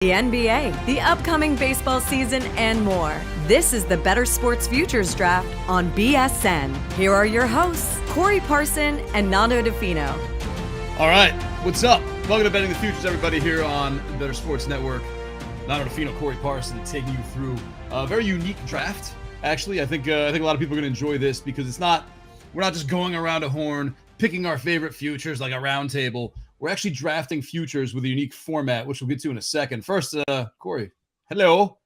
The NBA, the upcoming baseball season, and more. This is the Bettor Sports Futures Draft on BSN. Here are your hosts, Corey Parson and Nando Di Fino. All right, what's up? Welcome to Betting the Futures, everybody, here on the Bettor Sports Network. Nando Di Fino, Corey Parson, taking you through a very unique draft. Actually, I think a lot of people are going to enjoy this because we're not just going around a horn, picking our favorite futures like a round table. We're actually drafting futures with a unique format, which we'll get to in a second. First, Corey, hello.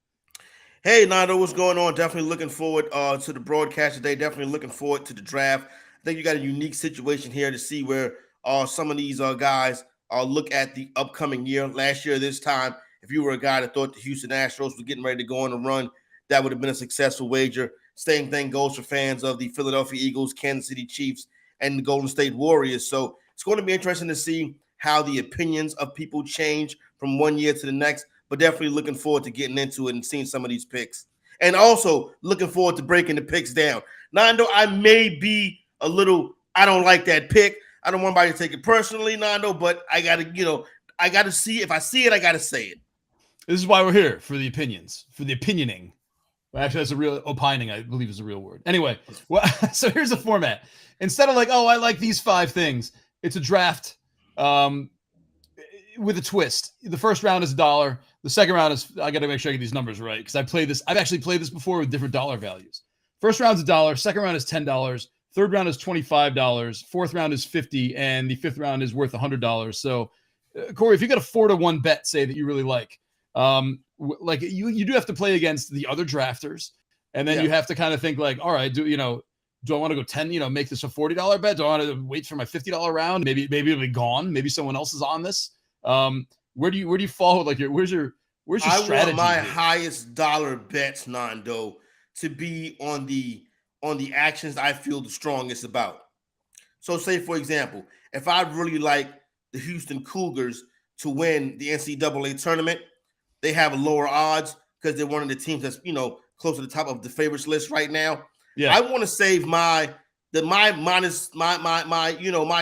Hey, Nando, what's going on? Definitely looking forward to the broadcast today. Definitely looking forward to the draft. I think you got a unique situation here to see where some of these guys look at the upcoming year. Last year, this time, if you were a guy that thought the Houston Astros were getting ready to go on a run, that would have been a successful wager. Same thing goes for fans of the Philadelphia Eagles, Kansas City Chiefs, and the Golden State Warriors. So it's going to be interesting to see how the opinions of people change from one year to the next, but definitely looking forward to getting into it and seeing some of these picks. And also looking forward to breaking the picks down. Nando, I may be a little, I don't like that pick. I don't want anybody to take it personally, Nando, but I got to see, if I see it, I got to say it. This is why we're here, for the opinions, for the opinioning. Well, actually, that's a real opining, I believe is a real word. Anyway, well, so here's the format. Instead of like, oh, I like these 5 things, it's a draft with a twist. The first round is $1. The second round is, I got to make sure I get these numbers right because I've actually played this before with different dollar values. First round's $1, second round is $10, third round is $25, fourth round is $50, and the fifth round is worth $100. So, Corey, if you got a 4-to-1 bet, say that you really like you do have to play against the other drafters, and then you have to kind of think like, all right, do I want to go 10, make this a $40 bet? Do I want to wait for my $50 round? Maybe it'll be gone. Maybe someone else is on this. Where do you fall? Like where's your strategy? I want my highest dollar bets, Nando, to be on the actions I feel the strongest about. So say, for example, if I really like the Houston Cougars to win the NCAA tournament, they have lower odds because they're one of the teams that's, close to the top of the favorites list right now. Yeah. I want to save my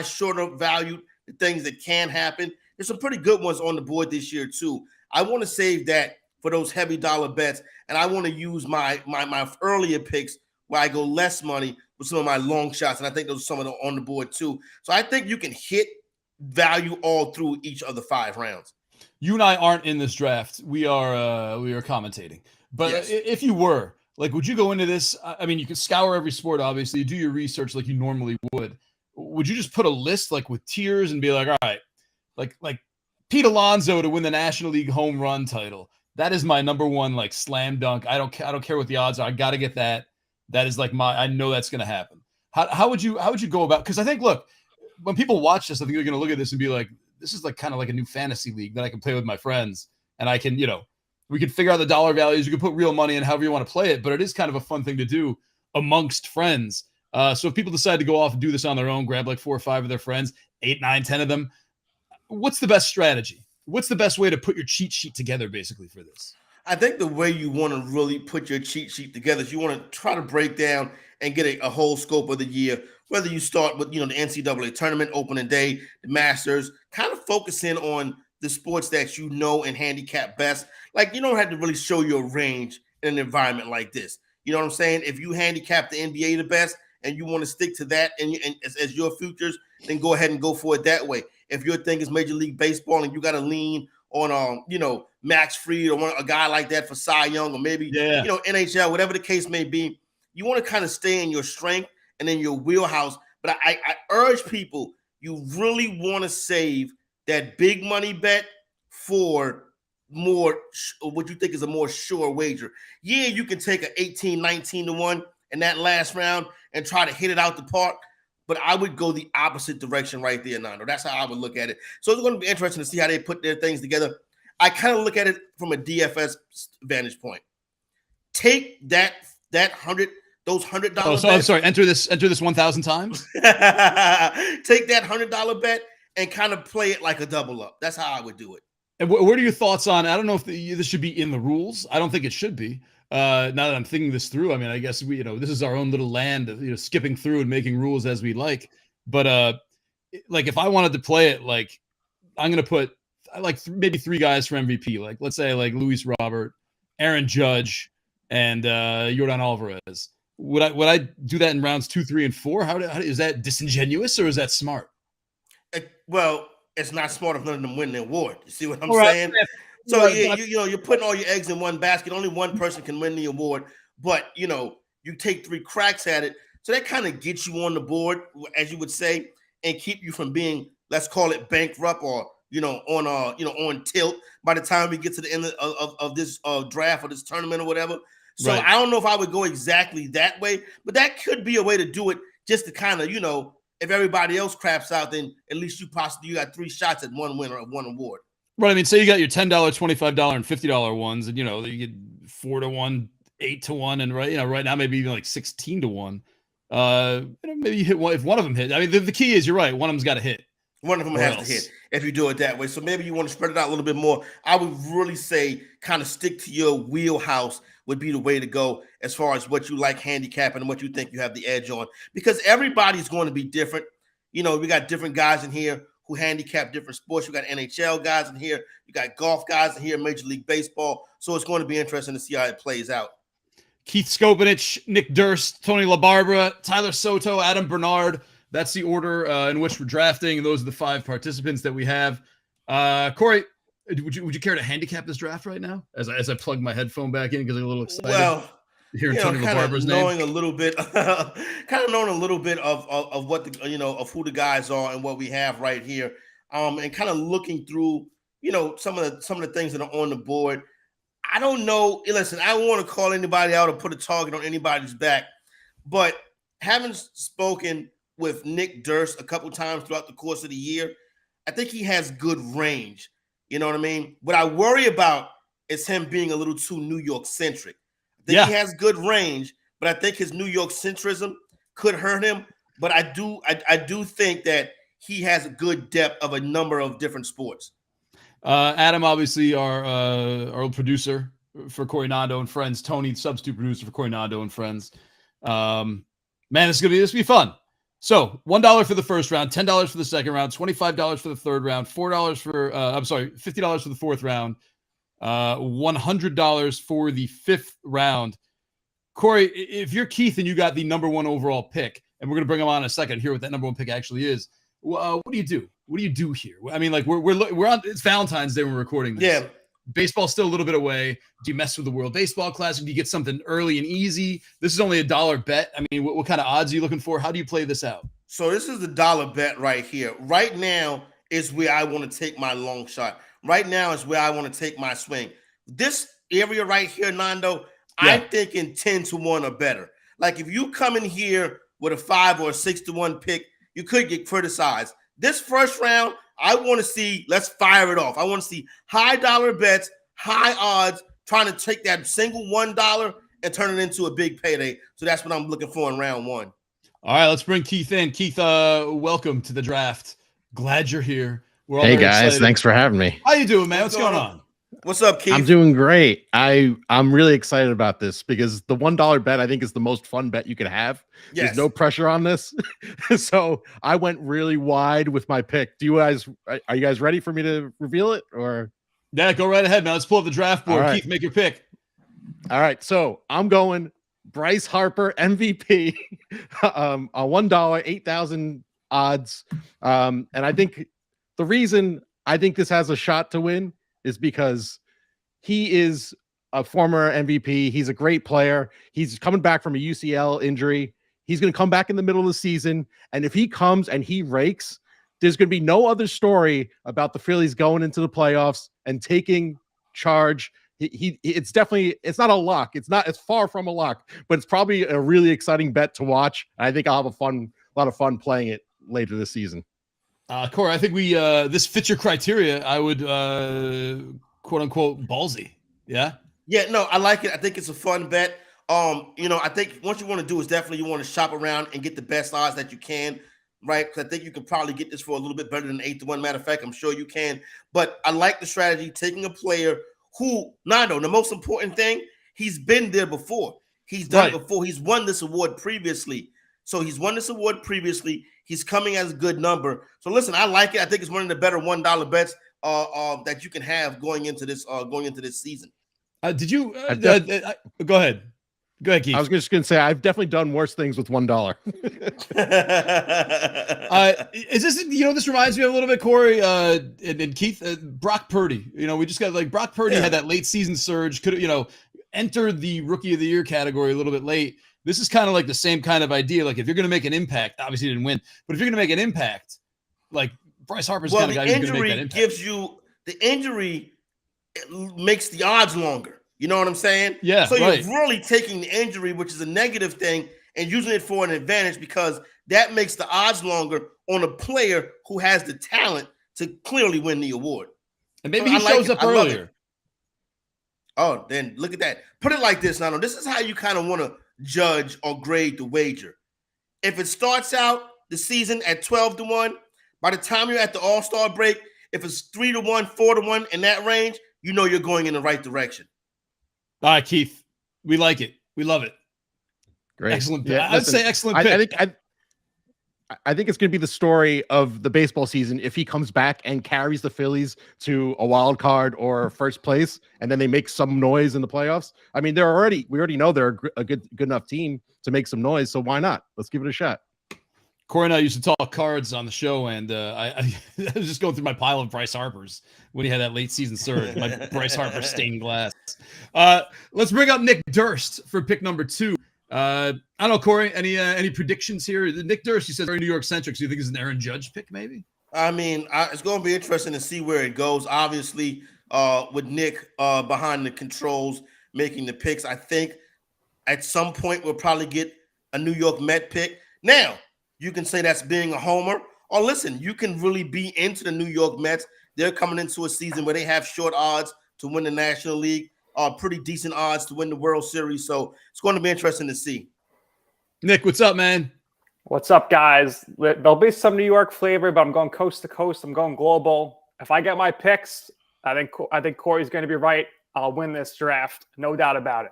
shorter value, the things that can happen. There's some pretty good ones on the board this year too. I want to save that for those heavy dollar bets, and I want to use my earlier picks where I go less money with some of my long shots, and I think those are some of them on the board too. So I think you can hit value all through each of the 5 rounds. You and I aren't in this draft. We are commentating. But yes. If you were, like, would you go into this? I mean, you can scour every sport, obviously. You do your research like you normally would. Would you just put a list like with tiers and be like, all right, like Pete Alonso to win the National League home run title? That is my number one like slam dunk. I don't care what the odds are. I got to get that. That is like I know that's going to happen. How would you go about? Because I think, look, when people watch this, I think they're going to look at this and be like, this is like kind of like a new fantasy league that I can play with my friends, and I can, we can figure out the dollar values. You can put real money in however you want to play it, but it is kind of a fun thing to do amongst friends. So if people decide to go off and do this on their own, grab like 4 or 5 of their friends, 8, 9, 10 of them, what's the best strategy? What's the best way to put your cheat sheet together basically for this? I think the way you want to really put your cheat sheet together is you want to try to break down and get a whole scope of the year, whether you start with, the NCAA tournament, opening day, the Masters, kind of focusing on the sports that and handicap best. Like, you don't have to really show your range in an environment like this. You know what I'm saying? If you handicap the NBA the best and you want to stick to that and as your futures, then go ahead and go for it that way. If your thing is Major League Baseball and you got to lean on, Max Fried or a guy like that for Cy Young or maybe, NHL, whatever the case may be, you want to kind of stay in your strength and in your wheelhouse. But I urge people, you really want to save that big money bet for more, what you think is a more sure wager. Yeah, you can take an 18, 19 to 1 in that last round and try to hit it out the park. But I would go the opposite direction right there, Nando. That's how I would look at it. So it's going to be interesting to see how they put their things together. I kind of look at it from a DFS vantage point. Take those $100. Oh, so I'm sorry. Enter this 1,000 times. Take that $100 bet and kind of play it like a double up. That's how I would do it. And what are your thoughts on? I don't know if this should be in the rules. I don't think it should be. Now that I'm thinking this through, I mean, I guess we, this is our own little land of, skipping through and making rules as we like. But like, if I wanted to play it, like, I'm going to put maybe 3 guys for MVP. Like let's say like Luis Robert, Aaron Judge, and Yordan Alvarez. Would I do that in rounds 2, 3, and 4? How is that disingenuous or is that smart? Well, it's not smart if none of them win the award. You see what I'm Right. saying? So you're putting all your eggs in one basket. Only one person can win the award, but you take 3 cracks at it. So that kind of gets you on the board, as you would say, and keep you from being, let's call it, bankrupt or on tilt by the time we get to the end of this draft or this tournament or whatever. So right. I don't know if I would go exactly that way, but that could be a way to do it, just to kind of, if everybody else craps out, then at least you got 3 shots at one winner of one award. Right. I mean, say you got your $10, $25, and $50 ones, and you get 4 to 1, 8 to 1, and right now maybe even like 16 to 1. Maybe you hit one if one of them hit. I mean, the key is you're right. One of them's got to hit. One of them has to hit if you do it that way. So maybe you want to spread it out a little bit more. I would really say kind of stick to your wheelhouse would be the way to go as far as what you like handicapping and what you think you have the edge on, because everybody's going to be different. We got different guys in here who handicap different sports. You got NHL guys in here. You got golf guys in here, Major League Baseball. So it's going to be interesting to see how it plays out. Keith Skopanich, Nick Durst, Tony LaBarbera, Tyler Soto, Adam Bernard. That's the order in which we're drafting, and those are the 5 participants that we have. Corey, would you care to handicap this draft right now as I plug my headphone back in because I'm a little excited? Well, hearing Tony LaBarbera's name. Knowing a little bit of what of who the guys are and what we have right here, and kind of looking through some of the things that are on the board. I don't know. Listen, I don't want to call anybody out or put a target on anybody's back, but having spoken with Nick Durst a couple times throughout the course of the year, I think he has good range. You know what I mean? What I worry about is him being a little too New York centric. I think he has good range, but I think his New York centrism could hurt him. But I do think that he has a good depth of a number of different sports. Adam, obviously, our producer for Corey Nando and Friends. Tony, substitute producer for Corey Nando and Friends. Man, this is gonna be fun. So $1 for the first round, $10 for the second round, $25 for the third round, $50 for the fourth round, $100 for the fifth round. Corey, if you're Keith and you got the number 1 overall pick, and we're going to bring him on in a second, hear what that number 1 pick actually is. What do you do? What do you do here? I mean, like we're on. It's Valentine's Day when we're recording this. Yeah. Baseball's still a little bit away. Do you mess with the World Baseball Classic? Do you get something early and easy? This is only $1 bet. I mean, what kind of odds are you looking for? How do you play this out? So this is the $1 bet right here. Right now is where I want to take my long shot. Right now is where I want to take my swing. This area right here, Nando, I'm thinking 10 to 1 or better. Like if you come in here with a 5 or a 6 to 1 pick, you could get criticized. This first round, I want to see, let's fire it off. I want to see high dollar bets, high odds, trying to take that single $1 and turn it into a big payday. So that's what I'm looking for in round 1. All right, let's bring Keith in. Keith, welcome to the draft. Glad you're here. We're all hey guys, excited. Thanks for having me. How you doing, man? What's going on? What's up, Keith? I'm doing great. I'm really excited about this because the $1 bet I think is the most fun bet you could have. Yes. There's no pressure on this. So I went really wide with my pick. Are you guys ready for me to reveal it? Or yeah, go right ahead, man. Let's pull up the draft board. Right. Keith, make your pick. All right. So I'm going Bryce Harper MVP on $1, 8,000 odds. And I think the reason I think this has a shot to win is because he is a former MVP. He's a great player. He's coming back from a UCL injury. He's going to come back in the middle of the season. And if he comes and he rakes, there's going to be no other story about the Phillies going into the playoffs and taking charge. It's not a lock. It's far from a lock, but it's probably a really exciting bet to watch. I think I'll have a lot of fun playing it later this season. Corey, I think this fits your criteria. I would quote unquote ballsy. Yeah. Yeah, no, I like it. I think it's a fun bet. I think what you want to do is definitely you want to shop around and get the best odds that you can, right? Because I think you could probably get this for a little bit better than 8 to 1. Matter of fact, I'm sure you can. But I like the strategy, taking a player who, Nando, the most important thing, he's been there before. He's done it before. He's won this award previously. So he's won this award previously. He's coming as a good number. So listen, I like it. I think it's one of the better $1 bets. that you can have going into this season. Did you go ahead? Go ahead, Keith. I was just going to say I've definitely done worse things with $1. Is this, this reminds me a little bit, Corey, and Keith, Brock Purdy. We just got Brock Purdy had that late season surge, could have, entered the rookie of the year category a little bit late. This is kind of like the same kind of idea. Like if you're going to make an impact, obviously you didn't win, but if you're going to make an impact, like Bryce Harper's the kind of guy who's going to make that impact. The injury makes the odds longer. You know what I'm saying? Yeah. So you're really taking the injury, which is a negative thing, and using it for an advantage because that makes the odds longer on a player who has the talent to clearly win the award. And maybe he shows up earlier. Oh, then look at that. Put it like this, Nando. This is how you kind of want to judge or grade the wager. If it starts out the season at 12-1, by the time you're at the All-Star break, if it's 3-1, 4-1 in that range, you're going in the right direction. All right, Keith, we like it. We love it. Great. Excellent. Yeah, I'd say excellent pick. I think it's going to be the story of the baseball season if he comes back and carries the Phillies to a wild card or first place, and then they make some noise in the playoffs. I mean, we already know they're a good enough team to make some noise, so why not? Let's give it a shot. Corey and I used to talk cards on the show, and I was just going through my pile of Bryce Harper's when he had that late season surge, my Bryce Harper stained glass. Let's bring up Nick Durst for pick number 2. I don't know, Corey, any predictions here? Nick Durst, you said very New York centric. So you think it's an Aaron Judge pick, maybe? I mean, it's going to be interesting to see where it goes. Obviously, with Nick behind the controls making the picks, I think at some point we'll probably get a New York Met pick. Now, you can say that's being a homer, or listen, you can really be into the New York Mets. They're coming into a season where they have short odds to win the National League, pretty decent odds to win the World Series. So it's going to be interesting to see. Nick, what's up, man? What's up, guys? There'll be some New York flavor, but I'm going coast to coast. I'm going global. If I get my picks, I think Corey's going to be right. I'll win this draft, no doubt about it.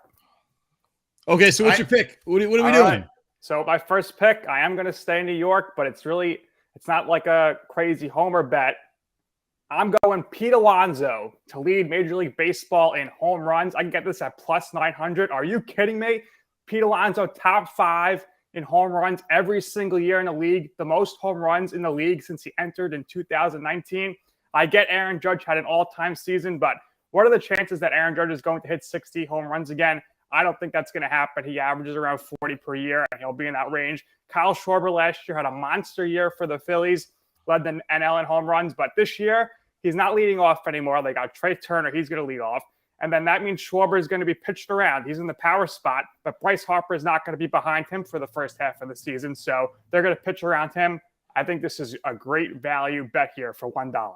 Okay, so what's your pick? What are we doing? Right. So my first pick, I am going to stay in New York, but it's not like a crazy homer bet. I'm going Pete Alonso to lead Major League Baseball in home runs. I can get this at plus 900. Are you kidding me? Pete Alonso, top 5 in home runs every single year in the league, the most home runs in the league since he entered in 2019. I get Aaron Judge had an all-time season, but what are the chances that Aaron Judge is going to hit 60 home runs again? I don't think that's going to happen. He averages around 40 per year, and he'll be in that range. Kyle Schwarber last year had a monster year for the Phillies, led the NL in home runs, but this year he's not leading off anymore. They got Trey Turner. He's going to lead off. And then that means Schwarber is going to be pitched around. He's in the power spot, but Bryce Harper is not going to be behind him for the first half of the season. So they're going to pitch around him. I think this is a great value bet here for $1.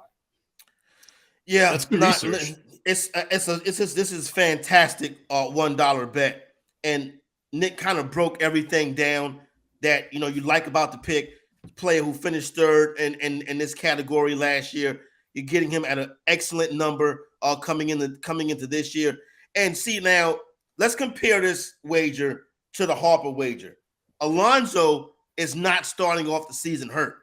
Yeah, that's good research. This is fantastic $1 bet. And Nick kind of broke everything down that you like about the pick. Player who finished third in this category last year. You're getting him at an excellent number coming into this year. And see, now let's compare this wager to the Harper wager. Alonso is not starting off the season hurt.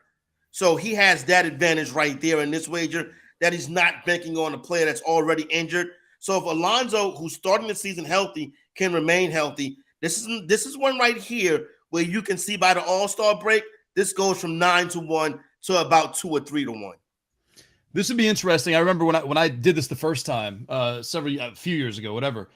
So he has that advantage right there in this wager that he's not banking on a player that's already injured. So if Alonso, who's starting the season healthy, can remain healthy, this is one right here where you can see by the All-Star break, this goes from 9-1 to about 2 or 3-1. This would be interesting. I remember when I did this the first time, a few years ago, whatever.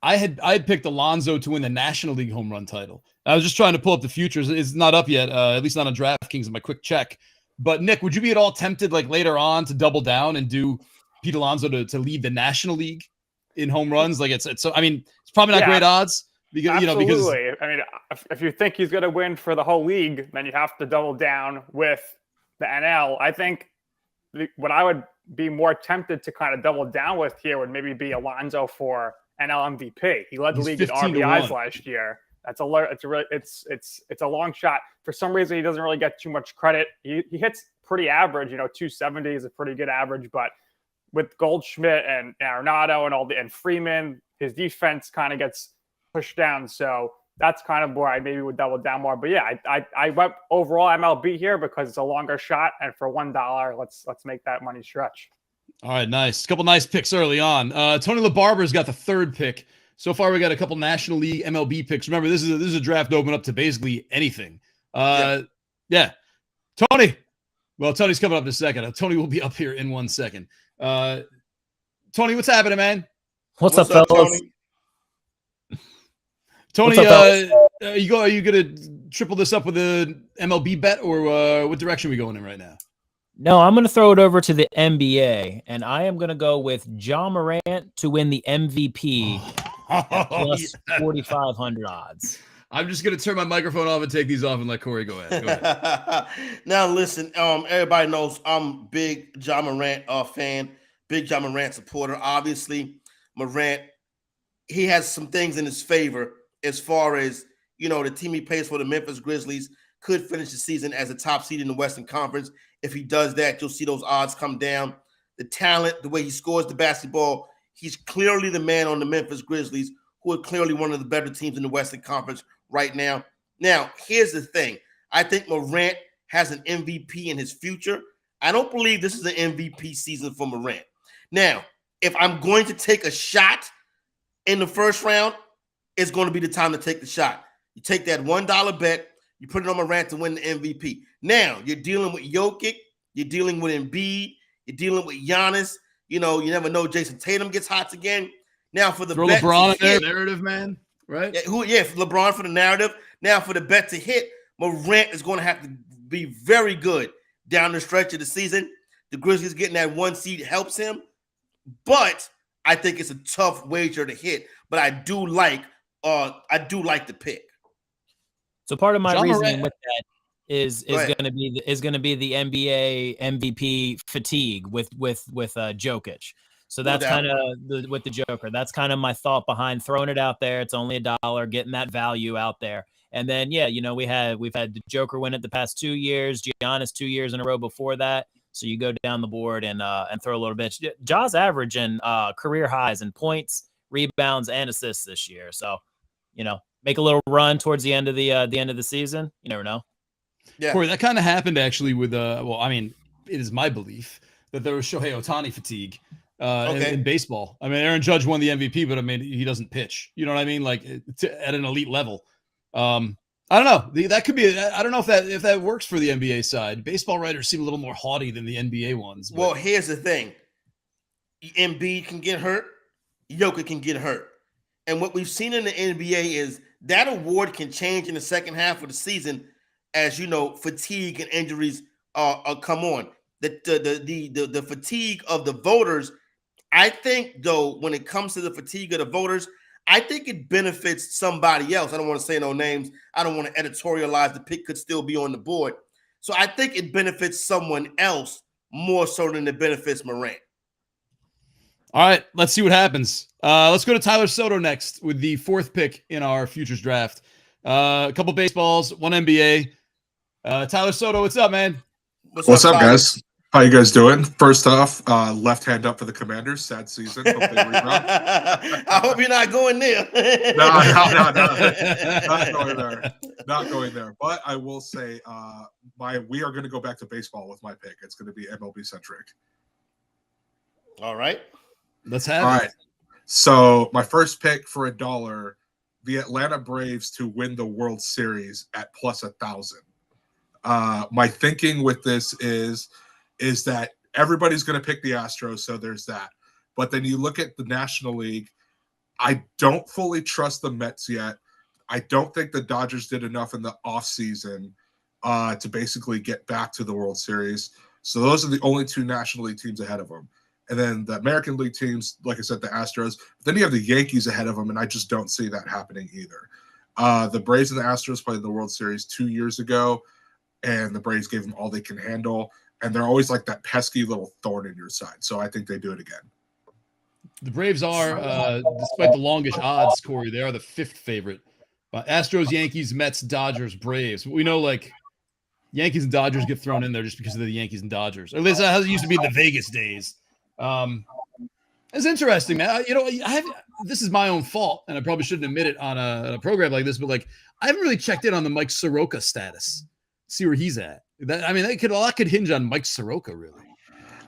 I had picked Alonso to win the National League home run title. I was just trying to pull up the futures. It's not up yet, at least not on DraftKings in my quick check. But Nick, would you be at all tempted, like later on, to double down and do Pete Alonso to lead the National League in home runs? Like it's so. I mean, it's probably not great odds because absolutely. I mean, if you think he's going to win for the whole league, then you have to double down with the NL. I think what I would be more tempted to kind of double down with here would maybe be Alonso for NL MVP. He led the league in RBIs last year. It's a long shot. For some reason, he doesn't really get too much credit. He hits pretty average. 270 is a pretty good average, but with Goldschmidt and Arenado and Freeman, his defense kind of gets pushed down. So that's kind of where I maybe would double down more. But yeah, I went overall MLB here because it's a longer shot, and for $1, let's make that money stretch. All right, nice. A couple nice picks early on. Tony LaBarber's got the third pick. So far, we got a couple National League MLB picks. Remember, this is a draft open up to basically anything. Yeah. Tony. Well, Tony's coming up in a second. Tony will be up here in 1 second. Tony, what's happening, man? What's up, fellas? Tony? Tony, What's up, are you gonna triple this up with a MLB bet, or what direction are we going in right now? No, I'm going to throw it over to the NBA, and I am going to go with Ja Morant to win the MVP at plus 4,500 odds. I'm just going to turn my microphone off and take these off and let Corey go ahead. Go ahead. Now, listen, everybody knows I'm big Ja Morant fan, big Ja Morant supporter. Obviously, Morant, he has some things in his favor as far as, the team he plays for, the Memphis Grizzlies, could finish the season as a top seed in the Western Conference. If he does that, you'll see those odds come down. The talent, the way he scores the basketball, he's clearly the man on the Memphis Grizzlies, who are clearly one of the better teams in the Western Conference right now. Now, here's the thing. I think Morant has an MVP in his future. I don't believe this is an MVP season for Morant. Now, if I'm going to take a shot in the first round, it's going to be the time to take the shot. You take that $1 bet, you put it on Morant to win the MVP. Now, you're dealing with Jokic, you're dealing with Embiid, you're dealing with Giannis. You never know. Jason Tatum gets hot again. Now, for the Throw bet LeBron in there, hit, narrative, man, right? LeBron for the narrative. Now, for the bet to hit, Morant is going to have to be very good down the stretch of the season. The Grizzlies getting that 1 seed helps him, but I think it's a tough wager to hit. But I do like the pick. So part of my Ja reasoning Morant with that is going to be the NBA MVP fatigue with Jokic. So that's kind of with the Joker. That's kind of my thought behind throwing it out there. It's only $1, getting that value out there. And then we've had the Joker win it the past 2 years, Giannis 2 years in a row before that. So you go down the board and throw a little bit. Ja's averaging career highs in points, rebounds, and assists this year. So make a little run towards the end of the season. You never know. Yeah, Corey, that kind of happened actually with it is my belief that there was Shohei Ohtani fatigue in baseball. I mean, Aaron Judge won the MVP, but he doesn't pitch. You know what I mean? Like at an elite level. I don't know. That could be. I don't know if that works for the NBA side. Baseball writers seem a little more haughty than the NBA ones. But. Well, here's the thing: Embiid can get hurt, Jokic can get hurt, and what we've seen in the NBA is that award can change in the second half of the season, as fatigue and injuries come on. The fatigue of the voters. I think, though, when it comes to the fatigue of the voters, I think it benefits somebody else. I don't want to say no names. I don't want to editorialize. The pick could still be on the board. So I think it benefits someone else more so than it benefits Morant. All right, let's see what happens. Let's go to Tyler Soto next with the 4th pick in our futures draft. A couple baseballs, 1 NBA. Tyler Soto, what's up, man? What's up, guys? How you guys doing? First off, left hand up for the Commanders. Sad season. Hope they rebound. I hope you're not going there. No. Not going there. But I will say, we are going to go back to baseball with my pick. It's going to be MLB centric. All right. Let's have it. All right. So my first pick for $1, the Atlanta Braves to win the World Series at plus 1,000. My thinking with this is that everybody's going to pick the Astros, so there's that. But then you look at the National League, I don't fully trust the Mets yet. I don't think the Dodgers did enough in the offseason to basically get back to the World Series. So those are the only 2 National League teams ahead of them. And then the American League teams, like I said, the Astros. Then you have the Yankees ahead of them, and I just don't see that happening either. The Braves and the Astros played the World Series 2 years ago, and the Braves gave them all they can handle. And they're always like that pesky little thorn in your side. So I think they do it again. The Braves are, despite the longish odds, Corey, they are the 5th favorite. Astros, Yankees, Mets, Dodgers, Braves. We know, Yankees and Dodgers get thrown in there just because of the Yankees and Dodgers. Or at least that's how it used to be in the Vegas days. It's interesting, man. This is my own fault, and I probably shouldn't admit it on a program like this, but I haven't really checked in on the Mike Soroka status. See where he's at. A lot could hinge on Mike Soroka, really.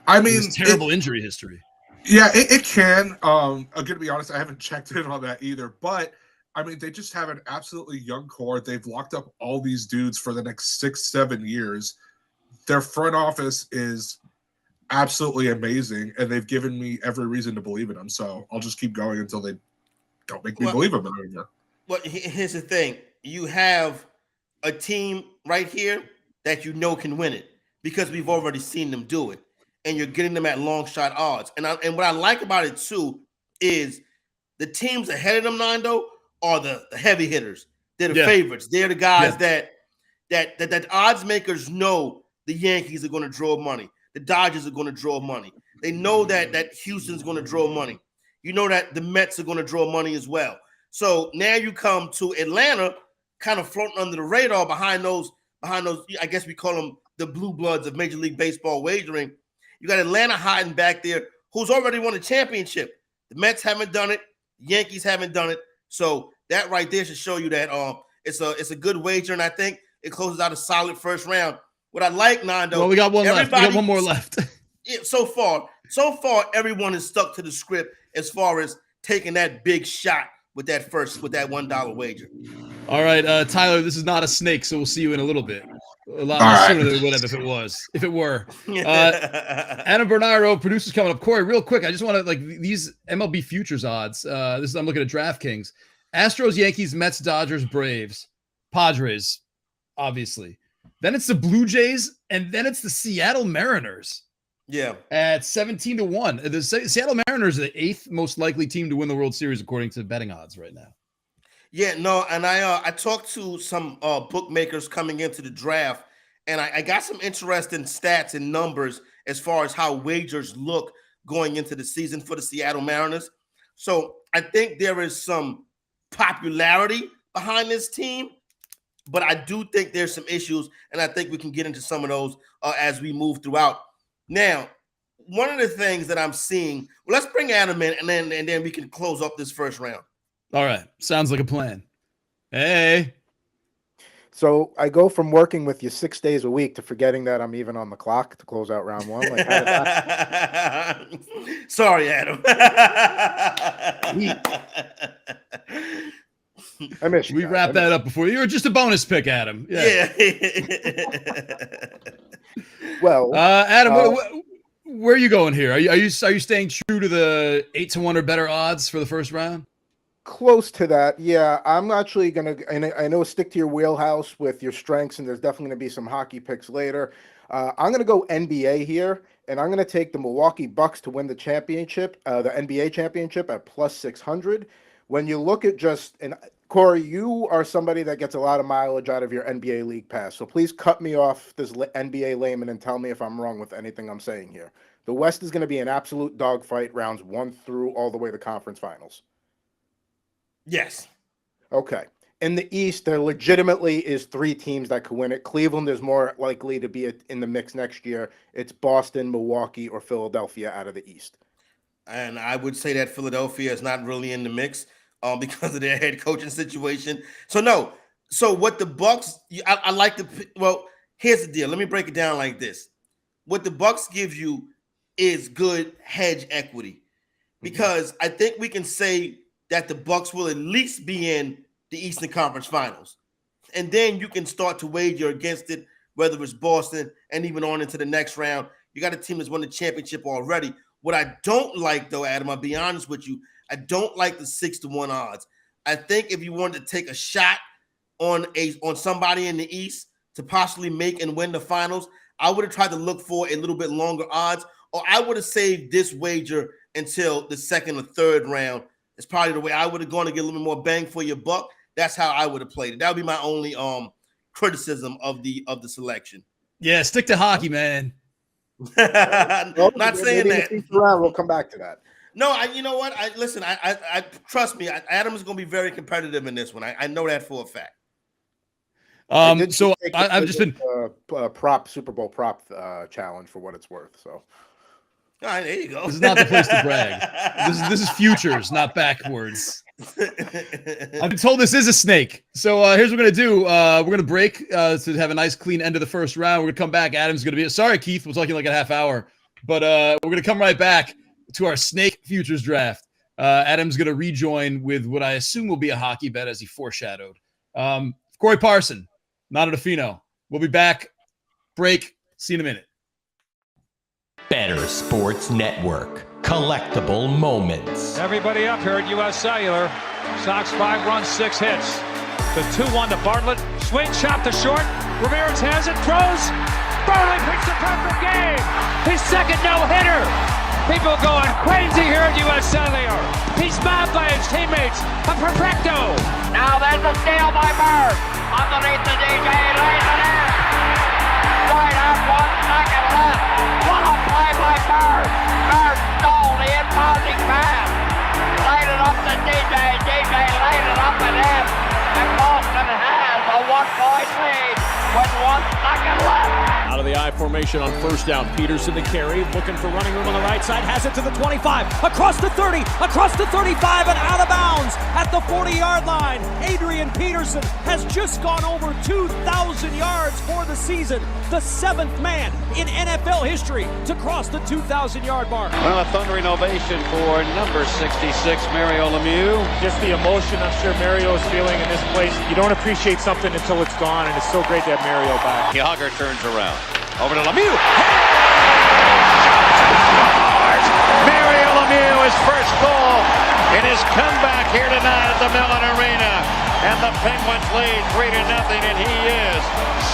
I mean, his terrible injury history. Yeah, it can. I'm gonna be honest, I haven't checked in on that either. But I mean, they just have an absolutely young core. They've locked up all these dudes for the next 6-7 years. Their front office is absolutely amazing, and they've given me every reason to believe in them. So I'll just keep going until they don't make me believe them anymore. Well, here's the thing: you have a team right here that you know can win it because we've already seen them do it, and you're getting them at long shot odds. And what I like about it too is the teams ahead of them, Nando, are the heavy hitters. They're the favorites. They're the guys that odds makers know the Yankees are going to draw money. The Dodgers are going to draw money. They know that Houston's going to draw money. You know that the Mets are going to draw money as well. So now you come to Atlanta, kind of floating under the radar behind those, I guess we call them the blue bloods of Major League Baseball wagering. You got Atlanta hiding back there, who's already won a championship. The Mets haven't done it. The Yankees haven't done it. So that right there should show you that it's a good wager, and I think it closes out a solid first round. What I like, Nando. Well, we got one left. We got one more left. So far, everyone is stuck to the script as far as taking that big shot with that $1 wager. All right, Tyler, this is not a snake, so we'll see you in a little bit. A lot sooner than it would have if it were. Adam Bernardo, producers coming up. Corey, real quick, I just want to these MLB futures odds. I'm looking at DraftKings. Astros, Yankees, Mets, Dodgers, Braves, Padres, obviously. Then it's the Blue Jays, and then it's the Seattle Mariners. Yeah. At 17-1. The Seattle Mariners are the 8th most likely team to win the World Series according to betting odds right now. Yeah, no, and I talked to some bookmakers coming into the draft, and I got some interesting stats and numbers as far as how wagers look going into the season for the Seattle Mariners. So I think there is some popularity behind this team, but I do think there's some issues, and I think we can get into some of those as we move throughout. Now, one of the things that I'm seeing, well, let's bring Adam in, and then we can close up this first round. All right. Sounds like a plan. Hey. So I go from working with you 6 days a week to forgetting that I'm even on the clock to close out round one. Sorry, Adam. I miss you. We wrap that up before you were just a bonus pick, Adam. Yeah. Well, Adam, where are you going here? Are you staying true to the 8-1 or better odds for the first round? Close to that, yeah. I'm actually gonna, and I know, stick to your wheelhouse with your strengths, and there's definitely gonna be some hockey picks later. I'm gonna go NBA here, and I'm gonna take the Milwaukee Bucks to win the championship, the NBA championship at +600. When you look at and Corey, you are somebody that gets a lot of mileage out of your NBA League Pass, so please cut me off this NBA layman and tell me if I'm wrong with anything I'm saying here. The West is going to be an absolute dogfight, rounds 1 through all the way to conference finals. Yes. Okay. In the East, there legitimately is 3 teams that could win it. Cleveland is more likely to be in the mix next year. It's Boston, Milwaukee, or Philadelphia out of the East. And I would say that Philadelphia is not really in the mix because of their head coaching situation. So, no. So, what the Bucks, I like to, well, here's the deal. Let me break it down like this. What the Bucks give you is good hedge equity because I think we can say that the Bucks will at least be in the Eastern Conference Finals. And then you can start to wager against it, whether it's Boston and even on into the next round. You got a team that's won the championship already. What I don't like, though, Adam, I'll be honest with you, I don't like the 6-1 odds. I think if you wanted to take a shot on somebody in the East to possibly make and win the finals, I would have tried to look for a little bit longer odds, or I would have saved this wager until the second or third round. It's probably the way I would have gone to get a little bit more bang for your buck. That's how I would have played it. That would be my only criticism of the selection. Yeah, stick to hockey, man. Not saying that. We'll come back to that. No, you know what? I trust me. Adam is going to be very competitive in this one. I know that for a fact. So I've just been Super Bowl prop challenge for what it's worth. So. All right, there you go. This is not the place to brag. This is futures, not backwards. I've been told this is a snake. So here's what we're going to do. We're going to break to have a nice, clean end of the first round. We're going to come back. Adam's going to be – sorry, Keith. We'll talk to you like a half hour. But we're going to come right back to our snake futures draft. Adam's going to rejoin with what I assume will be a hockey bet, as he foreshadowed. Corey Parson, Nando Di Fino. We'll be back. Break. See you in a minute. Bettor Sports Network. Collectible moments. Everybody up here at U.S. Cellular. Sox 5 runs, 6 hits. The 2-1 to Bartlett. Swing shot to short. Ramirez has it. Throws. Bartlett picks a perfect game. His second no-hitter. People going crazy here at U.S. Cellular. He's mobbed by his teammates. A perfecto. Now there's a steal by Bird. Underneath the DJ. Lays it in. Right up, 1 second left. What a play by Bird. Bird stole the impounding pass. Laid it up to DJ. DJ laid it up and in. And Boston has a 1-point lead with 1 second left. Out of the I formation on first down. Peterson to carry. Looking for running room on the right side. Has it to the 25. Across the 30. Across the 35 and out of bounds at the 40-yard line. Adrian Peterson has just gone over 2,000 yards for the season. The 7th man in NFL history to cross the 2,000-yard mark. Well, a thundering ovation for number 66, Mario Lemieux. Just the emotion I'm sure Mario is feeling in this place. You don't appreciate something until it's gone, and it's so great to have Mario back. Yager turns around. Over to Lemieux. Mario Lemieux, his first goal in his comeback here tonight at the Mellon Arena. And the Penguins lead 3-0, and he is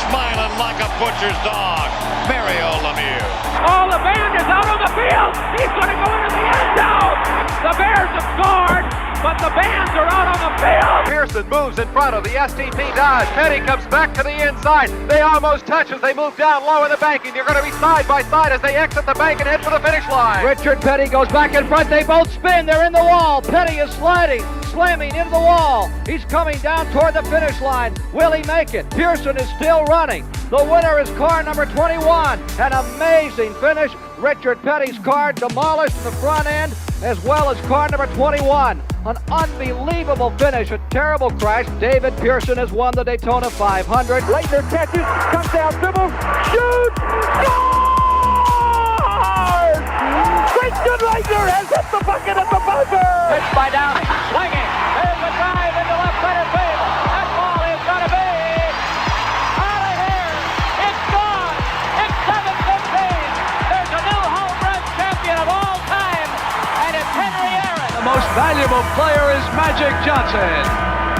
smiling like a butcher's dog. Mario Lemieux. Oh, the band is out on the field. He's going to go into the end zone. The Bears have scored, but the Bands are out on the field. Pearson moves in front of the STP Dodge. Petty comes back to the inside. They almost touch as they move down low in the banking. They're going to be side by side as they exit the bank and head for the finish line. Richard Petty goes back in front. They both spin. They're in the wall. Petty is slamming into the wall. He's coming down toward the finish line. Will he make it? Pearson is still running. The winner is car number 21. An amazing finish. Richard Petty's car demolished in the front end, as well as car number 21. An unbelievable finish, a terrible crash. David Pearson has won the Daytona 500. Leitner catches, comes down, dribbles, shoots, scores! Christian Leitner has hit the bucket at the buzzer! Pitched by Downing, swinging, there's a drive into left center field. That ball is going to be out of here. It's gone. It's 7-15. There's a new home run champion of all time, and it's Henry Aaron. The most valuable player is Magic Johnson.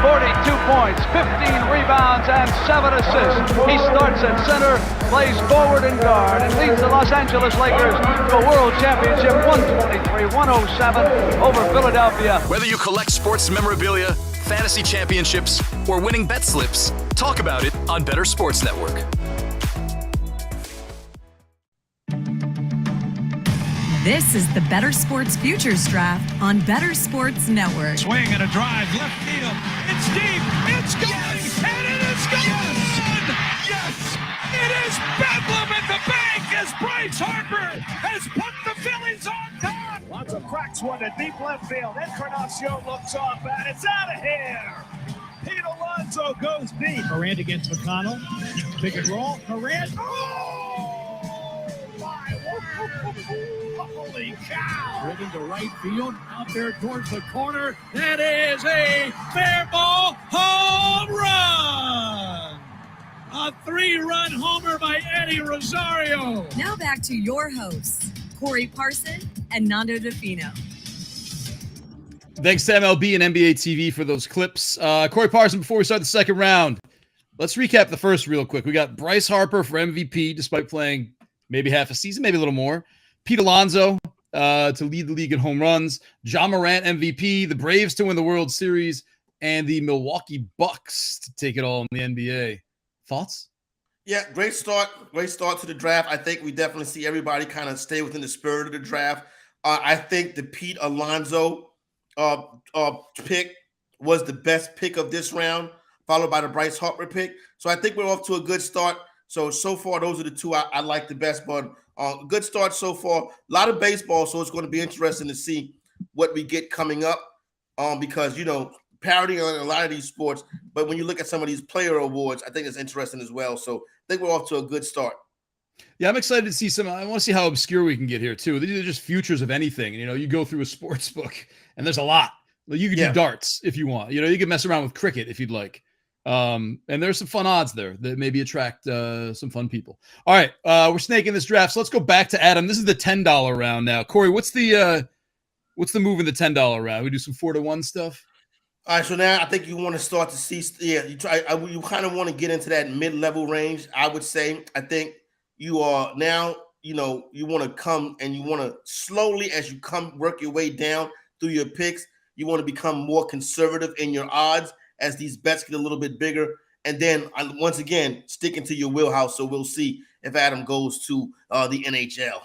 42 points, 15 rebounds, and 7 assists. He starts at center, plays forward and guard, and leads the Los Angeles Lakers to a world championship 123-107 over Philadelphia. Whether you collect sports memorabilia, fantasy championships, or winning bet slips, talk about it on Bettor Sports Network. This is the Bettor Sports Futures Draft on Bettor Sports Network. Swing and a drive, left field. It's deep. It's going. Yes. And it is gone. Yes. It is bedlam at the bank as Bryce Harper has put the Phillies on top. Lots of cracks, one to deep left field. Encarnacion looks off, and it's out of here. Pete Alonso goes deep. Morant against McConnell. Pick and roll. Morant. Oh, my word. Holy cow! Driven to right field, out there towards the corner. That is a fair ball home run! A 3-run homer by Eddie Rosario. Now back to your hosts, Corey Parson and Nando Di Fino. Thanks to MLB and NBA TV for those clips. Corey Parson, before we start the second round, let's recap the first real quick. We got Bryce Harper for MVP, despite playing maybe half a season, maybe a little more. Pete Alonso to lead the league in home runs. John Morant MVP, the Braves to win the World Series, and the Milwaukee Bucks to take it all in the NBA. Thoughts? Yeah, great start. Great start to the draft. I think we definitely see everybody kind of stay within the spirit of the draft. I think the Pete Alonso pick was the best pick of this round, followed by the Bryce Harper pick. So I think we're off to a good start. So far, those are the two I like the best, but good start so far. A lot of baseball, so it's going to be interesting to see what we get coming up because, parity on a lot of these sports, but when you look at some of these player awards, I think it's interesting as well. So I think we're off to a good start. Yeah, I'm excited to see some. I want to see how obscure we can get here too. These are just futures of anything. You know, you go through a sports book, and there's a lot. You could do darts if you want. You know, you can mess around with cricket if you'd like. And there's some fun odds there that maybe attract some fun people. All right, we're snaking this draft, so let's go back to Adam. This is the $10 round now. Corey, what's the move in the $10 round? We do some 4-to-1 stuff. All right, so now I think you want to start to see. Yeah, you kind of want to get into that mid-level range. I would say. I think you are now. You know, you want to come and you want to slowly, as you come work your way down through your picks, you want to become more conservative in your odds as these bets get a little bit bigger. And then once again, sticking to your wheelhouse. So we'll see if Adam goes to the NHL.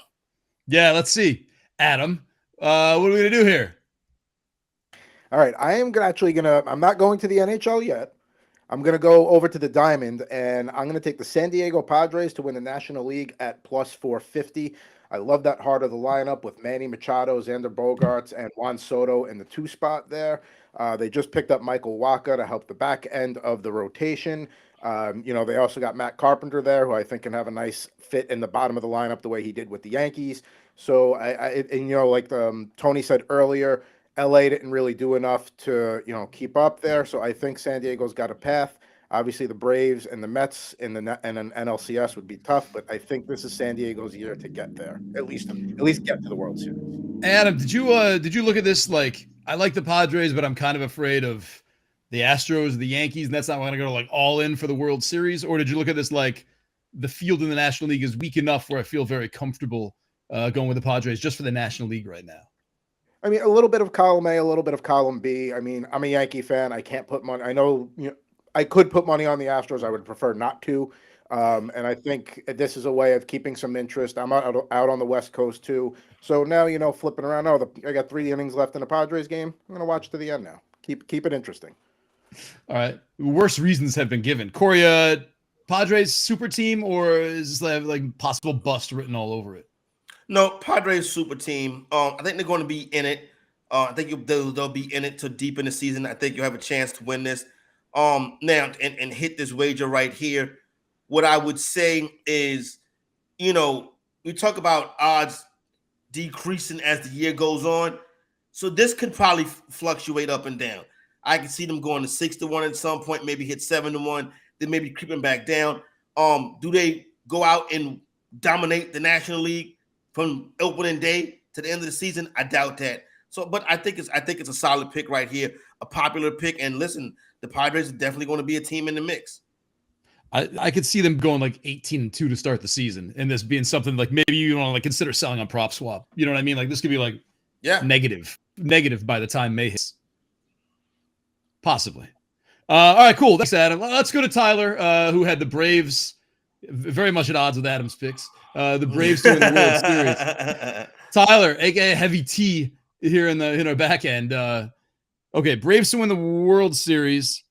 Yeah, let's see. Adam, what are we going to do here? All right, I'm not going to the NHL yet. I'm going to go over to the Diamond, and I'm going to take the San Diego Padres to win the National League at plus 450. I love that heart of the lineup with Manny Machado, Xander Bogaerts, and Juan Soto in the 2 spot there. They just picked up Michael Wacha to help the back end of the rotation. They also got Matt Carpenter there, who I think can have a nice fit in the bottom of the lineup the way he did with the Yankees. So, like Tony said earlier, LA didn't really do enough to, keep up there. So I think San Diego's got a path. Obviously, the Braves and the Mets and an NLCS would be tough, but I think this is San Diego's year to get there, at least get to the World Series. Adam, did you look at this like, I like the Padres, but I'm kind of afraid of the Astros, the Yankees, and that's not going to go like all in for the World Series? Or did you look at this like the field in the National League is weak enough where I feel very comfortable going with the Padres just for the National League right now? I mean, a little bit of column A, a little bit of column B. I mean, I'm a Yankee fan. I can't put money. I know, I could put money on the Astros. I would prefer not to. And I think this is a way of keeping some interest. I'm out on the West Coast too. So now, flipping around. I got 3 innings left in the Padres game. I'm going to watch to the end now. Keep it interesting. All right. Worse reasons have been given. Corey, Padres super team, or is this like possible bust written all over it? No, Padres super team. I think they're going to be in it. I think they'll be in it till deep in the season. I think you'll have a chance to win this. Now and hit this wager right here. What I would say is, we talk about odds decreasing as the year goes on. So this could probably fluctuate up and down. I can see them going to 6-1 at some point, maybe hit 7-1, then maybe creeping back down. Do they go out and dominate the National League from opening day to the end of the season? I doubt that. So, but I think it's a solid pick right here, a popular pick. And listen, the Padres are definitely going to be a team in the mix. I could see them going like 18-2 to start the season, and this being something like maybe you want to like consider selling on prop swap. You know what I mean? Like this could be like negative by the time May hits. Possibly. All right, cool. Thanks, Adam. Let's go to Tyler, who had the Braves very much at odds with Adam's picks. The Braves to win the World Series. Tyler, aka Heavy T, here in our back end. Okay, Braves to win the World Series.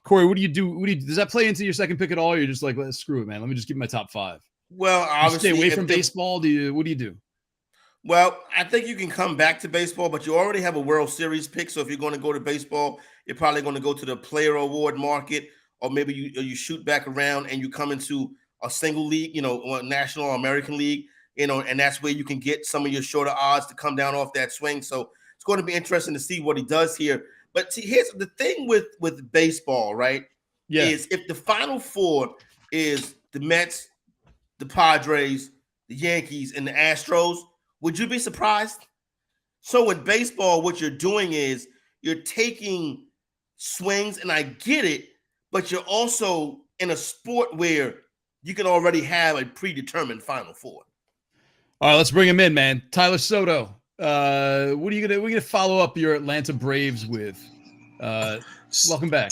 Corey, what do you do? Does that play into your second pick at all? Or you're just like, let's screw it, man. Let me just give my top 5. Well, obviously, stay away from baseball. What do you do? Well, I think you can come back to baseball, but you already have a World Series pick. So if you're going to go to baseball, you're probably going to go to the player award market, or maybe you shoot back around and you come into a single league, or National or American League, and that's where you can get some of your shorter odds to come down off that swing. So it's going to be interesting to see what he does here. But see, here's the thing with baseball, right? Yeah. Is if the Final Four is the Mets, the Padres, the Yankees, and the Astros, would you be surprised? So in baseball, what you're doing is you're taking swings, and I get it, but you're also in a sport where you can already have a predetermined Final Four. All right, let's bring him in, man. Tyler Soto. What are you gonna follow up your Atlanta Braves with? Welcome back.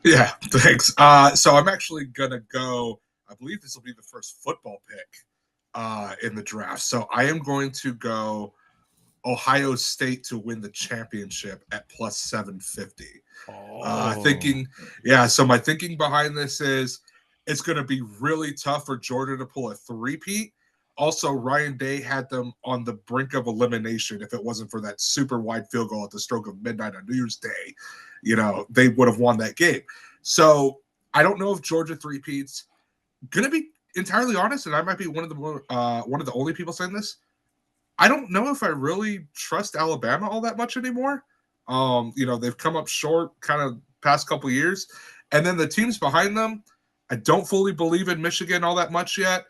Yeah, thanks. So I'm actually gonna go. I believe this will be the first football pick in the draft. So I am going to go Ohio State to win the championship at plus 750. So my thinking behind this is it's going to be really tough for Georgia to pull a three-peat. Also, Ryan Day had them on the brink of elimination. If it wasn't for that super wide field goal at the stroke of midnight on New Year's Day, they would have won that game. So I don't know if Georgia three-peats. Going to be entirely honest, and I might be one of the only people saying this, I don't know if I really trust Alabama all that much anymore. They've come up short kind of past couple years. And then the teams behind them, I don't fully believe in Michigan all that much yet.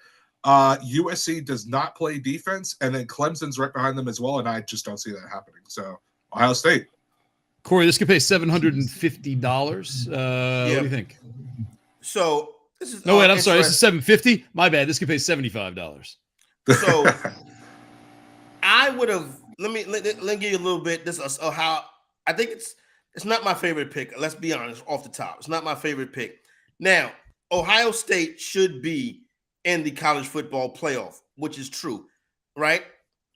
USC does not play defense, and then Clemson's right behind them as well, and I just don't see that happening. So Ohio State. Corey, this could pay $750. What do you think? So this is no wait. I'm sorry. This is $750. My bad. This could pay $75. So I would have. Let me give you a little bit. This is how I think it's not my favorite pick. Let's be honest. Off the top, it's not my favorite pick. Now, Ohio State should be in the college football playoff, which is true, right?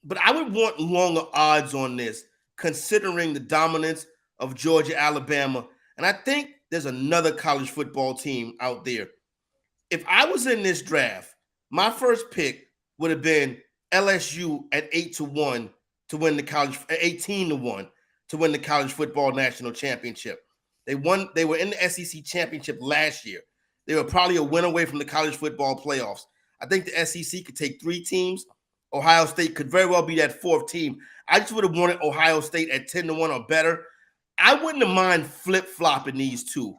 But I would want longer odds on this, considering the dominance of Georgia, Alabama. And I think there's another college football team out there. If I was in this draft, my first pick would have been LSU at 8-1 to win the college, 18-1 to win the college football national championship. They were in the SEC championship last year. They were probably a win away from the college football playoffs. I think the SEC could take 3 teams. Ohio State could very well be that 4th team. I just would have wanted Ohio State at 10-1 or better. I wouldn't have mind flip-flopping these two,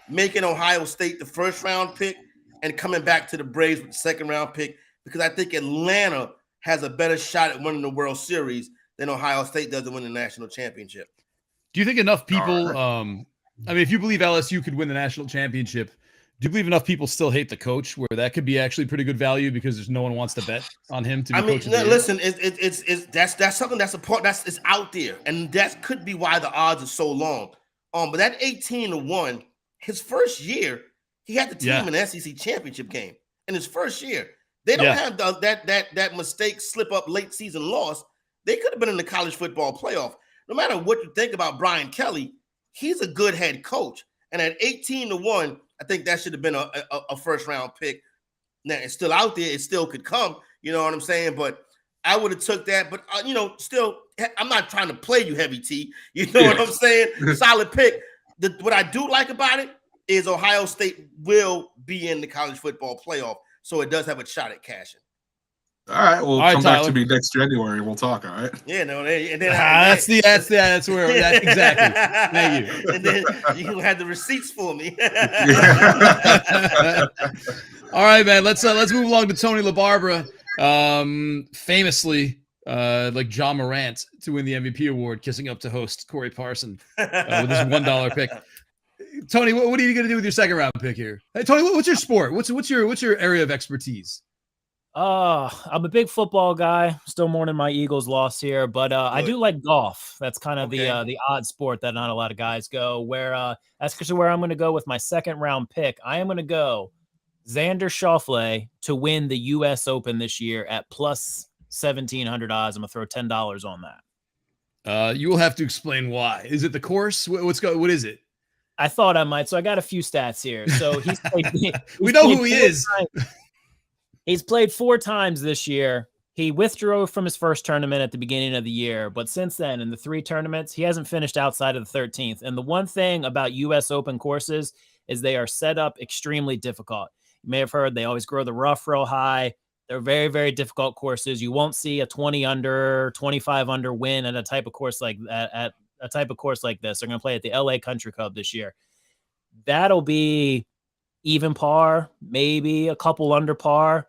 making Ohio State the first-round pick and coming back to the Braves with the second-round pick, because I think Atlanta has a better shot at winning the World Series than Ohio State does to win the national championship. Do you think enough people if you believe LSU could win the national championship, do you believe enough people still hate the coach where that could be actually pretty good value because there's no one wants to bet on him to be coach of the year? Listen, that's something it's out there, and that could be why the odds are so long. But that 18-1, his first year, he had the team in the SEC championship game in his first year. They don't have that mistake, slip up, late season loss. They could have been in the college football playoff. No matter what you think about Brian Kelly, he's a good head coach. And at 18-1, I think that should have been a first-round pick. Now, it's still out there. It still could come. You know what I'm saying? But I would have took that. But, still, I'm not trying to play you, Heavy T. You know what I'm saying? Solid pick. What I do like about it is Ohio State will be in the college football playoff. So it does have a shot at cashing. All right, well, come back to me next January. We'll talk. All right. Yeah, no, and then that's where exactly. Thank you. And then you had the receipts for me. All right, man. Let's move along to Tony LaBarbera, famously like John Morant to win the MVP award, kissing up to host Corey Parson with his $1 pick. Tony, what are you going to do with your second round pick here? Hey, Tony, what's your sport? What's your area of expertise? I'm a big football guy. Still mourning my Eagles loss here, but I do like golf. That's kind of the odd sport that not a lot of guys go. That's actually where I'm going to go with my second round pick. I am going to go Xander Schauffele to win the U.S. Open this year at plus 1,700 odds. I'm going to throw $10 on that. You will have to explain why. Is it the course? What is it? I thought I might. So I got a few stats here. So he's played, we know who he is. He's played 4 times this year. He withdrew from his first tournament at the beginning of the year, but since then, in the 3 tournaments, he hasn't finished outside of the 13th. And the one thing about U.S. Open courses is they are set up extremely difficult. You may have heard they always grow the rough real high. They're very, very difficult courses. You won't see a 20 under, 25 under win at a type of course like that. At a type of course like this, they're going to play at the LA Country Club this year. That'll be even par, maybe a couple under par.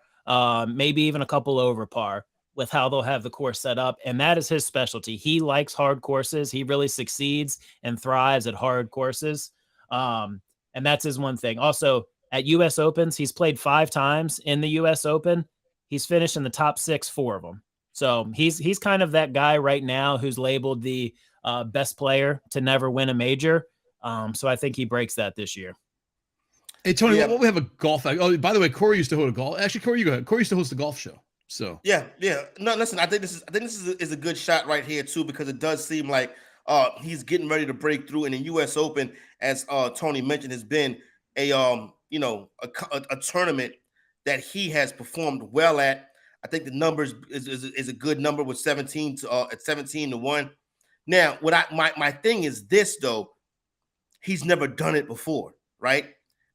Maybe even a couple over par with how they'll have the course set up. And that is his specialty. He likes hard courses. He really succeeds and thrives at hard courses. And that's his one thing. Also, at U.S. Opens, he's played 5 times in the U.S. Open. He's finished in the top 6, 4 of them. So he's kind of that guy right now who's labeled the best player to never win a major. So I think he breaks that this year. Hey, Tony, what we have a golf. Oh, by the way, Corey used to host a golf. Actually, Corey, you go ahead. Corey used to host a golf show. So yeah. No, listen, I think this is a good shot right here too, because it does seem like he's getting ready to break through. And the U.S. Open, as Tony mentioned, has been a tournament that he has performed well at. I think the numbers is a good number with 17-1. Now, my thing is this though, he's never done it before, right?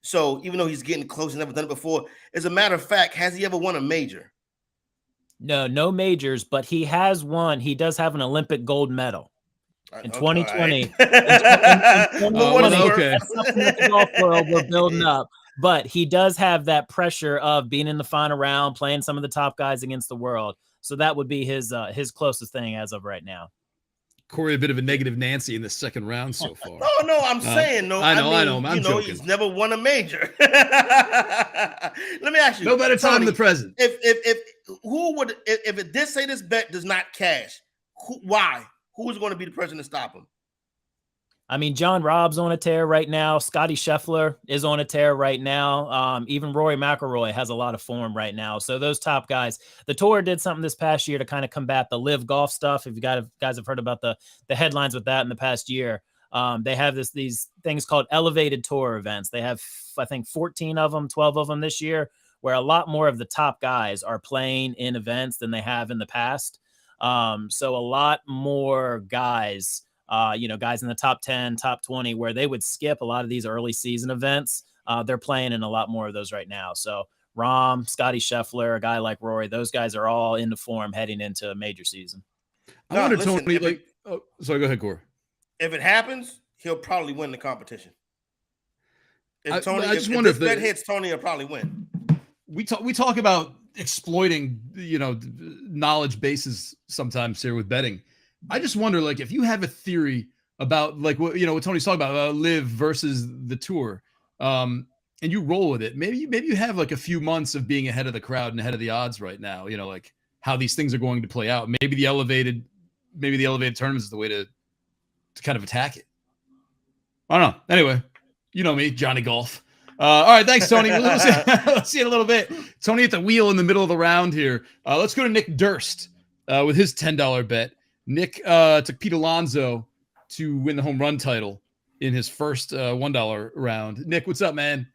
So even though he's getting close, he's never done it before. As a matter of fact, has he ever won a major? No majors, but he has won. He does have an Olympic gold medal in 2020. Right. Okay. That's something that the golf world we're building up. But he does have that pressure of being in the final round, playing some of the top guys against the world. So that would be his closest thing as of right now. Corey, a bit of a negative Nancy in the second round so far. No, I'm saying no. I know. I'm joking. He's never won a major. Let me ask you. No better time than the present. If it did say this bet does not cash, why? Who is going to be the person to stop him? I mean, John Robb's on a tear right now. Scotty Scheffler is on a tear right now. Even Rory McIlroy has a lot of form right now. So those top guys, the tour did something this past year to kind of combat the live golf stuff. If you guys have heard about the headlines with that in the past year, they have these things called elevated tour events. They have, I think, 14 of them, 12 of them this year, where a lot more of the top guys are playing in events than they have in the past. So a lot more guys, guys in the top 10, top 20, where they would skip a lot of these early season events. They're playing in a lot more of those right now. So Rahm, Scotty Scheffler, a guy like Rory, those guys are all into form heading into a major season. I wonder, Tony, sorry, go ahead, Corey. If it happens, he'll probably win the competition. If this bet hits, Tony will probably win. We talk about exploiting, knowledge bases sometimes here with betting. I just wonder, like, if you have a theory about, like, what Tony's talking about, live versus the tour, and you roll with it, maybe you have like a few months of being ahead of the crowd and ahead of the odds right now, like how these things are going to play out. Maybe the elevated tournament is the way to kind of attack it. I don't know. Anyway, you know me, Johnny Golf. All right, thanks, Tony. Let's see it a little bit. Tony at the wheel in the middle of the round here. Let's go to Nick Durst with his $10 bet. Nick took Pete Alonso to win the home run title in his first $1 round. Nick, what's up, man?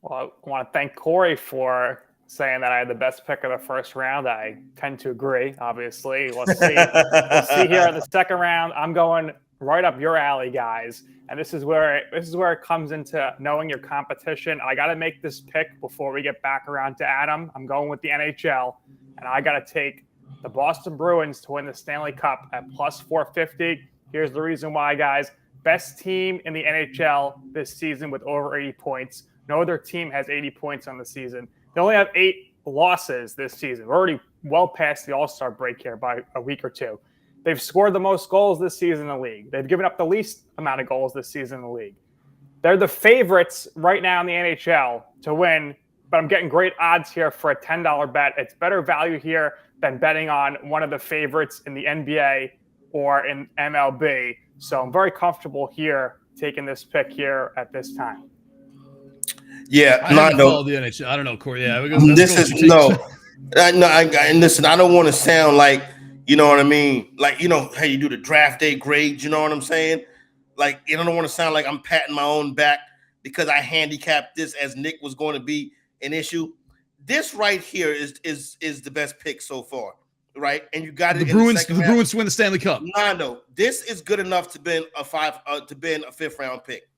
Well, I want to thank Corey for saying that I had the best pick of the first round. I tend to agree, obviously. Let's see. We'll see here in the second round. I'm going right up your alley, guys. And this is where it comes into knowing your competition. I got to make this pick before we get back around to Adam. I'm going with the NHL, and I got to take the Boston Bruins to win the Stanley Cup at plus 450. Here's the reason why, guys. Best team in the NHL this season with over 80 points. No other team has 80 points on the season. They only have 8 losses this season. We're already well past the All-Star break here by a week or two. They've scored the most goals this season in the league. They've given up the least amount of goals this season in the league. They're the favorites right now in the NHL to win, but I'm getting great odds here for a $10 bet. It's better value here than betting on one of the favorites in the NBA or in MLB. So I'm very comfortable here taking this pick here at this time. Yeah, I don't know the NHL. I don't know, Corey. Yeah, and listen, I don't want to sound like, you know what I mean? Like, how you do the draft day grades, you know what I'm saying? Like, I don't want to sound like I'm patting my own back because I handicapped this as Nick was going to be an issue. This right here is the best pick so far, right? And you got it. The Bruins to win the Stanley Cup. Nando, this is good enough to be a fifth round pick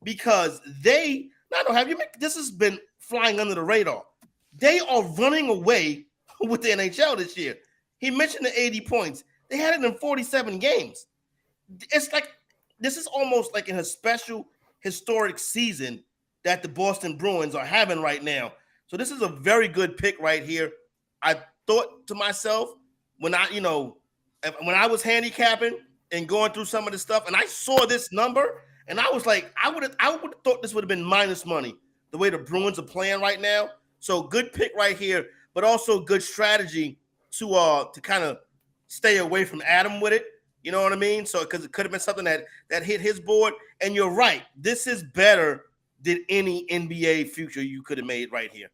because this has been flying under the radar. They are running away with the NHL this year. He mentioned the 80 points. They had it in 47 games. It's like this is almost like in a special historic season that the Boston Bruins are having right now. So this is a very good pick right here. I thought to myself when I was handicapping and going through some of this stuff, and I saw this number, and I was like, I would have thought this would have been minus money the way the Bruins are playing right now. So good pick right here, but also good strategy to kind of stay away from Adam with it. You know what I mean? So because it could have been something that hit his board. And you're right, this is better than any NBA future you could have made right here.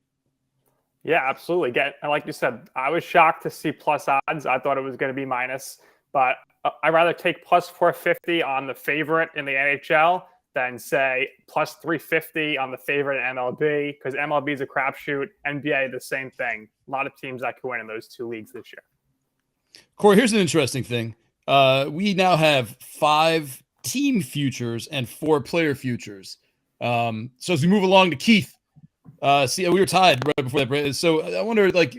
Yeah, absolutely. And like you said, I was shocked to see plus odds. I thought it was going to be minus, but I'd rather take plus 450 on the favorite in the NHL than say plus 350 on the favorite in MLB, because MLB is a crapshoot. NBA, the same thing. A lot of teams that can win in those two leagues this year. Corey, here's an interesting thing. We now have 5 team futures and 4 player futures. So as we move along to Keith, we were tied right before that. So I wonder, like,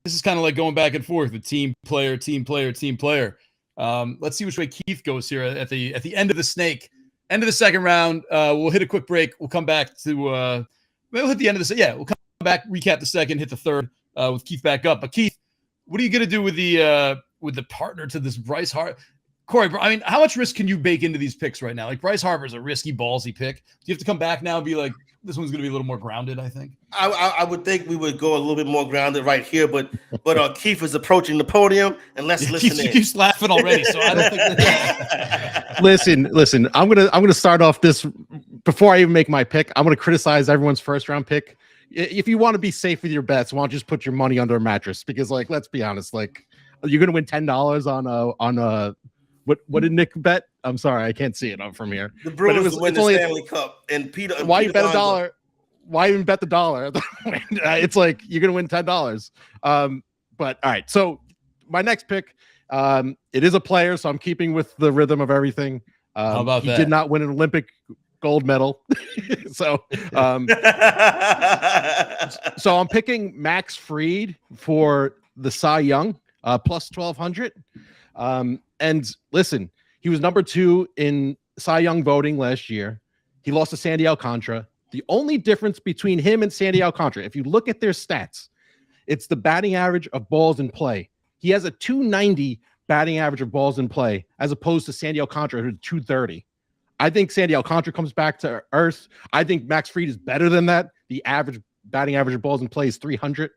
this is kind of like going back and forth with team player, team player, team player. Let's see which way Keith goes here at the end of the snake, end of the second round. We'll hit a quick break. We'll come back to we'll hit the end of the we'll come back, recap the second, hit the third with Keith back up. But Keith, what are you gonna do with the partner to this Bryce Harper? Corey, I mean, how much risk can you bake into these picks right now? Like, Bryce Harper is a risky, ballsy pick. Do you have to come back now and be like, this one's going to be a little more grounded, I think? I would think we would go a little bit more grounded right here, but Keith is approaching the podium, and let's listen in. He keeps laughing already, so I don't think Listen, I'm gonna start off this before I even make my pick. I'm gonna criticize everyone's first round pick. If you want to be safe with your bets, why don't you just put your money under a mattress? Because, like, let's be honest, like, you're gonna win $10 on a what did Nick bet? I'm sorry, I can't see it from here. The Brewers win the Stanley Cup, and Peter. Why you bet $1? Why even bet the dollar? It's like you're gonna win $10. But all right, so my next pick, it is a player, so I'm keeping with the rhythm of everything. How about that? He did not win an Olympic gold medal, so so I'm picking Max Fried for the Cy Young, plus 1,200. And listen, he was number 2 in Cy Young voting last year. He lost to Sandy Alcantara. The only difference between him and Sandy Alcantara, if you look at their stats, it's the batting average of balls in play. He has a 290 batting average of balls in play, as opposed to Sandy Alcantara, who's 230. I think Sandy Alcantara comes back to earth. I think Max Fried is better than that. The average batting average of balls in play is 300.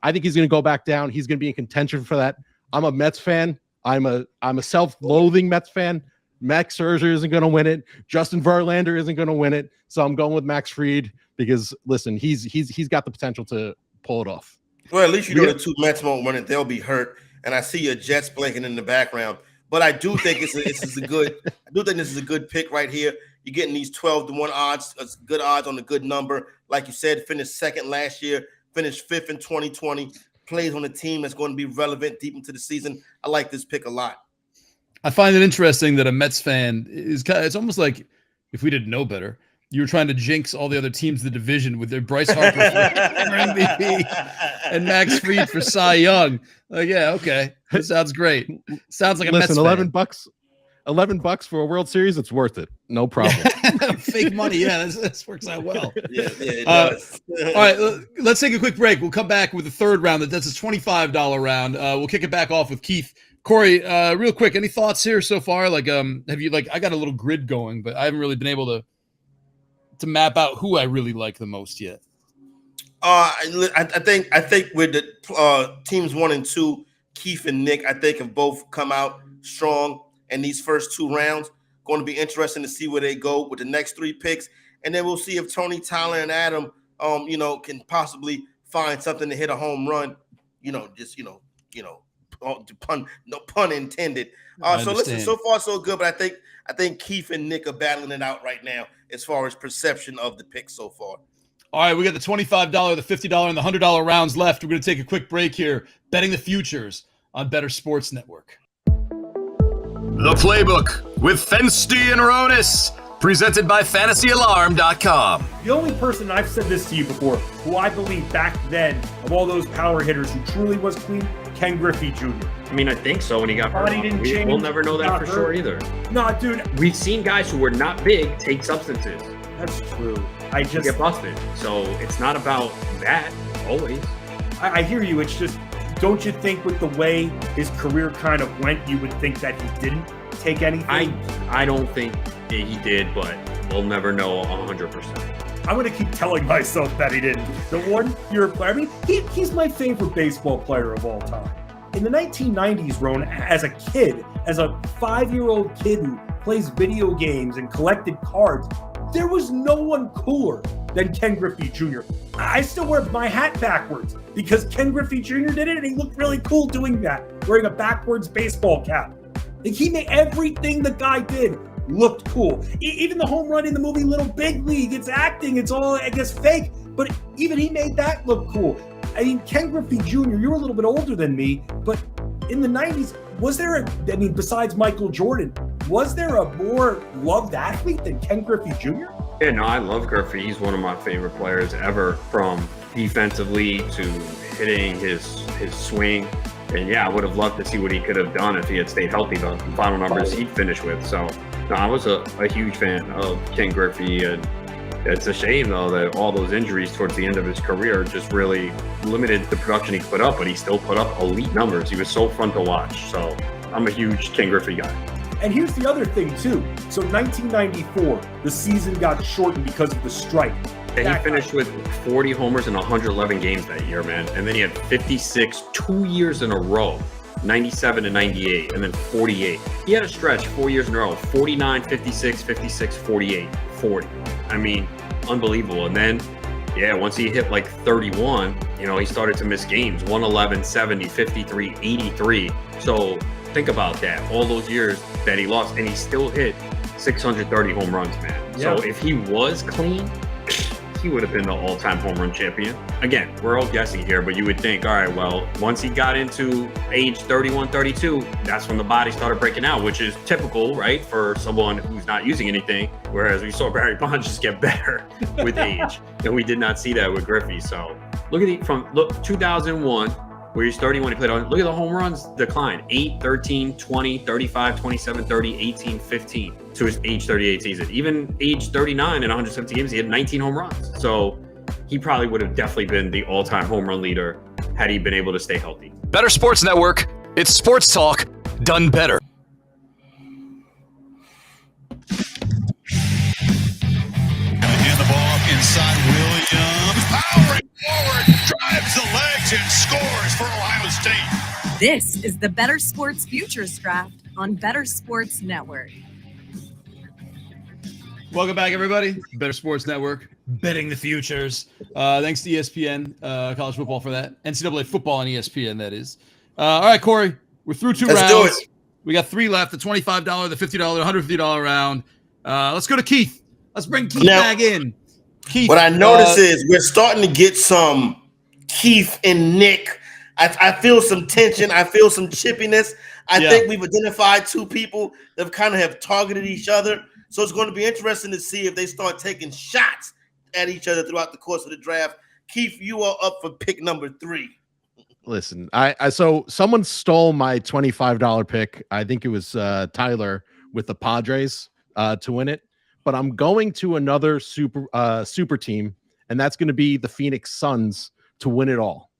I think he's going to go back down. He's going to be in contention for that. I'm a Mets fan. I'm a self-loathing Mets fan. Max Scherzer isn't going to win it. Justin Verlander isn't going to win it. So I'm going with Max Fried because, listen, he's got the potential to pull it off. Well, at least you know the 2 Mets won't win it. They'll be hurt. And I see your Jets blinking in the background. But I do think this is a good pick right here. You're getting these 12-1 odds, good odds on a good number. Like you said, finished second last year, finished 5th in 2020. Plays on a team that's going to be relevant deep into the season. I like this pick a lot. I find it interesting that a Mets fan it's almost like, if we didn't know better, you were trying to jinx all the other teams in the division with their Bryce Harper for MVP and Max Fried for Cy Young. Like, yeah, okay. That sounds great. Sounds like a Mets fan. $11 for a World Series, it's worth it. No problem. Fake money. Yeah, this works out well. Yeah, it does. All right, let's take a quick break. We'll come back with the third round. That's a $25 round. We'll kick it back off with Keith. Corey, real quick, any thoughts here so far? Like, have you, like, I got a little grid going, but I haven't really been able to map out who I really like the most yet. I think with the teams 1 and 2, Keith and Nick, I think have both come out strong. And these first 2 rounds, going to be interesting to see where they go with the next 3 picks. And then we'll see if Tony, Tyler, and Adam, can possibly find something to hit a home run, no pun intended. So listen, so far so good, but I think Keith and Nick are battling it out right now as far as perception of the picks so far. All right, we got the $25, the $50, and the $100 rounds left. We're going to take a quick break here, betting the futures on Bettor Sports Network. The Playbook with Fensty and Ronis, presented by FantasyAlarm.com. The only person, I've said this to you before, who I believe back then, of all those power hitters who truly was clean, Ken Griffey Jr. I mean, I think so when he got hurt. We'll never know that for sure either. Nah, dude. We've seen guys who were not big take substances. That's true. To get busted. So it's not about that always. I hear you. It's just, don't you think with the way his career kind of went, you would think that he didn't take anything? I don't think he did, but we'll never know 100%. I'm going to keep telling myself that he didn't. The 1 year player, I mean, he's my favorite baseball player of all time. In the 1990s, Ron, as a kid, as a 5-year-old kid who plays video games and collected cards, there was no one cooler than Ken Griffey Jr. I still wear my hat backwards because Ken Griffey Jr. did it and he looked really cool doing that, wearing a backwards baseball cap. Like, he made everything the guy did looked cool. Even the home run in the movie Little Big League, it's acting, it's all, I guess, fake, but even he made that look cool. I mean, Ken Griffey Jr., you're a little bit older than me, but in the 90s, was there besides Michael Jordan, was there a more loved athlete than Ken Griffey Jr.? Yeah, no, I love Griffey. He's one of my favorite players ever, from defensively to hitting his swing. And yeah, I would have loved to see what he could have done if he had stayed healthy, the final numbers he'd finish with. So no, I was a huge fan of Ken Griffey, and it's a shame though that all those injuries towards the end of his career just really limited the production he put up, but he still put up elite numbers. He was so fun to watch. So I'm a huge Ken Griffey guy. And here's the other thing too. So 1994, the season got shortened because of the strike. And he finished with 40 homers in 111 games that year, man. And then he had 56 2 years in a row, 97 and 98, and then 48. He had a stretch 4 years in a row, 49, 56, 56, 48, 40. I mean, unbelievable. And then, yeah, once he hit like 31, he started to miss games, 111, 70, 53, 83. So think about that, all those years that he lost, and he still hit 630 home runs, man. Yeah. So if he was clean, he would have been the all-time home run champion. Again, we're all guessing here, but you would think, all right, well, once he got into age 31, 32, that's when the body started breaking out, which is typical, right, for someone who's not using anything, whereas we saw Barry Bonds just get better with age, and we did not see that with Griffey. So look at 2001, where he's 31, he played on, look at the home runs decline, 8, 13, 20, 35, 27, 30, 18, 15 to his age 38 season. Even age 39 in 170 games, he had 19 home runs. So he probably would have definitely been the all-time home run leader had he been able to stay healthy. Bettor Sports Network. It's sports talk done better. Hand the ball inside. Williams powering forward, drives the legs and scores for Ohio State. This is the Bettor Sports Futures Draft on Bettor Sports Network. Welcome back, everybody. Bettor Sports Network, betting the futures. Thanks to ESPN, college football for that. NCAA football on ESPN, that is. All right, Corey, we're through two rounds. Let's do it. We got three left, the $25, the $50, the $150 round. Let's go to Keith. Let's bring Keith back in. Keith, what I notice is we're starting to get some Keith and Nick. I feel some tension. I feel some chippiness. I think we've identified two people that kind of have targeted each other. So it's going to be interesting to see if they start taking shots at each other throughout the course of the draft. Keith, you are up for pick number 3. Listen, so someone stole my $25 pick. I think it was Tyler with the Padres to win it. But I'm going to another super team, and that's going to be the Phoenix Suns to win it all.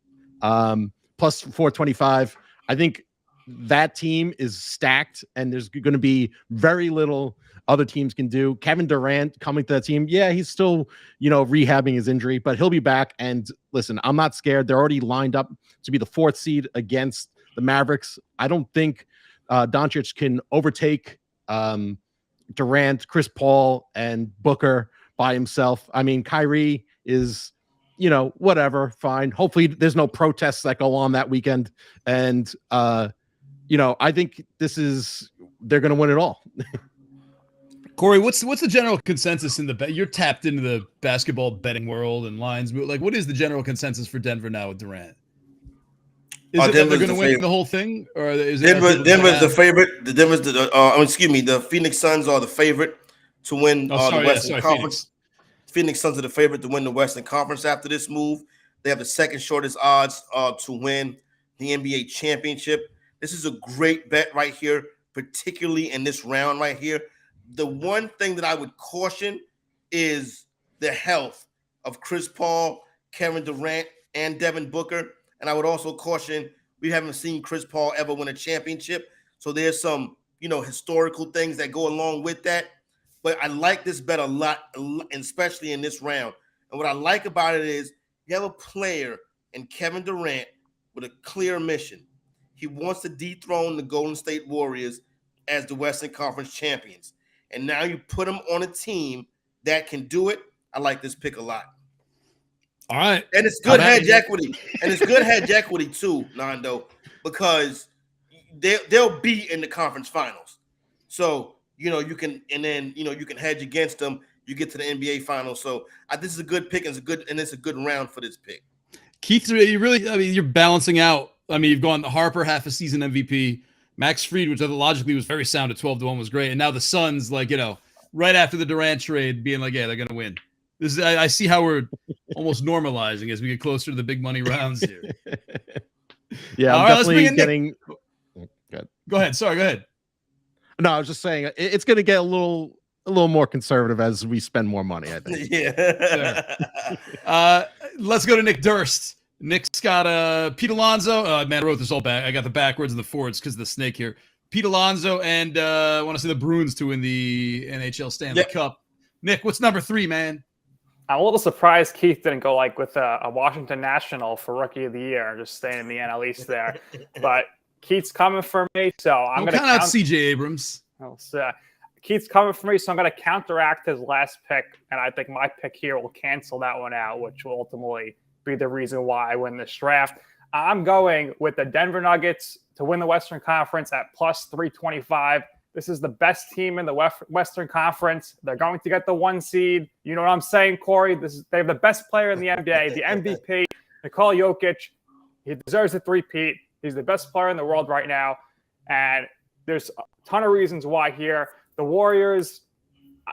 Plus 425. I think that team is stacked, and there's going to be very little other teams can do. Kevin Durant coming to that team. Yeah, he's still, rehabbing his injury, but he'll be back. And listen, I'm not scared. They're already lined up to be the 4th seed against the Mavericks. I don't think Doncic can overtake Durant, Chris Paul, and Booker by himself. I mean, Kyrie is, whatever, fine. Hopefully there's no protests that go on that weekend. And, I think they're going to win it all. Corey, what's the general consensus in the bet? You're tapped into the basketball betting world and lines. Like, what is the general consensus for Denver now with Durant? Is it that they're going to win the whole thing, or is it Denver's the favorite? The Phoenix Suns are the favorite to win the Western Conference. Phoenix Suns are the favorite to win the Western Conference after this move. They have the second shortest odds to win the NBA championship. This is a great bet right here, particularly in this round right here. The one thing that I would caution is the health of Chris Paul, Kevin Durant, and Devin Booker. And I would also caution, we haven't seen Chris Paul ever win a championship. So there's some, historical things that go along with that. But I like this bet a lot, especially in this round. And what I like about it is you have a player in Kevin Durant with a clear mission. He wants to dethrone the Golden State Warriors as the Western Conference champions. And now you put him on a team that can do it. I like this pick a lot. All right. And it's good hedge equity. And it's good hedge equity too, Nando, because they'll be in the conference finals. So, you can hedge against them. You get to the NBA finals. So this is a good pick, and it's a good round for this pick. Keith, you're balancing out. You've gone the Harper half a season MVP, Max Fried, which logically was very sound at 12-1 was great. And now the Suns, right after the Durant trade, being like, yeah, they're going to win. This is, I see how we're almost normalizing as we get closer to the big money rounds here. Yeah, I'm definitely getting. Go ahead. Sorry, go ahead. No, I was just saying it's going to get a little more conservative as we spend more money, I think. Yeah. Let's go to Nick Durst. Nick's got Pete Alonso. Man, I wrote this all back. I got the backwards and the forwards because of the snake here. Pete Alonso and I want to see the Bruins to win the NHL Stanley Cup. Nick, what's number 3, man? I'm a little surprised Keith didn't go like with a Washington National for Rookie of the Year, just staying in the NL East there. But Keith's coming for me, so I'm going to count out CJ Abrams. Keith's coming for me, so I'm going to counteract his last pick, and I think my pick here will cancel that one out, which will ultimately be the reason why I win this draft. I'm going with the Denver Nuggets to win the Western Conference at plus 325. This is the best team in the Western Conference. They're going to get the 1 seed. You know what I'm saying, Corey? They have the best player in the NBA, the MVP, Nikola Jokic. He deserves a 3-peat. He's the best player in the world right now. And there's a ton of reasons why here. The Warriors,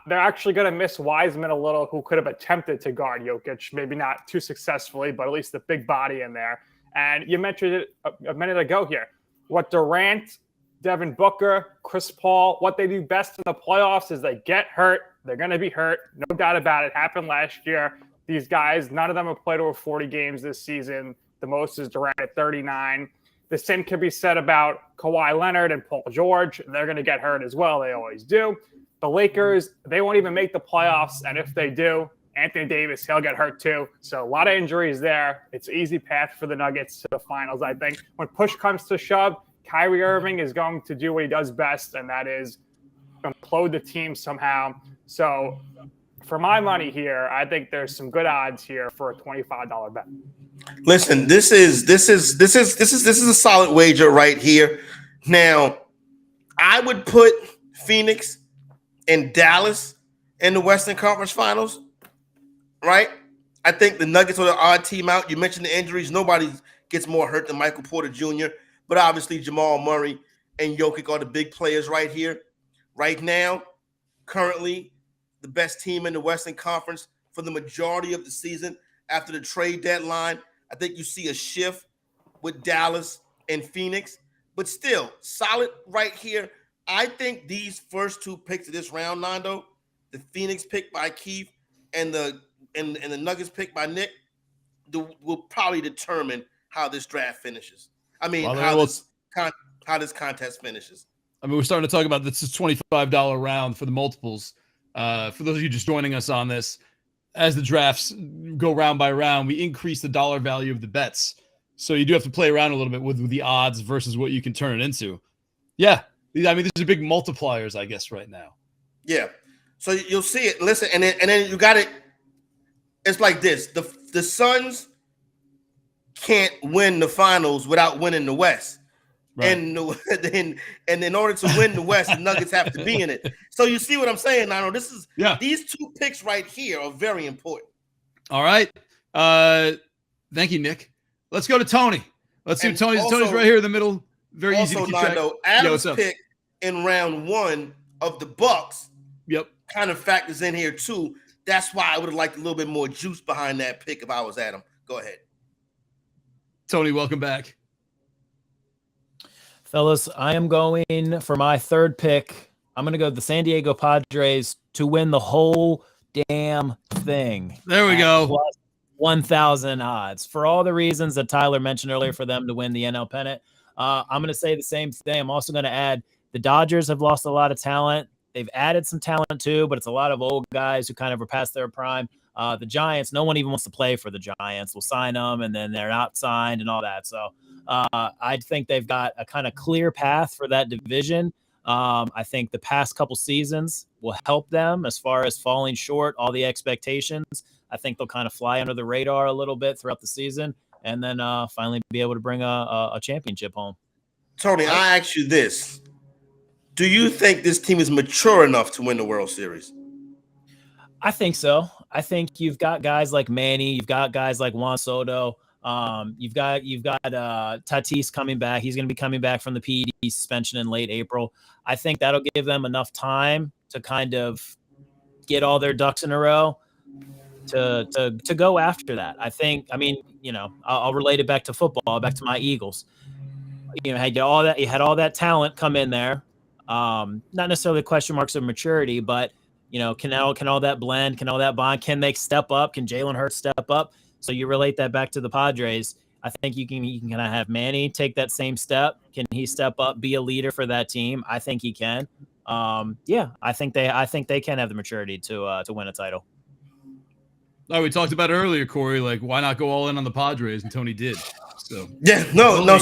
they're actually going to miss Wiseman a little, who could have attempted to guard Jokic. Maybe not too successfully, but at least the big body in there. And you mentioned it a minute ago here. What Durant, Devin Booker, Chris Paul, what they do best in the playoffs is they get hurt. They're going to be hurt. No doubt about it. Happened last year. These guys, none of them have played over 40 games this season. The most is Durant at 39. The same can be said about Kawhi Leonard and Paul George. They're going to get hurt as well. They always do. The Lakers, they won't even make the playoffs. And if they do, Anthony Davis, he'll get hurt too. So a lot of injuries there. It's an easy path for the Nuggets to the finals, I think. When push comes to shove, Kyrie Irving is going to do what he does best, and that is implode the team somehow. So for my money here, I think there's some good odds here for a $25 bet. Listen, this is a solid wager right here. Now, I would put Phoenix and Dallas in the Western Conference Finals, right? I think the Nuggets are the odd team out. You mentioned the injuries. Nobody gets more hurt than Michael Porter Jr., but obviously Jamal Murray and Jokic are the big players right here. Right now, currently, the best team in the Western Conference for the majority of the season after the trade deadline. I think you see a shift with Dallas and Phoenix, but still solid right here. I think these first 2 picks of this round, Nando, the Phoenix pick by Keith and the Nuggets pick by Nick, will probably determine how this draft finishes. I mean, how this contest finishes. I mean, we're starting to talk about this is $25 round for the multiples. For those of you just joining us on this, as the drafts go round by round, we increase the dollar value of the bets. So you do have to play around a little bit with the odds versus what you can turn it into. Yeah. I mean, these are big multipliers, I guess, right now. Yeah. So you'll see it. Listen, and then you got it. It's like this. The Suns can't win the finals without winning the West. Right. And in order to win the West, the Nuggets have to be in it. So you see what I'm saying, Nano? These 2 picks right here are very important. All right. Thank you, Nick. Let's go to Tony. Let's see if Tony's right here in the middle. Very easy to keep track. Adam's pick in round 1 of the Bucks kind of factors in here too. That's why I would have liked a little bit more juice behind that pick if I was Adam. Go ahead. Tony, welcome back. Fellas, I am going for my 3rd pick. I'm going to go the San Diego Padres to win the whole damn thing. There we go. Plus 1,000 odds. For all the reasons that Tyler mentioned earlier for them to win the NL pennant, I'm going to say the same thing. I'm also going to add the Dodgers have lost a lot of talent. They've added some talent too, but it's a lot of old guys who kind of are past their prime. The Giants, no one even wants to play for the Giants. We'll sign them, and then they're not signed and all that. So I think they've got a kind of clear path for that division. I think the past couple seasons will help them as far as falling short, all the expectations. I think they'll kind of fly under the radar a little bit throughout the season and then finally be able to bring a championship home. Tony, I ask you this. Do you think this team is mature enough to win the World Series? I think so. I think you've got guys like Manny. You've got guys like Juan Soto. You've got Tatis coming back. He's going to be coming back from the PED suspension in late April. I think that'll give them enough time to kind of get all their ducks in a row to go after that. I think, I mean, I'll relate it back to football, back to my Eagles. You had all that talent come in there. Not necessarily question marks of maturity, but can all that blend, can all that bond, can they step up? Can Jalen Hurts step up? So you relate that back to the Padres. I think you can kind of have Manny take that same step. Can he step up, be a leader for that team? I think he can. I think they can have the maturity to win a title. We talked about it earlier, Corey. Like, why not go all in on the Padres? And Tony did. So no, no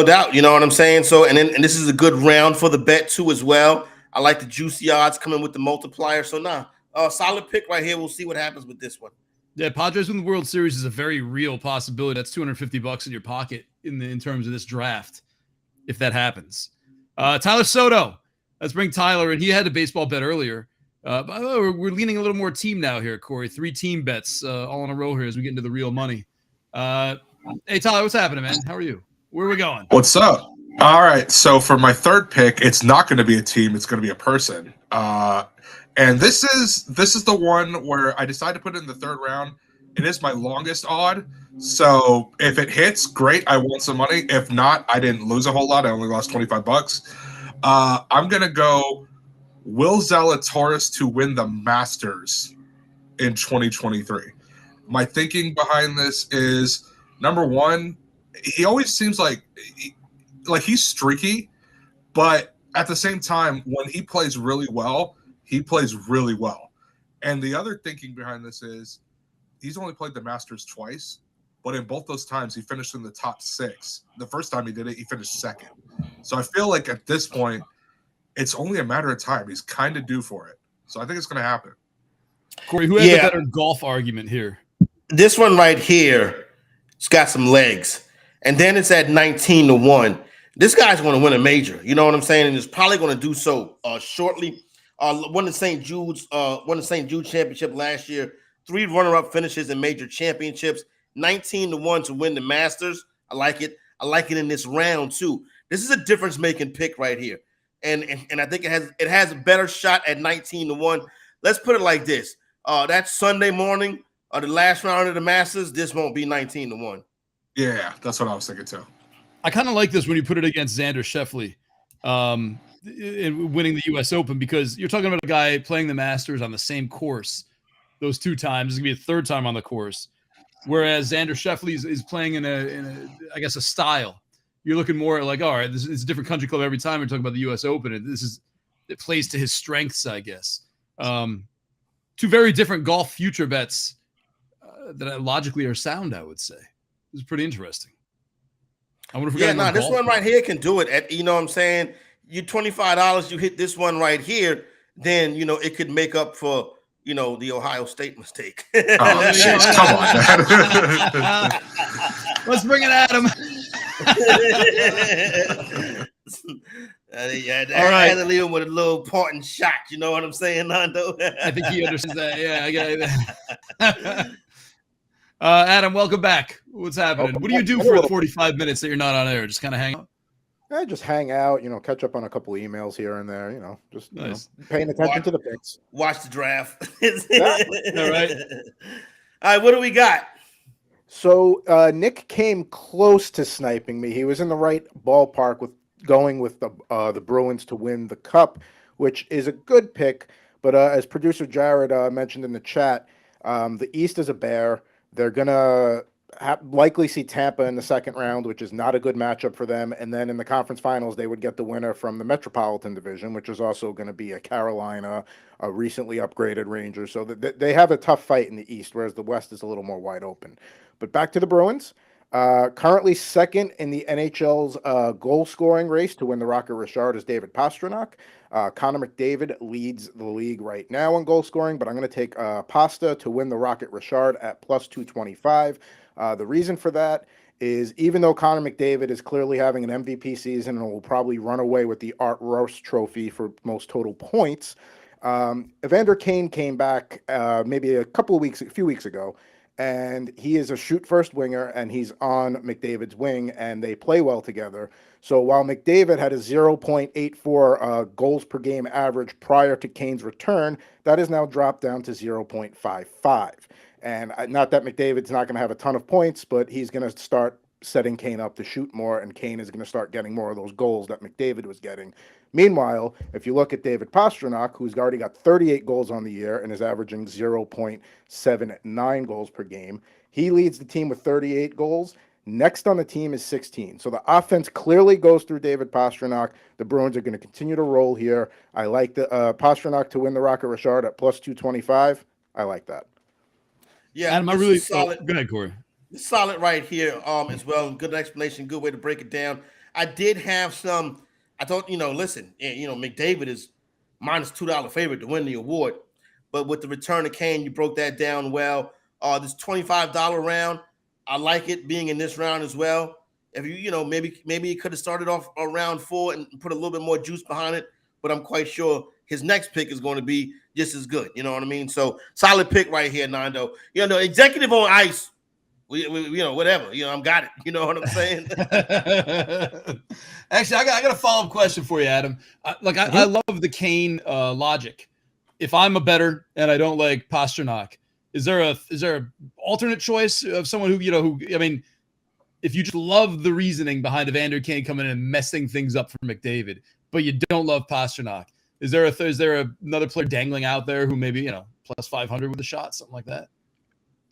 doubt. You know what I'm saying? So, and this is a good round for the bet too as well. I like the juicy odds coming with the multiplier. So solid pick right here. We'll see what happens with this one. Yeah, Padres win the World Series is a very real possibility. That's $250 in your pocket in terms of this draft, if that happens. Tyler Soto. Let's bring Tyler in. He had a baseball bet earlier. By the way, we're leaning a little more team now here, Corey. 3 team bets all in a row here as we get into the real money. Hey, Tyler, what's happening, man? How are you? Where are we going? What's up? All right. So for my third pick, it's not going to be a team. It's going to be a person. And this is the one where I decided to put it in the third round. It is my longest odd. So if it hits, great. I won some money. If not, I didn't lose a whole lot. I only lost $25. I'm going to go Will Zalatoris to win the Masters in 2023. My thinking behind this is, number one, he always seems like he's streaky, but at the same time, when he plays really well, he plays really well. And the other thinking behind this is he's only played the Masters twice, but in both those times, he finished in the top 6. The first time he did it, he finished second. So I feel like at this point, it's only a matter of time. He's kind of due for it. So I think it's going to happen. Corey, who has a better golf argument here? This one right here, it's got some legs. And then it's at 19-1. This guy's going to win a major. You know what I'm saying? And he's probably going to do so shortly. Won the St. Jude's championship last year. 3 runner-up finishes in major championships. 19-1 to win the Masters. I like it. I like it in this round too. This is a difference-making pick right here. And I think it has a better shot at 19-1. Let's put it like this. That Sunday morning, the last round of the Masters, this won't be 19-1. Yeah, that's what I was thinking too. I kind of like this when you put it against Xander Schauffele in winning the U.S. Open, because you're talking about a guy playing the Masters on the same course those 2 times. It's going to be a 3rd time on the course. Whereas Xander Schauffele is playing in a style. You're looking more like, all right, this is a different country club every time we're talking about the U.S. Open. And it plays to his strengths, I guess. 2 very different golf future bets that logically are sound, I would say. This is pretty interesting. I wonder if this one right here can do it. You know what I'm saying? You $25, you hit this one right here, then, it could make up for, the Ohio State mistake. Oh, geez, come on, man. Let's bring it at him. All right. I had to leave him with a little parting shot. You know what I'm saying, Nando? I think he understands that. Yeah, I got it. Adam, welcome back. What's happening? What do you do for 45 minutes that you're not on air? Just kind of hang out? I just hang out, catch up on a couple of emails here and there, just nice. Paying attention to the picks. Watch the draft. All right. All right, what do we got? So Nick came close to sniping me. He was in the right ballpark with going with the Bruins to win the Cup, which is a good pick. But as producer Jared mentioned in the chat, the East is a bear. They're going to likely see Tampa in the second round, which is not a good matchup for them. And then in the conference finals, they would get the winner from the Metropolitan Division, which is also going to be a Carolina, a recently upgraded Rangers. So they have a tough fight in the East, whereas the West is a little more wide open. But back to the Bruins. Currently second in the NHL's goal scoring race to win the Rocket Richard is David Pastrnak. Connor McDavid leads the league right now in goal scoring, but I'm going to take Pasta to win the Rocket Richard at plus 225. The reason for that is even though Connor McDavid is clearly having an MVP season and will probably run away with the Art Ross trophy for most total points, Evander Kane came back maybe a few weeks ago, and he is a shoot-first winger, and he's on McDavid's wing, and they play well together. So while McDavid had a 0.84 goals per game average prior to Kane's return, that is now dropped down to 0.55. And not that McDavid's not going to have a ton of points, but he's going to start setting Kane up to shoot more, and Kane is going to start getting more of those goals that McDavid was getting. Meanwhile, if you look at David Pastrnak, who's already got 38 goals on the year and is averaging 0.79 goals per game, he leads the team with 38 goals. Next on the team is 16. So the offense clearly goes through David Pastrnak. The Bruins are going to continue to roll here. I like the Pastrnak to win the Rocket Richard at plus 225. I like that. Yeah, Adam, I really solid. Go ahead, Corey. Solid right here as well. Good explanation. Good way to break it down. I did have some. I thought, listen, McDavid is minus $2 favorite to win the award, but with the return of Kane, you broke that down well. This $25 round, I like it being in this round as well. If maybe you could have started off round 4 and put a little bit more juice behind it, but I'm quite sure his next pick is going to be just as good. You know what I mean? So solid pick right here, Nando. Executive on ice. We whatever. I'm got it. You know what I'm saying? Actually, I got a follow-up question for you, Adam. I love the Kane logic. If I'm a bettor and I don't like Pastrnak, is there a alternate choice of someone who if you just love the reasoning behind Evander Kane coming in and messing things up for McDavid, but you don't love Pastrnak, is there another player dangling out there who maybe plus 500 with a shot, something like that?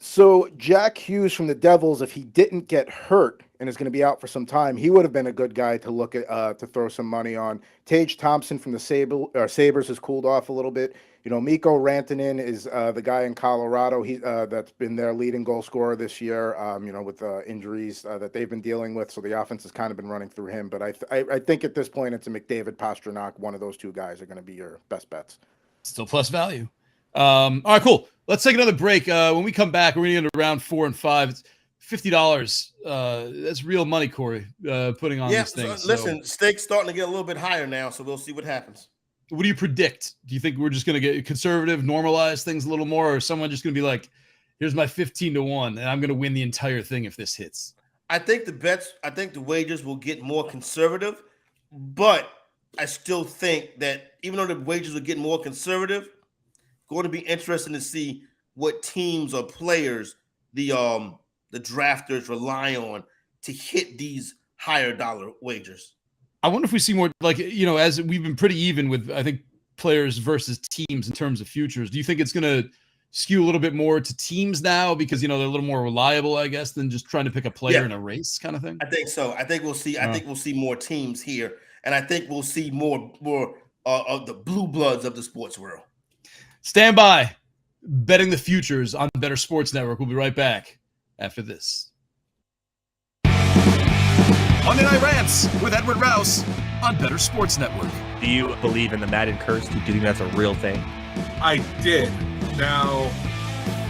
So Jack Hughes from the Devils, if he didn't get hurt and is going to be out for some time, he would have been a good guy to look at to throw some money on. Tage Thompson from the Sabres has cooled off a little bit. Mikko Rantanen is the guy in Colorado. He that's been their leading goal scorer this year. With injuries that they've been dealing with, so the offense has kind of been running through him. But I think at this point it's a McDavid, Pastrnak. One of those two guys are going to be your best bets. Still plus value. All right, cool. Let's take another break. When we come back, we're going to get into round 4 and 5. It's $50. That's real money, Corey, putting on these things. Listen, stakes starting to get a little bit higher now, so we'll see what happens. What do you predict? Do you think we're just going to get conservative, normalize things a little more, or is someone just going to be like, here's my 15-1, and I'm going to win the entire thing if this hits? I think the wagers will get more conservative, but I still think that even though the wagers will get more conservative, going to be interesting to see what teams or players the drafters rely on to hit these higher dollar wagers. I wonder if we see more as we've been pretty even with, I think, players versus teams in terms of futures. Do you think it's going to skew a little bit more to teams now because, they're a little more reliable, I guess, than just trying to pick a player in a race kind of thing? I think so. I think we'll see more teams here, and I think we'll see more of the blue bloods of the sports world. Stand by. Betting the futures on Bettor Sports Network. We'll be right back after this. Monday Night Rants with Edward Rouse on Bettor Sports Network. Do you believe in the Madden curse? Do you think that's a real thing? I did. Now,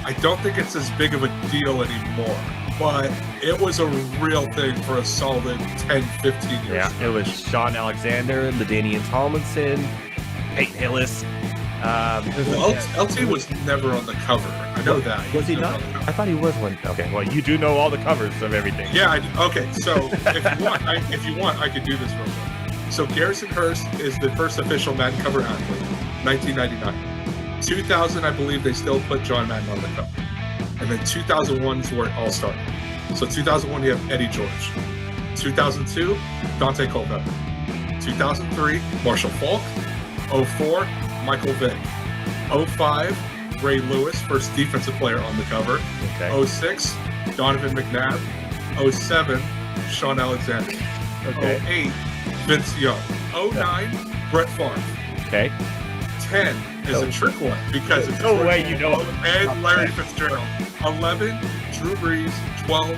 I don't think it's as big of a deal anymore, but it was a real thing for a solid 10, 15 years. Yeah, it was Sean Alexander, LaDainian Tomlinson, Peyton Hillis. LT was never on the cover. I know that. Was he not? I thought he was one. Okay, well, you do know all the covers of everything. Yeah, okay. So if you want, I could do this real quick. So Garrison Hurst is the first official Madden cover athlete, 1999. 2000, I believe they still put John Madden on the cover. And then 2001 is where it all started. So 2001, you have Eddie George. 2002, Dante Culpepper. 2003, Marshall Falk. 04, Michael Vick. 05, Ray Lewis, first defensive player on the cover. Okay. 06, Donovan McNabb. 07, Sean Alexander. Okay. 08, Vince Young. 09, Brett Favre. Okay. 10 is a trick one because it's no way you know. And Larry Fitzgerald. 11, Drew Brees. 12,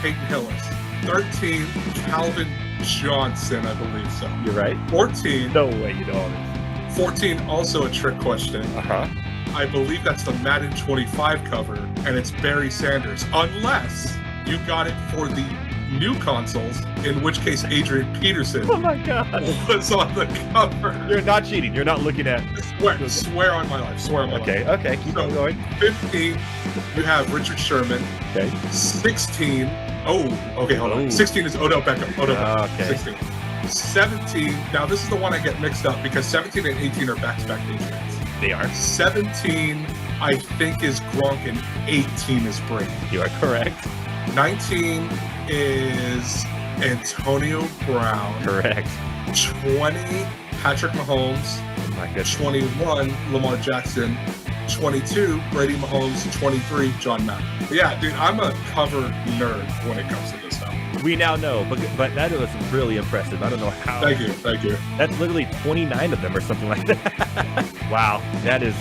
Peyton Hillis. 13, Calvin Johnson, I believe so. You're right. 14. No way you know this. 14, also a trick question. I believe that's the Madden 25 cover, and it's Barry Sanders, unless you got it for the new consoles, in which case Adrian Peterson Oh my God. was on the cover. You're not cheating. You're not looking at. Swear on my life. Swear on my life. Okay, keep on going. 15, you have Richard Sherman. Okay. 16. Oh, okay, hold on. 16 is Odell Beckham. Okay. 16. 17. Now, this is the one I get mixed up because 17 and 18 are back-to-back Patriots. They are. 17, I think, is Gronk, and 18 is Brady. You are correct. 19 is Antonio Brown. Correct. 20, Patrick Mahomes. Oh my goodness. 21, Lamar Jackson. 22, Brady Mahomes. 23, John Madden. But yeah, dude, I'm a cover nerd when it comes to this stuff. We now know, but that was really impressive. I don't know how. Thank you. That's literally 29 of them or something like that. Wow, that is.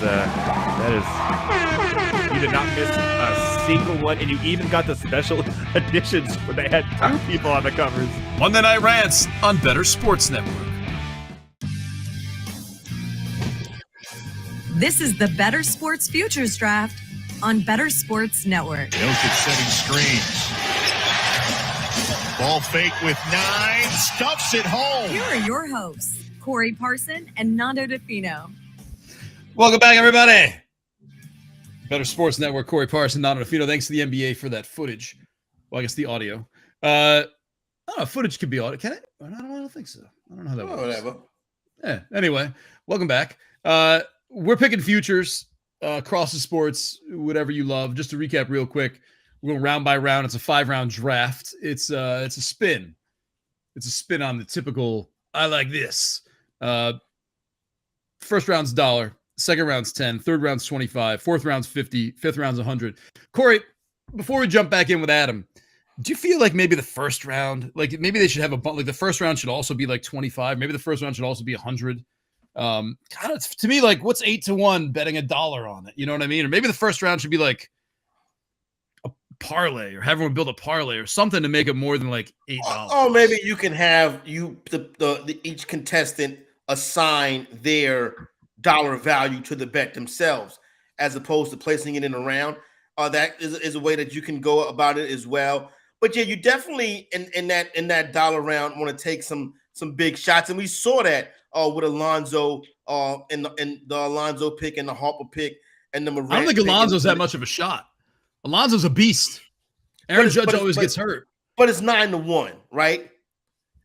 You did not miss a single one, and you even got the special editions where they had 2 people on the covers. Monday Night Rants on Bettor Sports Network. This is the Bettor Sports Futures Draft on Bettor Sports Network. Jokic setting screens. Ball fake with 9, stuffs it home. Here are your hosts, Corey Parson and Nando Di Fino. Welcome back, everybody. Bettor Sports Network, Corey Parson, Nando Di Fino. Thanks to the NBA for that footage. Well, I guess the audio. I don't know, footage could be audio. Can it? I don't think so. I don't know how that works. Whatever. Yeah. Anyway, welcome back. We're picking futures across the sports, whatever you love. Just to recap real quick, we're going round by round. It's a 5-round draft. It's a spin. It's a spin on the typical, I like this. First round's $1. Second round's 10. Third round's 25. Fourth round's 50. Fifth round's 100. Corey, before we jump back in with Adam, do you feel like maybe the first round, like maybe they should have like the first round should also be like 25. Maybe the first round should also be 100. God, it's, to me, like what's 8-1 betting $1 on it? You know what I mean? Or maybe the first round should be like a parlay, or have everyone build a parlay or something to make it more than like $8. Or maybe you can have each contestant assign their dollar value to the bet themselves, as opposed to placing it in a round. That is a way that you can go about it as well. But yeah, you definitely in that dollar round want to take some big shots, and we saw that with Alonzo in the Alonzo pick and the Harper pick and the Morant. I don't think Alonzo's that much of a shot. Alonzo's a beast. Aaron Judge always gets hurt. But it's 9-1, right?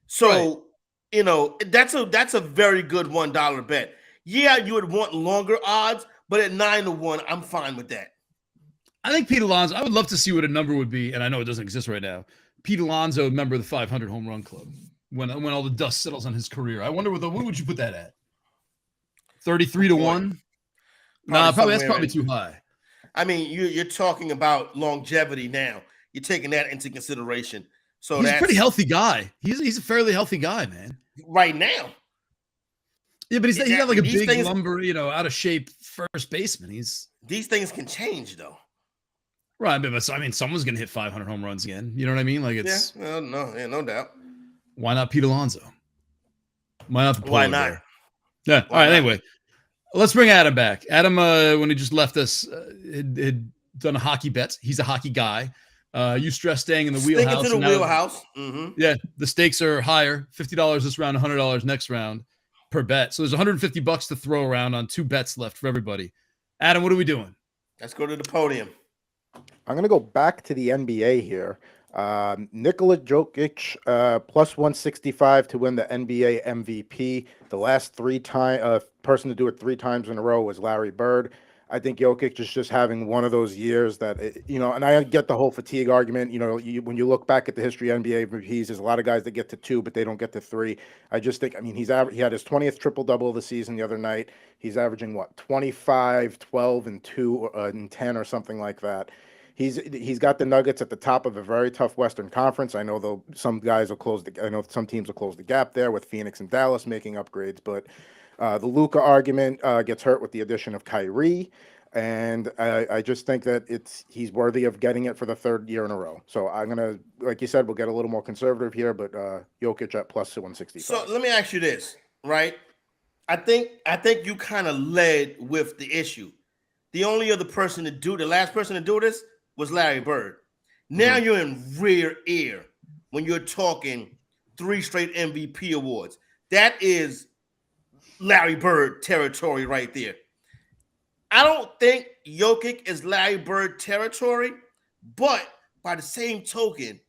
So you know that's a very good $1 bet. Yeah, you would want longer odds, but at 9-1, I'm fine with that. I think Pete Alonso, I would love to see what a number would be, and I know it doesn't exist right now. Pete Alonso, member of the 500 home run club, when all the dust settles on his career. I wonder what would you put that at? 33-1? Nah, that's probably too high. I mean, you're talking about longevity now. You're taking that into consideration. So he's a pretty healthy guy. He's a fairly healthy guy, man. Right now. Yeah, but he's not like a big lumber, out of shape first baseman. These things can change though. Right, but I mean, someone's gonna hit 500 home runs again. You know what I mean? Like it's no doubt. Why not Pete Alonso? Why not? Why not? Yeah. All right. Anyway, let's bring Adam back. Adam, when he just left us, had done a hockey bet. He's a hockey guy. You stress staying in the wheelhouse. Stick into the wheelhouse. Mm-hmm. Yeah, the stakes are higher. $50 this round, $100 next round per bet. So there's $150 to throw around on 2 bets left for everybody. Adam, what are we doing? Let's go to the podium. I'm going to go back to the NBA here. Nikola Jokic, plus 165 to win the NBA MVP. The last person to do it 3 times in a row was Larry Bird. I think Jokic is just having one of those years that, and I get the whole fatigue argument. When you look back at the history of NBA MVPs, there's a lot of guys that get to 2, but they don't get to 3. I just think, he had his 20th triple-double of the season the other night. He's averaging, 25, 12, and 2, and 10 or something like that. He's got the Nuggets at the top of a very tough Western Conference. I know some teams will close the gap there with Phoenix and Dallas making upgrades, but the Luka argument gets hurt with the addition of Kyrie, and I just think that he's worthy of getting it for the 3rd year in a row. So I'm gonna, like you said, we'll get a little more conservative here, but Jokic at plus 165. So let me ask you this, right? I think you kind of led with the issue. The only other person the last person to do this was Larry Bird. Now you're in rear ear when you're talking 3 straight MVP awards. That is Larry Bird territory right there. I don't think Jokic is Larry Bird territory, but by the same token,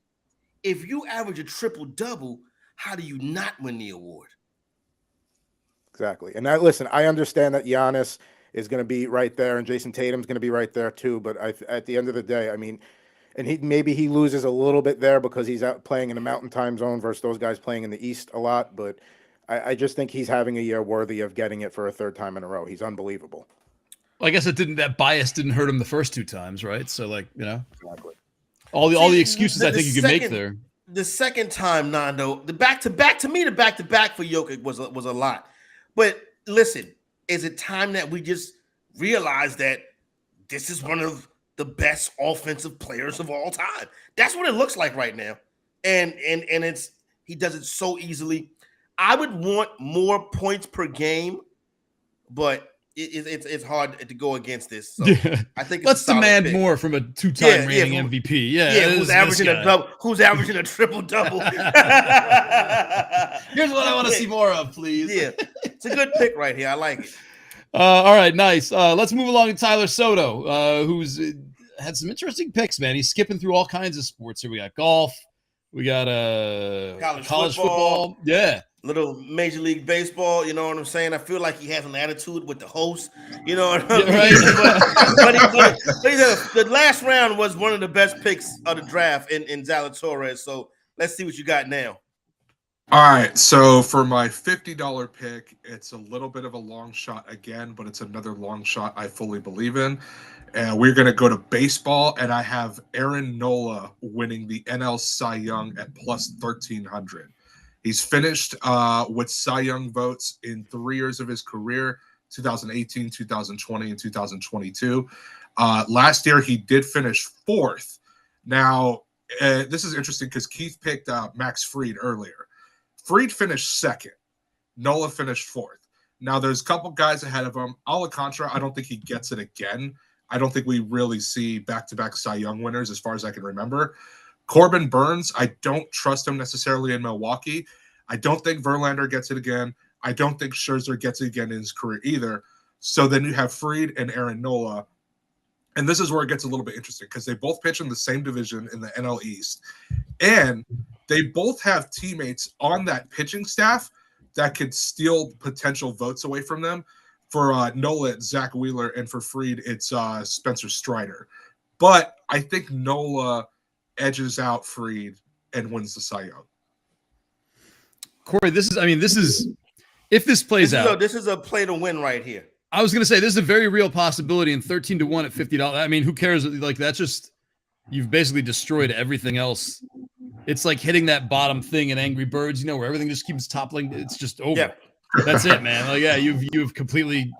if you average a triple-double, how do you not win the award? Exactly. And listen, I understand that Giannis is going to be right there and Jason Tatum's going to be right there too. But at the end of the day, I mean, and maybe he loses a little bit there because he's out playing in the Mountain Time Zone versus those guys playing in the East a lot. But I just think he's having a year worthy of getting it for a third time in a row. He's unbelievable. Well, I guess that bias didn't hurt him the first 2 times, right? So Exactly. all the excuses I think you can make there. The second time, Nando, the back-to-back for Jokic was a lot. But listen, is it time that we just realize that this is one of the best offensive players of all time? That's what it looks like right now. And he does it so easily. I would want more points per game, but it's hard to go against this. So I think let's demand more from a 2-time reigning MVP. Who's averaging a double? Who's averaging a triple-double? Here's what I want to see more of, please. Yeah, it's a good pick right here. I like it. All right, nice. Let's move along to Tyler Soto, who's had some interesting picks, man. He's skipping through all kinds of sports here. We got golf. We got college football. Yeah. Little Major League Baseball, you know what I'm saying? I feel like he has an attitude with the host, you know what I mean? Right. but the last round was one of the best picks of the draft in Zalatoris. So let's see what you got now. All right, so for my $50 pick, it's a little bit of a long shot again, but it's another long shot I fully believe in. And we're going to go to baseball, and I have Aaron Nola winning the NL Cy Young at plus 1,300. He's finished with Cy Young votes in 3 years of his career, 2018, 2020, and 2022. Last year, he did finish 4th. Now, this is interesting because Keith picked Max Fried earlier. Fried finished 2nd. Nola finished 4th. Now, there's a couple guys ahead of him. Alcantara, I don't think he gets it again. I don't think we really see back-to-back Cy Young winners as far as I can remember. Corbin Burns, I don't trust him necessarily in Milwaukee. I don't think Verlander gets it again. I don't think Scherzer gets it again in his career either. So then you have Fried and Aaron Nola. And this is where it gets a little bit interesting because they both pitch in the same division in the NL East. And they both have teammates on that pitching staff that could steal potential votes away from them. For Nola, it's Zach Wheeler, and for Fried, it's Spencer Strider. But I think Nola edges out Fried and wins the Cy Young. Corey, this is if this plays out. This is a play to win right here. I was going to say this is a very real possibility, and 13-1 at $50. I mean, who cares? Like that's just you've basically destroyed everything else. It's like hitting that bottom thing in Angry Birds, where everything just keeps toppling. It's just over. Yeah. That's it, man. Like, you've completely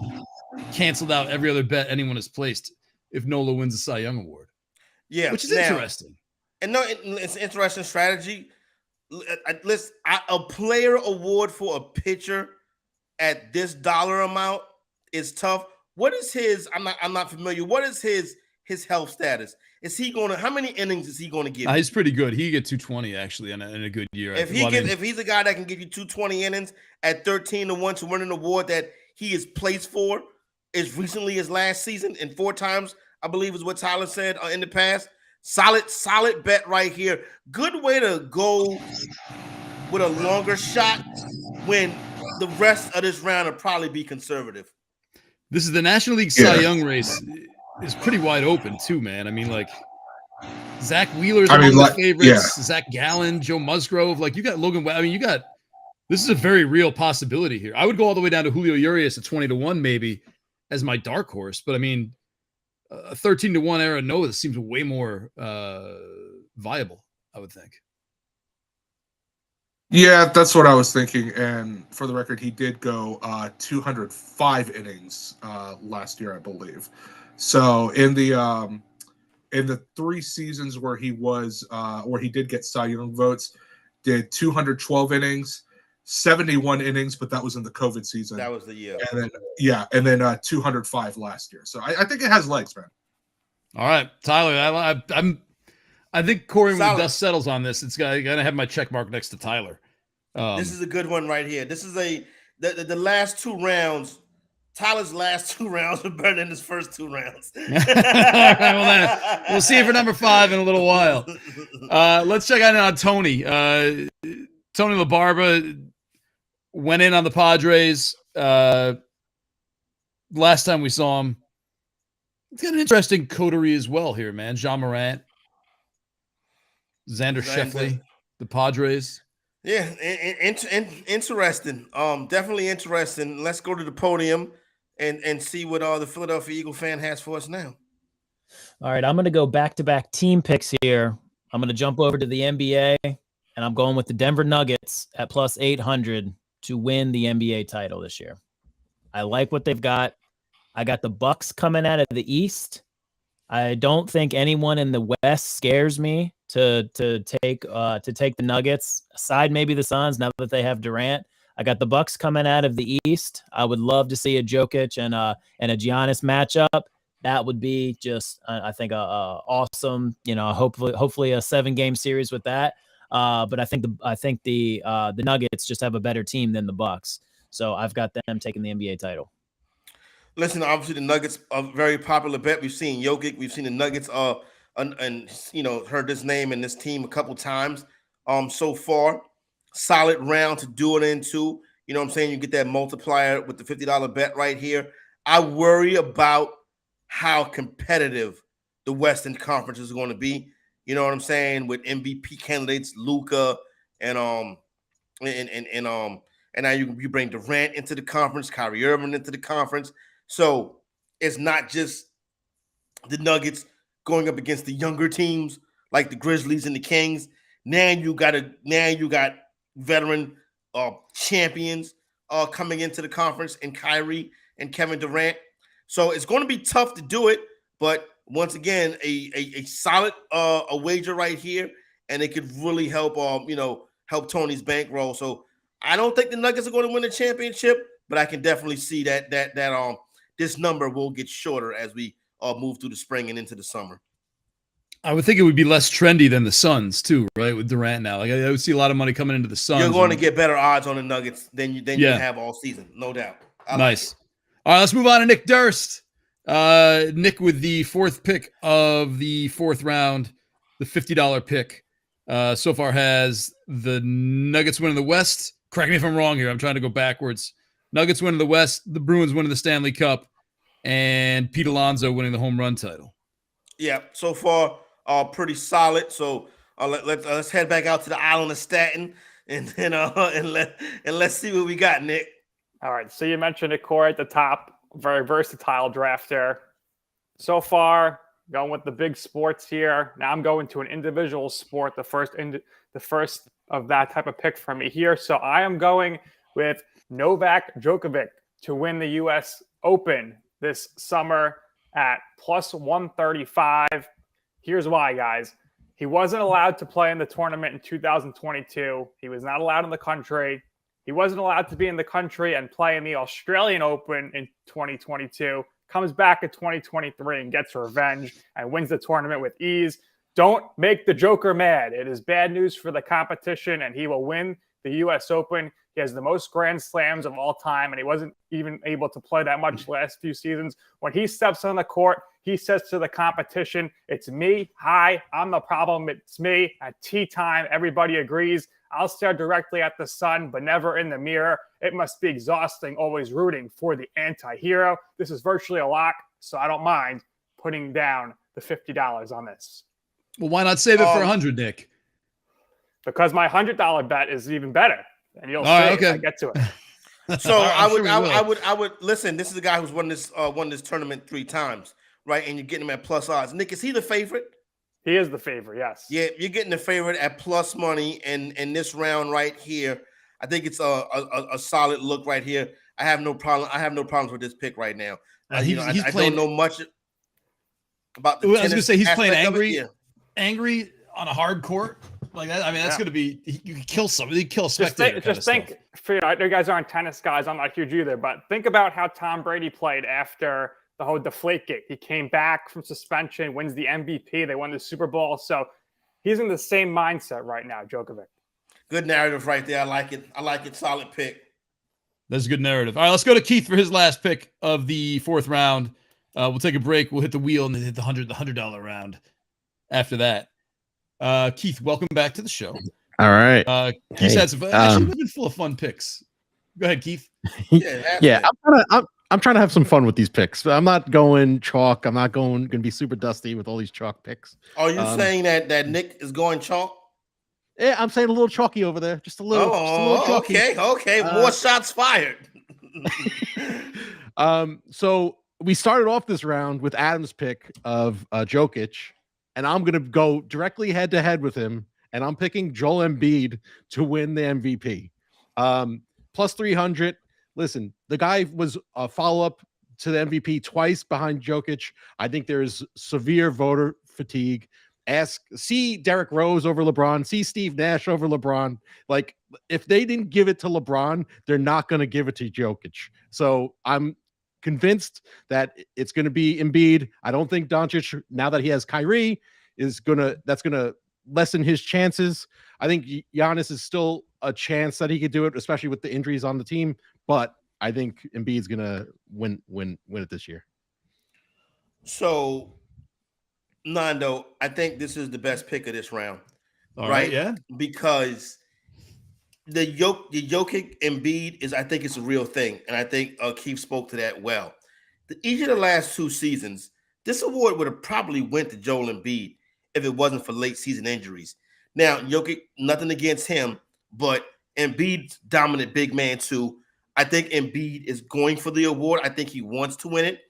canceled out every other bet anyone has placed if Nola wins the Cy Young Award. Yeah, which is interesting. And no, it's an interesting strategy. A player award for a pitcher at this dollar amount is tough. What is his? I'm not familiar. What is his health status? Is he going to? How many innings is he going to give? He's pretty good. He get 220 actually in a good year. If he's a guy that can give you 220 innings at 13-1 to win an award that he is placed for as recently as last season and 4 times, I believe is what Tyler said in the past. Solid bet right here. Good way to go with a longer shot when the rest of this round will probably be conservative. This is the National League Cy Young race. Is pretty wide open too, man. I mean, like Zach Wheeler's among the favorites. Yeah. Zach Gallen, Joe Musgrove. Like you got Logan. I mean, this is a very real possibility here. I would go all the way down to Julio Urias at 20-1 maybe as my dark horse, but I mean, a 13-1 Aaron Nola seems way more viable. I would think. Yeah, that's what I was thinking. And for the record, he did go 205 innings last year, I believe. So in the 3 seasons where he did get Cy Young votes, did 212 innings, 71 innings, but that was in the COVID season. That was the year. And then 205 last year. So I think it has legs, man. All right, Tyler, I think Corey, when the Solid. dust settles on this, it's gonna have my check mark next to Tyler. This is a good one right here. This is the last 2 rounds. Tyler's last 2 rounds are better than his first 2 rounds. Well, we'll see for number 5 in a little while. Let's check out on Tony. Tony LaBarba went in on the Padres. Last time we saw him, he's got an interesting coterie as well here, man. Jean Morant, Xander Schauffele, the Padres. Yeah, interesting. Definitely interesting. Let's go to the podium and see what the Philadelphia Eagle fan has for us now. All right, I'm going to go back-to-back team picks here. I'm going to jump over to the NBA, and I'm going with the Denver Nuggets at plus 800 to win the NBA title this year. I like what they've got. I got the Bucks coming out of the East. I don't think anyone in the West scares me to take the Nuggets, aside maybe the Suns now that they have Durant. I got the Bucks coming out of the East. I would love to see a Jokic and a Giannis matchup. That would be just, I think, a awesome. Hopefully a 7-game series with that. But I think the Nuggets just have a better team than the Bucks, so I've got them taking the NBA title. Listen, obviously the Nuggets are a very popular bet. We've seen Jokic, we've seen the Nuggets, and heard this name and this team a couple times. So far, solid round to do it into. You know what I'm saying? You get that multiplier with the $50 bet right here. I worry about how competitive the Western Conference is going to be. You know what I'm saying? With MVP candidates, Luka, and now you bring Durant into the conference, Kyrie Irving into the conference. So it's not just the Nuggets going up against the younger teams like the Grizzlies and the Kings. Now you got veteran champions coming into the conference, and Kyrie and Kevin Durant. So it's going to be tough to do it, but once again, a solid a wager right here, and it could really help help Tony's bankroll. So I don't think the Nuggets are going to win the championship, but I can definitely see that this number will get shorter as we move through the spring and into the summer. I would think it would be less trendy than the Suns too, right? With Durant now, like I would see a lot of money coming into the Suns. You're going to get better odds on the Nuggets than you have all season, no doubt. Nice. All right, let's move on to Nick Durst. Nick with the 4th pick of the 4th round, the $50 pick. So far has the Nuggets winning the West. Correct me if I'm wrong here. I'm trying to go backwards. Nuggets winning the West, the Bruins winning the Stanley Cup, and Pete Alonso winning the home run title. Yeah, so far pretty solid. So let's head back out to the island of Staten and let's see what we got, Nick. All right, so you mentioned it, Corey, at the top. Very versatile drafter. So far, going with the big sports here. Now I'm going to an individual sport, the first of that type of pick for me here. So I am going with Novak Djokovic to win the U.S. Open this summer at plus 135. Here's why, guys. He wasn't allowed to play in the tournament in 2022. He was not allowed in the country. He wasn't allowed to be in the country and play in the Australian Open in 2022. Comes back in 2023 and gets revenge and wins the tournament with ease. Don't make the Joker mad. It is bad news for the competition, and he will win the U.S. Open. He has the most Grand Slams of all time, and he wasn't even able to play that much last few seasons. When he steps on the court, he says to the competition, "It's me. Hi, I'm the problem. It's me." At tea time, everybody agrees. I'll stare directly at the sun, but never in the mirror. It must be exhausting always rooting for the anti-hero. This is virtually a lock, so I don't mind putting down the $50 on this. Well, why not save it for 100, Nick? Because my $100 bet is even better, and you'll see if I get to it. So I would listen. This is a guy who's won this tournament 3 times, right? And you're getting him at plus odds. Nick, is he the favorite? He is the favorite, yes. Yeah, you're getting the favorite at plus money in this round right here. I think it's a solid look right here. I have no problem. I have no problems with this pick right now. I don't know much about the. I was going to say he's playing angry, angry on a hard court like that. I mean, that's going to be you can kill somebody. You can kill a spectator. Just think. I know you guys aren't tennis guys. I'm not huge either, but think about how Tom Brady played after the whole Deflategate. He came back from suspension, wins the MVP. They won the Super Bowl. So He's in the same mindset right now, Djokovic. Good narrative right there. I like it. Solid pick. That's a good narrative. All right, let's go to Keith for his last pick of the 4th round. We'll take a break. We'll hit the wheel and then hit the $100 round after that. Keith, welcome back to the show. All right. Keith's had some actually been full of fun picks. Go ahead, Keith. Yeah, I'm trying to have some fun with these picks. I'm not going chalk. I'm not going to be super dusty with all these chalk picks. Are you saying that Nick is going chalk? Yeah, I'm saying a little chalky over there. Just a little. Chalky. Okay. More shots fired. So we started off this round with Adam's pick of Jokic, and I'm going to go directly head to head with him, and I'm picking Joel Embiid to win the MVP. Plus 300. Listen, the guy was a follow-up to the MVP twice behind Jokic. I think there's severe voter fatigue. See Derrick Rose over LeBron, see Steve Nash over LeBron. Like, if they didn't give it to LeBron, they're not going to give it to Jokic. So I'm convinced that it's going to be Embiid. I don't think Doncic, now that he has Kyrie, that's going to lessen his chances. I think Giannis is still a chance that he could do it, especially with the injuries on the team. But I think Embiid's going to win it this year. So, Nando, I think this is the best pick of this round. All right, yeah. Because the Jokic Embiid is, I think it's a real thing. And I think Keith spoke to that well. Each of the last 2 seasons, this award would have probably went to Joel Embiid if it wasn't for late season injuries. Now, Jokic, nothing against him, but Embiid's dominant big man too. I think Embiid is going for the award. I think he wants to win it.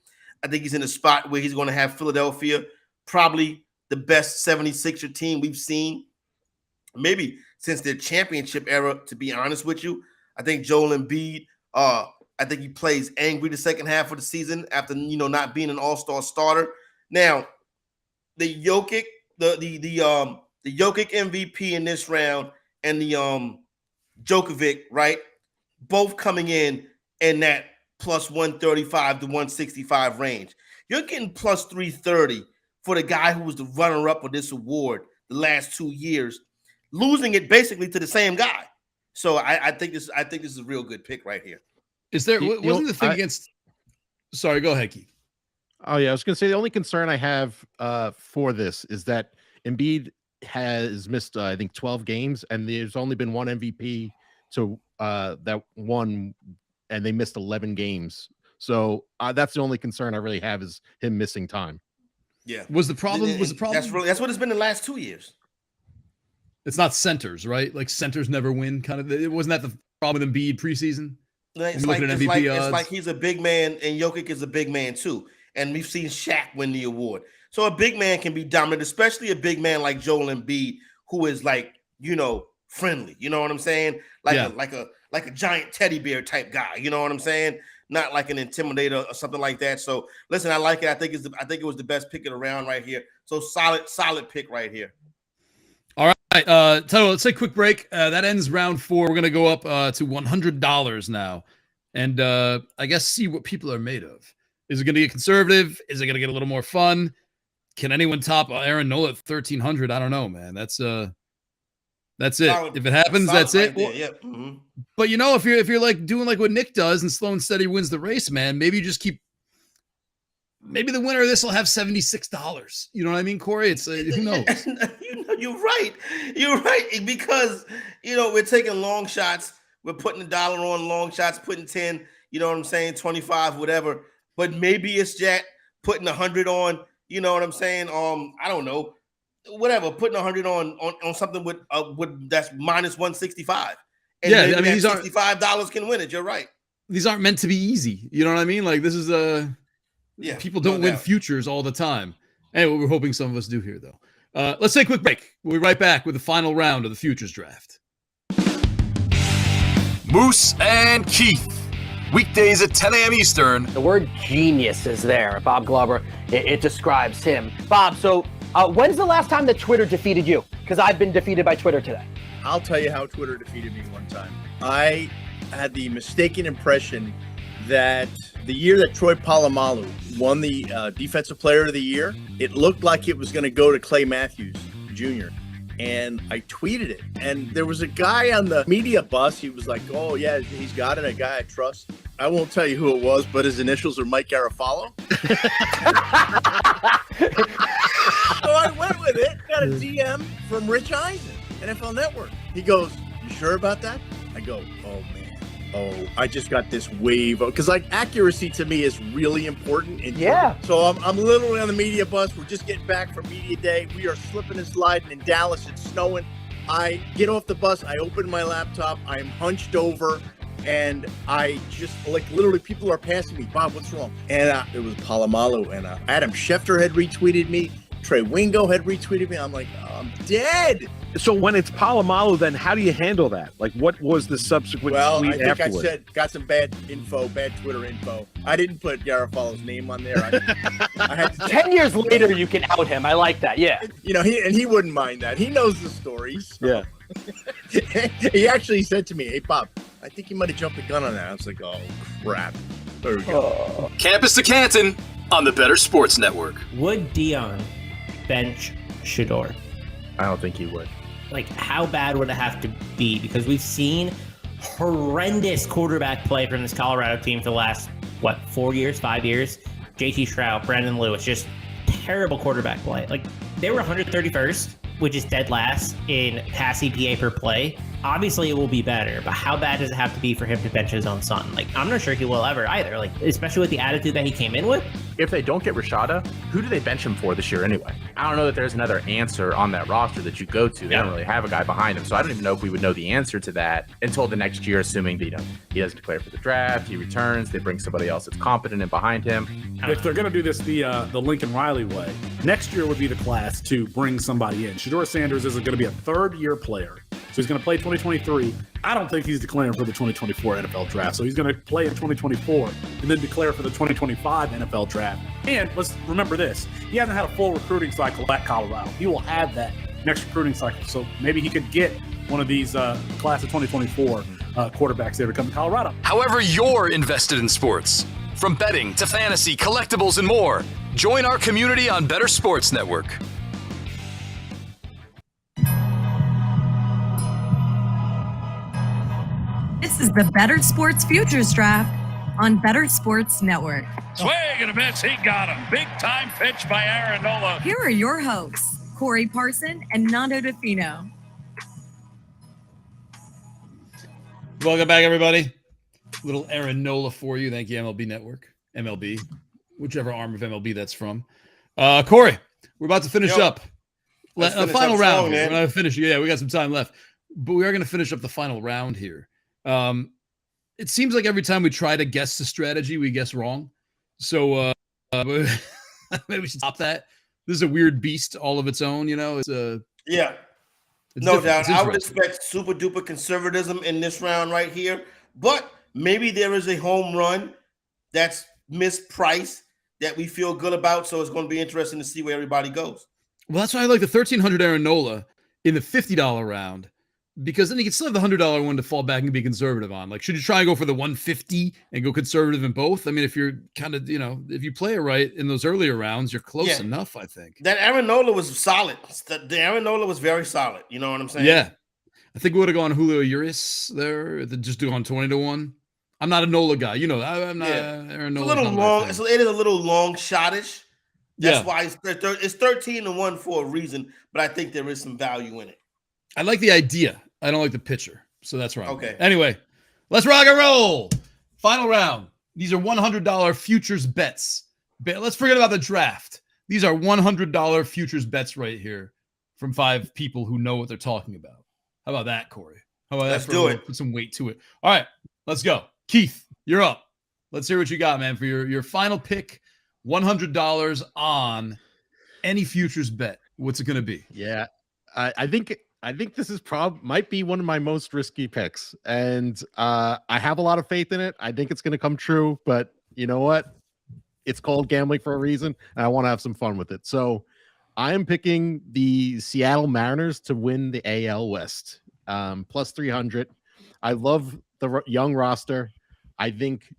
I think he's in a spot where he's going to have Philadelphia, probably the best 76er team we've seen, maybe since their championship era, to be honest with you. I think Joel Embiid, I think he plays angry the second half of the season after, not being an all-star starter. Now, the Jokic, the Jokic MVP in this round and the Djokovic, right? Both coming in that plus 135 to 165 range. You're getting plus 330 for the guy who was the runner-up of this award the last 2 years, losing it basically to the same guy. So I think this is a real good pick right here. Is there wasn't the thing against? Sorry, go ahead, Keith. Oh yeah, I was going to say the only concern I have for this is that Embiid has missed I think 12 games, and there's only been one MVP to that won, and they missed 11 games. So that's the only concern I really have is him missing time. Yeah. Was the problem? That's what it's been the last 2 years. It's not centers, right? Like centers never win. Kind of. It wasn't that the problem with Embiid preseason? It's like he's a big man, and Jokic is a big man too. And we've seen Shaq win the award. So a big man can be dominant, especially a big man like Joel Embiid, who is like, friendly. You know what I'm saying? Like a giant teddy bear type guy. You know what I'm saying? Not like an intimidator or something like that. So listen, I like it. I think it was the best pick of the round right here. So solid pick right here. All right. Tell you, let's take a quick break. That ends round 4. We're gonna go up to $100 now, and I guess see what people are made of. Is it gonna get conservative? Is it gonna get a little more fun? Can anyone top Aaron Nola at 1,300? I don't know, man. That's it. If it happens, that's it. Right yep. Mm-hmm. But if you're like doing like what Nick does and slow and steady wins the race, man, maybe you just keep. Maybe the winner of this will have $76. You know what I mean, Corey? It's who knows? You're right. You're right, because we're taking long shots. We're putting $1 on long shots, putting 10. You know what I'm saying? 25, whatever. But maybe it's Jack putting 100 on. You know what I'm saying? I don't know. Whatever, putting 100 on something with that's minus 165. And yeah, maybe I mean, these $65 can win it. You're right. These aren't meant to be easy. You know what I mean? Like this is people don't win futures all the time. Anyway, we're hoping some of us do here, though. Let's take a quick break. We'll be right back with the final round of the futures draft. Moose and Keith. Weekdays at 10 a.m. Eastern. The word genius is there. Bob Glover, it describes him. Bob, so when's the last time that Twitter defeated you? Because I've been defeated by Twitter today. I'll tell you how Twitter defeated me one time. I had the mistaken impression that the year that Troy Polamalu won the Defensive Player of the Year, it looked like it was going to go to Clay Matthews Jr. and I tweeted it. And there was a guy on the media bus. He was like, "Oh yeah, he's got it. A guy I trust." I won't tell you who it was, but his initials are Mike Garofalo. So I went with it. Got a DM from Rich Eisen, NFL Network. He goes, "You sure about that?" I go, "Oh man. Oh, I just got this wave because like accuracy to me is really important. So I'm literally on the media bus. We're just getting back from media day. We are slipping and sliding in Dallas. It's snowing. I get off the bus. I open my laptop. I'm hunched over, and I just like literally people are passing me. Bob, what's wrong? And it was Palomalu, and Adam Schefter had retweeted me. Trey Wingo had retweeted me. I'm like, oh, I'm dead. So when it's Palomalu, then how do you handle that? Like, what was the subsequent tweet I think afterwards? I said, got some bad Twitter info. I didn't put Garofalo's name on there. I had to 10 years later, you can out him. I like that. Yeah. You know, he wouldn't mind that. He knows the stories. Yeah. He actually said to me, "Hey, Bob, I think you might have jumped the gun on that." I was like, "Oh, crap." There we go. Campus to Canton on the Bettor Sports Network. Would Dion bench Shedeur? I don't think he would. Like, how bad would it have to be? Because we've seen horrendous quarterback play from this Colorado team for the last, 5 years? JT Shroud, Brandon Lewis, just terrible quarterback play. Like, they were 131st, which is dead last in pass EPA per play. Obviously, it will be better, but how bad does it have to be for him to bench his own son? Like, I'm not sure he will ever either. Like, especially with the attitude that he came in with. If they don't get Rashada, who do they bench him for this year anyway? I don't know that there's another answer on that roster that you go to. They don't really have a guy behind him. So I don't even know if we would know the answer to that until the next year, assuming that, he doesn't declare for the draft, he returns, they bring somebody else that's competent and behind him. If they're going to do this the Lincoln Riley way, next year would be the class to bring somebody in. Shedeur Sanders is going to be a third-year player. So he's going to play 2023. I don't think he's declaring for the 2024 NFL draft. So he's going to play in 2024 and then declare for the 2025 NFL draft. And let's remember this. He hasn't had a full recruiting cycle at Colorado. He will have that next recruiting cycle. So maybe he could get one of these class of 2024 quarterbacks there to come to Colorado. However you're invested in sports, from betting to fantasy, collectibles, and more, join our community on Bettor Sports Network. This is the Bettor Sports Futures Draft on Bettor Sports Network. Swing and a miss. He got him. Big time pitch by Aaron Nola. Here are your hosts, Corey Parson and Nando Di Fino. Welcome back, everybody. Little Aaron Nola for you. Thank you, MLB Network. MLB, whichever arm of MLB that's from. Corey, we're about to finish up. A final round. We're going to finish. Yeah, we got some time left. But we are going to finish up the final round here. It seems like every time we try to guess the strategy, we guess wrong. So maybe we should stop that. This is a weird beast all of its own, It's no doubt. I would expect super duper conservatism in this round right here, but maybe there is a home run that's mispriced that we feel good about. So it's going to be interesting to see where everybody goes. Well, that's why I like the 1,300 Aaron Nola in the $50 round. Because then you can still have the $100 one to fall back and be conservative on. Like, should you try and go for the 150 and go conservative in both? I mean, if you're kind of, if you play it right in those earlier rounds, you're close enough, I think. That Aaron Nola was solid. The Aaron Nola was very solid. You know what I'm saying? Yeah. I think we would have gone Julio Urias there. Just do on 20-1. I'm not a Nola guy. I'm not Aaron Nola. It's a little long. It is a little long shot-ish. That's why it's 13-1 for a reason, but I think there is some value in it. I like the idea. I don't like the pitcher. So that's wrong. Okay. Anyway, let's rock and roll. Final round. These are $100 futures bets. Let's forget about the draft. These are $100 futures bets right here from 5 people who know what they're talking about. How about that, Corey? How about Let's that? do it. Put some weight to it. All right, let's go. Keith, you're up. Let's hear what you got, man, for your final pick. $100 on any futures bet. What's it going to be? Yeah, I think this is might be one of my most risky picks, and I have a lot of faith in it. I think it's going to come true, but you know what? It's called gambling for a reason, and I want to have some fun with it. So I am picking the Seattle Mariners to win the AL West, plus 300. I love the young roster. I think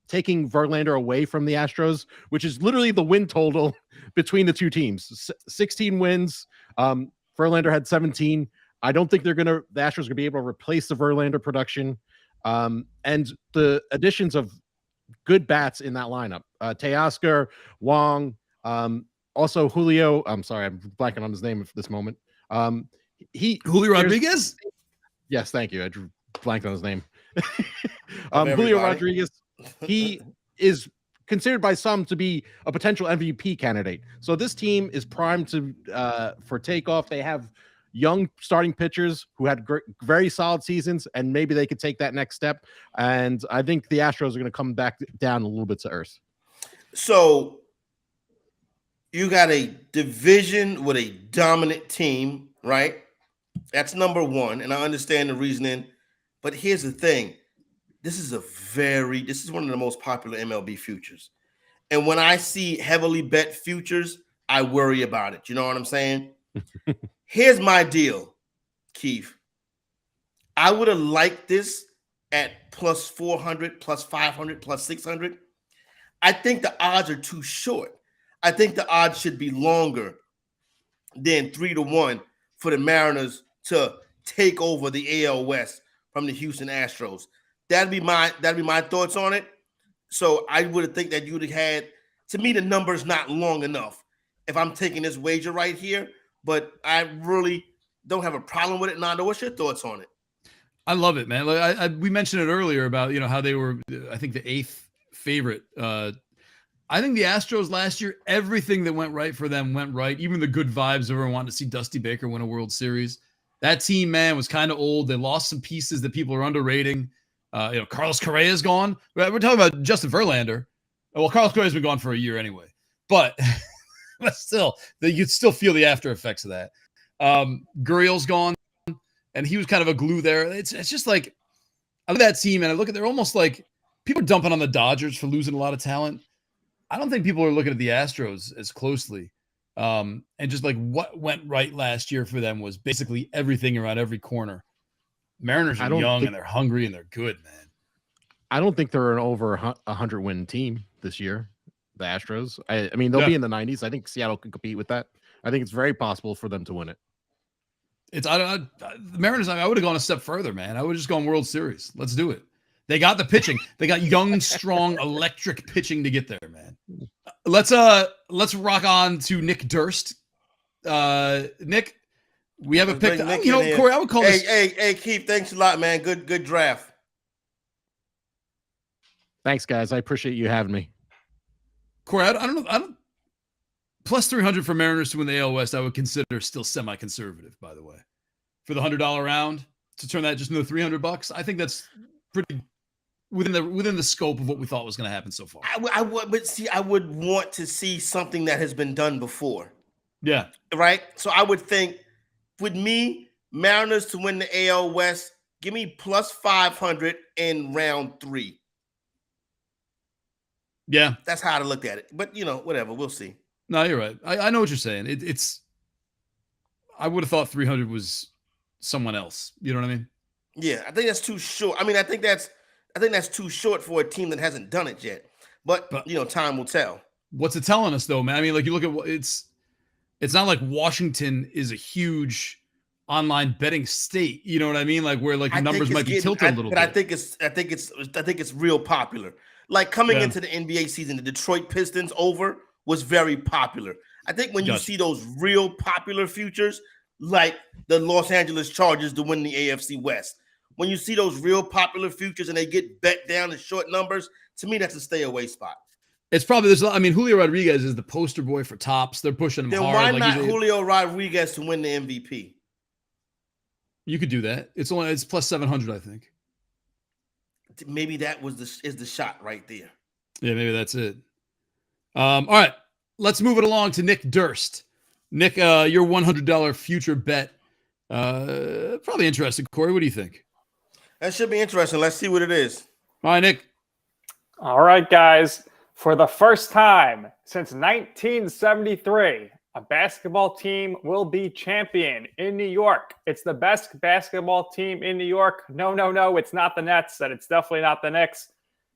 taking Verlander away from the Astros, which is literally the win total between the two teams, 16 wins. Verlander had 17. I don't think the Astros are going to be able to replace the Verlander production. And the additions of good bats in that lineup, Teoscar, Wong, also Julio. I'm sorry, I'm blanking on his name at this moment. Julio Rodriguez? Yes, thank you. I blanked on his name. Julio Rodriguez, he is considered by some to be a potential MVP candidate. So this team is primed for takeoff. They have young starting pitchers who had very solid seasons, and maybe they could take that next step. And I think the Astros are going to come back down a little bit to earth. So you got a division with a dominant team, right? That's number one, and I understand the reasoning. But here's the thing. This is one of the most popular MLB futures. And when I see heavily bet futures, I worry about it. You know what I'm saying? Here's my deal, Keith. I would have liked this at plus 400, plus 500, plus 600. I think the odds are too short. I think the odds should be longer than 3-1 for the Mariners to take over the AL West from the Houston Astros. That'd be my thoughts on it. So I would think that you would have had, to me, the number's not long enough if I'm taking this wager right here, but I really don't have a problem with it. Nando, what's your thoughts on it? I love it, man. Like we mentioned it earlier about, how they were, I think, the 8th favorite. I think the Astros last year, everything that went right for them went right. Even the good vibes, everyone wanted to see Dusty Baker win a World Series. That team, man, was kind of old. They lost some pieces that people are underrating. Carlos Correa is gone. We're talking about Justin Verlander. Well, Carlos Correa has been gone for a year anyway. But still, you could still feel the after effects of that. Gurriel's gone, and he was kind of a glue there. It's just like, I look at that team, and I look at, they're almost like, people are dumping on the Dodgers for losing a lot of talent. I don't think people are looking at the Astros as closely. And just like what went right last year for them was basically everything around every corner. Mariners are young and they're hungry and they're good, man. I don't think they're an over 100 win team this year. The Astros. I mean, they'll be in the 90s. I think Seattle can compete with that. I think it's very possible for them to win it. The Mariners. I would have gone a step further, man. I would have just gone World Series. Let's do it. They got the pitching. They got young, strong, electric pitching to get there, man. Let's rock on to Nick Durst. Nick, we have a pick. Corey, I would call this. Hey, Keith, thanks a lot, man. Good draft. Thanks, guys. I appreciate you having me. Corey, I don't know. Plus 300 for Mariners to win the AL West, I would consider still semi-conservative, by the way. For the $100 round, to turn that just into $300, I think that's pretty within the scope of what we thought was going to happen so far. I would want to see something that has been done before. Yeah. Right? So I would think, with me, Mariners to win the AL West, give me plus 500 in round 3. Yeah. That's how I looked at it. But, whatever. We'll see. No, you're right. I know what you're saying. I would have thought 300 was someone else. You know what I mean? Yeah, I think that's too short. I think that's too short for a team that hasn't done it yet. But time will tell. What's it telling us, though, man? I mean, like, you look at it's not like Washington is a huge online betting state. You know what I mean? Like, where like the numbers might be tilted a little bit. I think it's real popular. Like coming into the NBA season, the Detroit Pistons over was very popular. I think when you see those real popular futures, like the Los Angeles Chargers to win the AFC West, when you see those real popular futures and they get bet down to short numbers, to me, that's a stay away spot. It's probably Julio Rodriguez is the poster boy for tops. They're pushing him then hard. Why not Julio Rodriguez to win the MVP? You could do that. It's plus 700, I think. Maybe that is the shot right there. Yeah, maybe that's it. All right, let's move it along to Nick Durst. Nick, your $100 future bet. Probably interesting. Corey, what do you think? That should be interesting. Let's see what it is. All right, Nick. All right, guys. For the first time since 1973, a basketball team will be champion in New York. It's the best basketball team in New York. No, it's not the Nets, and it's definitely not the Knicks.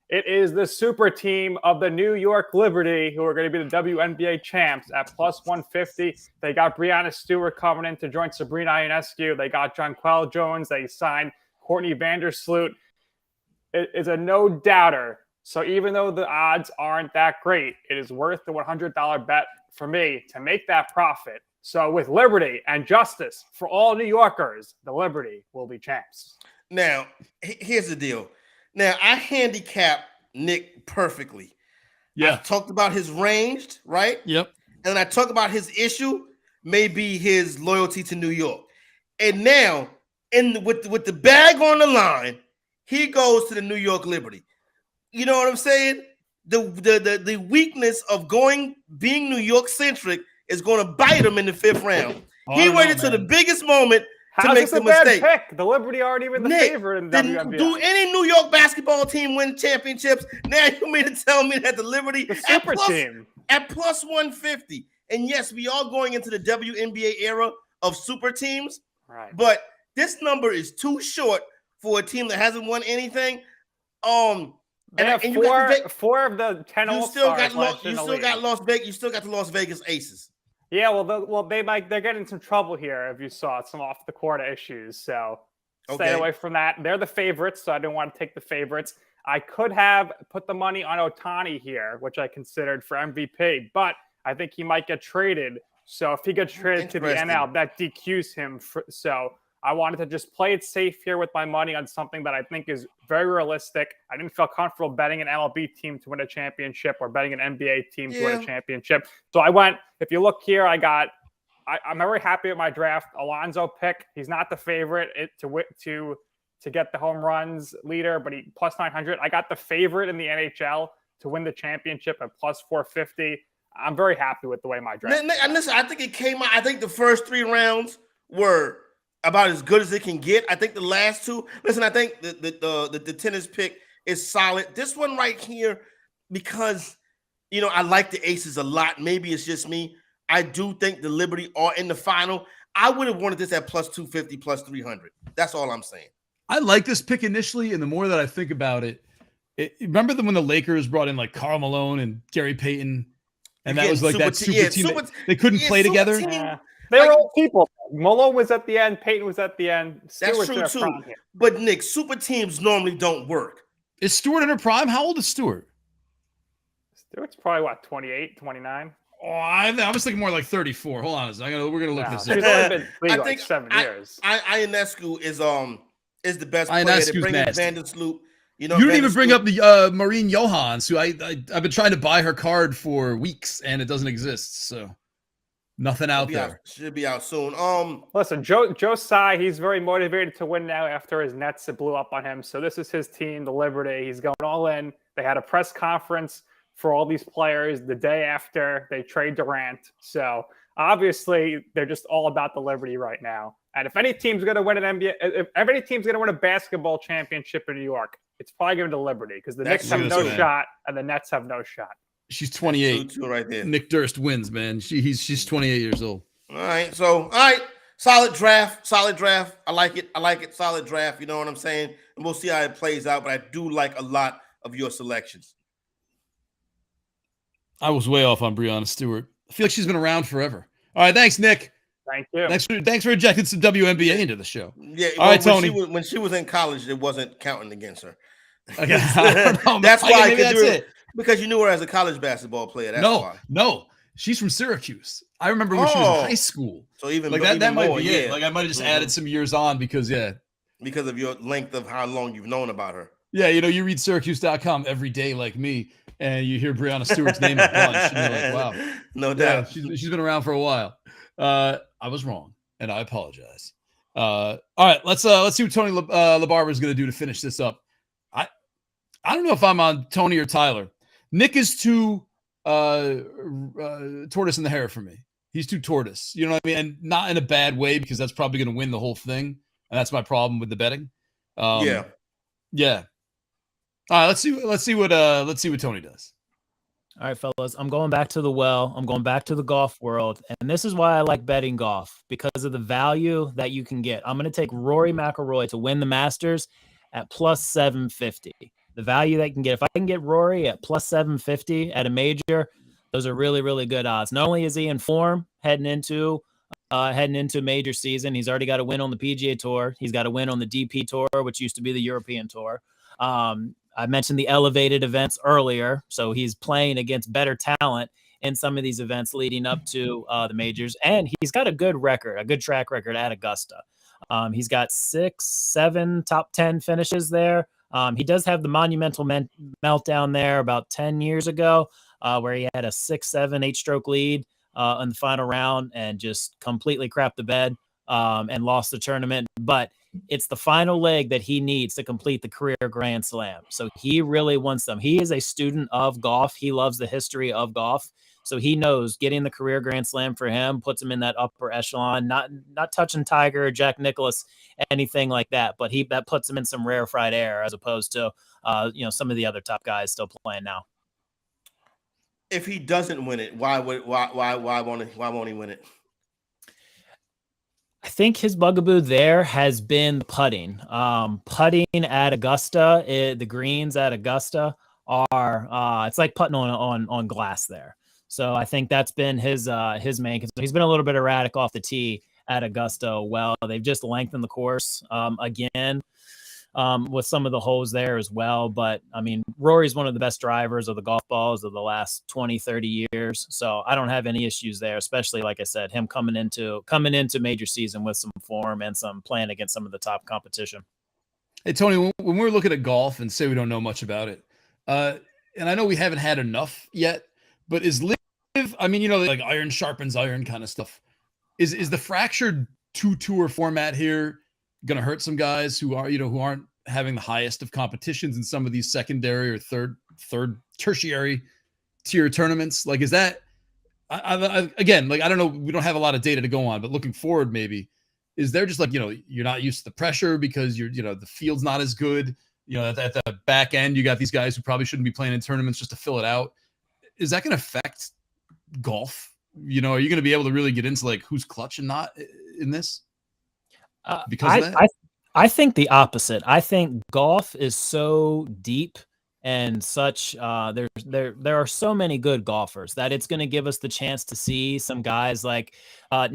It is the super team of the New York Liberty, who are going to be the WNBA champs at plus 150. They got Breanna Stewart coming in to join Sabrina Ionescu. They got Jonquel Jones. They signed Courtney Vandersloot. It is a no-doubter. So even though the odds aren't that great, it is worth the $100 bet for me to make that profit. So with liberty and justice for all New Yorkers, the Liberty will be champs. Now, here's the deal. Now, I handicap Nick perfectly. Yeah. I talked about his range, right? Yep. And I talked about his issue, maybe his loyalty to New York. And now, with the bag on the line, he goes to the New York Liberty. You know what I'm saying? The weakness of being New York centric is going to bite him in the 5th round. He waited till the biggest moment to make the mistake. Pick? The Liberty aren't even the favorite in the WNBA. Do any New York basketball team win championships? Now you mean to tell me that the Liberty at plus 150? And yes, we are going into the WNBA era of super teams. Right. But this number is too short for a team that hasn't won anything. They have four of the 10 You still got the the Las Vegas Aces. Yeah, they're getting in some trouble here. If you saw some off the court issues, so stay away from that. They're the favorites, so I didn't want to take the favorites. I could have put the money on Ohtani here, which I considered for MVP, but I think he might get traded. So if he gets traded to the NL, that DQs him. So I wanted to just play it safe here with my money on something that I think is very realistic. I didn't feel comfortable betting an MLB team to win a championship or betting an NBA team to win a championship. So I went, if you look here, I'm very happy with my draft. Alonso pick. He's not the favorite to get the home runs leader, but he plus 900. I got the favorite in the NHL to win the championship at plus 450. I'm very happy with the way my draft. And listen, I think it came out. I think the first 3 rounds were about as good as it can get. I think the last 2. Listen, I think the tennis pick is solid. This one right here, because I like the Aces a lot. Maybe it's just me. I do think the Liberty are in the final. I would have wanted this at plus 250, plus 300. That's all I'm saying. I like this pick initially, and the more that I think about it, remember when the Lakers brought in like Karl Malone and Gary Payton, and that was like that super team. They couldn't play together. They were all people. Malone was at the end. Peyton was at the end. That's true too. But Nick, super teams normally don't work. Is Stewart in her prime? How old is Stewart? Stewart's probably 28, 29. Oh, I was thinking more like 34. Hold on a second. We're gonna look this up. She's only been league like 7 years. Ionescu is the best player. They bring in Vandersloot. You didn't even bring up the Maureen Johans, who I've been trying to buy her card for weeks, and it doesn't exist. So. Nothing out there. Should be out soon. Listen, Joe Tsai, he's very motivated to win now after his Nets blew up on him. So this is his team, the Liberty. He's going all in. They had a press conference for all these players the day after they trade Durant. So obviously they're just all about the Liberty right now. And if any team's going to win an NBA, if any team's going to win a basketball championship in New York, it's probably going to Liberty because the Knicks have no shot and the Nets have no shot. She's 28. Two right there. Nick Durst wins, man. She's 28 years old. All right. Solid draft. I like it. Solid draft. You know what I'm saying? And we'll see how it plays out. But I do like a lot of your selections. I was way off on Breanna Stewart. I feel like she's been around forever. All right. Thanks, Nick. Thank you. Thanks for injecting some WNBA into the show. Yeah. All right, Tony. When she was in college, it wasn't counting against her. Okay. That's why. That's it. Because you knew her as a college basketball player. That's why. No, she's from Syracuse. I remember when she was in high school. So even like that might be it. Like I might have just added some years on because Yeah, you read Syracuse.com every day like me, and you hear Breanna Stewart's name a bunch, and you're like, wow, no doubt. She's been around for a while. I was wrong, and I apologize. All right, let's see what Tony LaBarbera is going to do to finish this up. I don't know if I'm on Tony or Tyler. Nick is too tortoise in the hair for me. He's too tortoise. You know what I mean? And not in a bad way because that's probably going to win the whole thing. And that's my problem with the betting. Yeah. All right, let's see what Tony does. All right, fellas, I'm going back to the well. I'm going back to the golf world. And this is why I like betting golf, because of the value that you can get. I'm going to take Rory McIlroy to win the Masters at plus 750. the value they can get. If I can get Rory at plus 750 at a major, those are really, really good odds. Not only is he in form heading into major season, he's already got a win on the PGA Tour. He's got a win on the DP Tour, which used to be the European Tour. I mentioned the elevated events earlier, so he's playing against better talent in some of these events leading up to the majors, and he's got a good track record at Augusta. He's got 6, 7 top 10 finishes there. He does have the monumental meltdown there about 10 years ago, where he had a 6, 7, 8-stroke lead in the final round and just completely crapped the bed and lost the tournament. But it's the final leg that he needs to complete the career Grand Slam. So he really wants them. He is a student of golf. He loves the history of golf. So he knows getting the career Grand Slam for him puts him in that upper echelon, not touching Tiger or Jack Nicklaus, anything like that. But that puts him in some rarefied air as opposed to some of the other top guys still playing now. If he doesn't win it, why won't he win it? I think his bugaboo there has been putting. Putting at Augusta, the greens at Augusta are it's like putting on glass there. So I think that's been his main concern. He's been a little bit erratic off the tee at Augusta. Well, they've just lengthened the course again with some of the holes there as well. But I mean, Rory's one of the best drivers of the golf balls of the last 20, 30 years. So I don't have any issues there, especially like I said, him coming into major season with some form and some playing against some of the top competition. Hey, Tony, when we're looking at golf and say we don't know much about it, and I know we haven't had enough yet, but is live, I mean, like iron sharpens iron kind of stuff. Is the fractured 2-tour format here going to hurt some guys who aren't having the highest of competitions in some of these secondary or third tertiary tier tournaments? Like, is that again, like, I don't know, we don't have a lot of data to go on, but looking forward, maybe, is there just like, you're not used to the pressure because the field's not as good, at the back end, you got these guys who probably shouldn't be playing in tournaments just to fill it out. Is that going to affect golf? Are you going to be able to really get into like who's clutch and not in this? Because of that? I think the opposite. I think golf is so deep and such. There are so many good golfers that it's going to give us the chance to see some guys like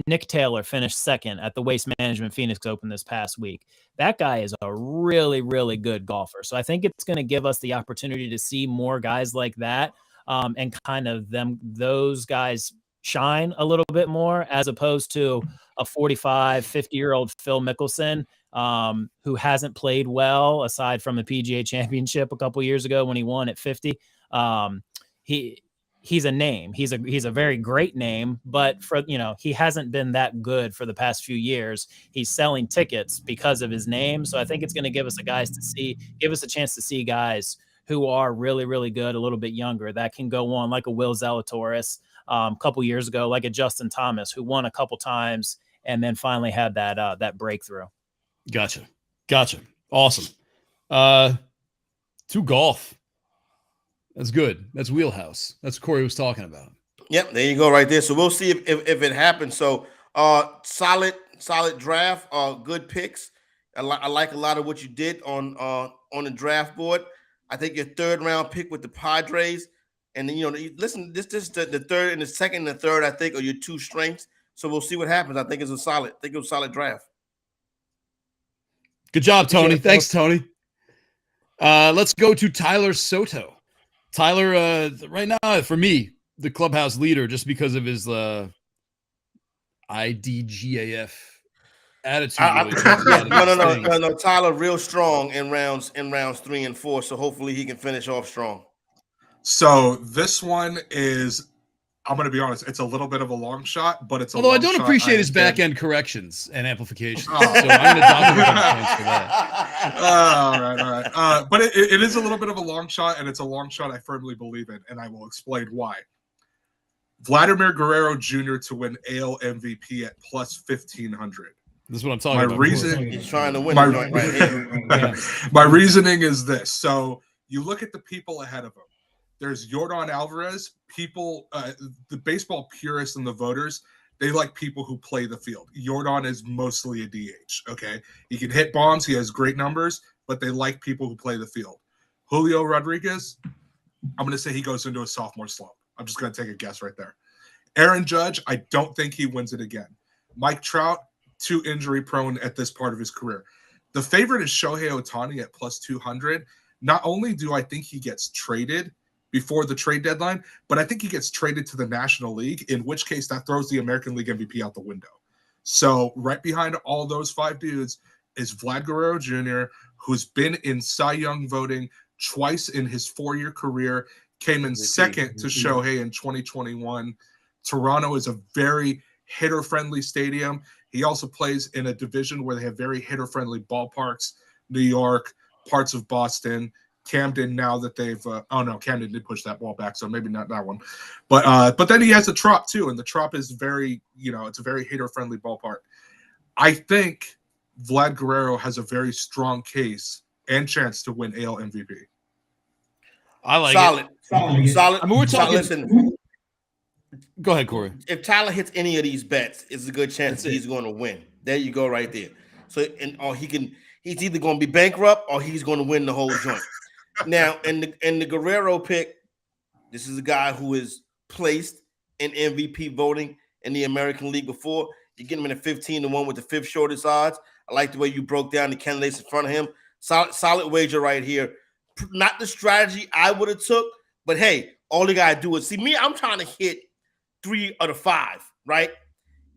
Nick Taylor finished second at the Waste Management Phoenix Open this past week. That guy is a really, really good golfer. So I think it's going to give us the opportunity to see more guys like that and kind of those guys shine a little bit more as opposed to a 45, 50-year-old Phil Mickelson who hasn't played well aside from the PGA Championship a couple years ago when he won at 50. He's a name. He's a very great name, but he hasn't been that good for the past few years. He's selling tickets because of his name. So I think it's going to give us a chance to see guys who are really, really good, a little bit younger, that can go on like a Will Zalatoris a couple years ago, like a Justin Thomas, who won a couple times and then finally had that breakthrough. Gotcha. Awesome. To golf. That's good. That's wheelhouse. That's what Corey was talking about. Yep, there you go right there. So we'll see if it happens. So solid draft, good picks. I like a lot of what you did on the draft board. I think your third round pick with the Padres, and then listen, this the third and the second and the third, I think, are your two strengths. So we'll see what happens. I think it was a solid draft. Good job, Tony. Thanks, Tony. Let's go to Tyler Soto. Tyler, right now, for me, the clubhouse leader, just because of his IDGAF attitude. No. Tyler, real strong in rounds 3 and 4. So hopefully he can finish off strong. So this one is, I'm going to be honest, it's a little bit of a long shot, but it's although I don't appreciate his back end corrections and amplifications. So I'm going to document points for that. All right. But it is a little bit of a long shot, and it's a long shot I firmly believe in, and I will explain why. Vladimir Guerrero Jr. to win AL MVP at plus 1,500. This is what I'm talking about. He's trying to win. My reasoning is this. So you look at the people ahead of him. There's Yordan Alvarez. People, the baseball purists and the voters, they like people who play the field. Yordan is mostly a DH, okay? He can hit bombs. He has great numbers, but they like people who play the field. Julio Rodriguez, I'm going to say he goes into a sophomore slump. I'm just going to take a guess right there. Aaron Judge, I don't think he wins it again. Mike Trout, too injury prone at this part of his career. The favorite is Shohei Ohtani at plus 200. Not only do I think he gets traded before the trade deadline, but I think he gets traded to the National League, in which case that throws the American League MVP out the window. So right behind all those 5 dudes is Vlad Guerrero Jr., who's been in Cy Young voting twice in his 4-year career, came in second to Shohei in 2021. Toronto is a very hitter-friendly stadium. He also plays in a division where they have very hitter-friendly ballparks, New York, parts of Boston, Camden, now that they've Camden did push that ball back, so maybe not that one. But then he has a Trop too, and the Trop is very, it's a very hitter-friendly ballpark. I think Vlad Guerrero has a very strong case and chance to win AL MVP. I like solid. I mean, we're talking. Listen, go ahead, Corey. If Tyler hits any of these bets, it's a good chance that he's going to win. There you go, right there. So, he's either going to be bankrupt or he's going to win the whole joint. Now, in the Guerrero pick, this is a guy who is placed in MVP voting in the American League before. You get him in a 15-1 with the 5th shortest odds. I like the way you broke down the candidates in front of him. Solid wager right here. Not the strategy I would have took, but hey, all you gotta do is see me. I'm trying to hit 3 of the 5, right?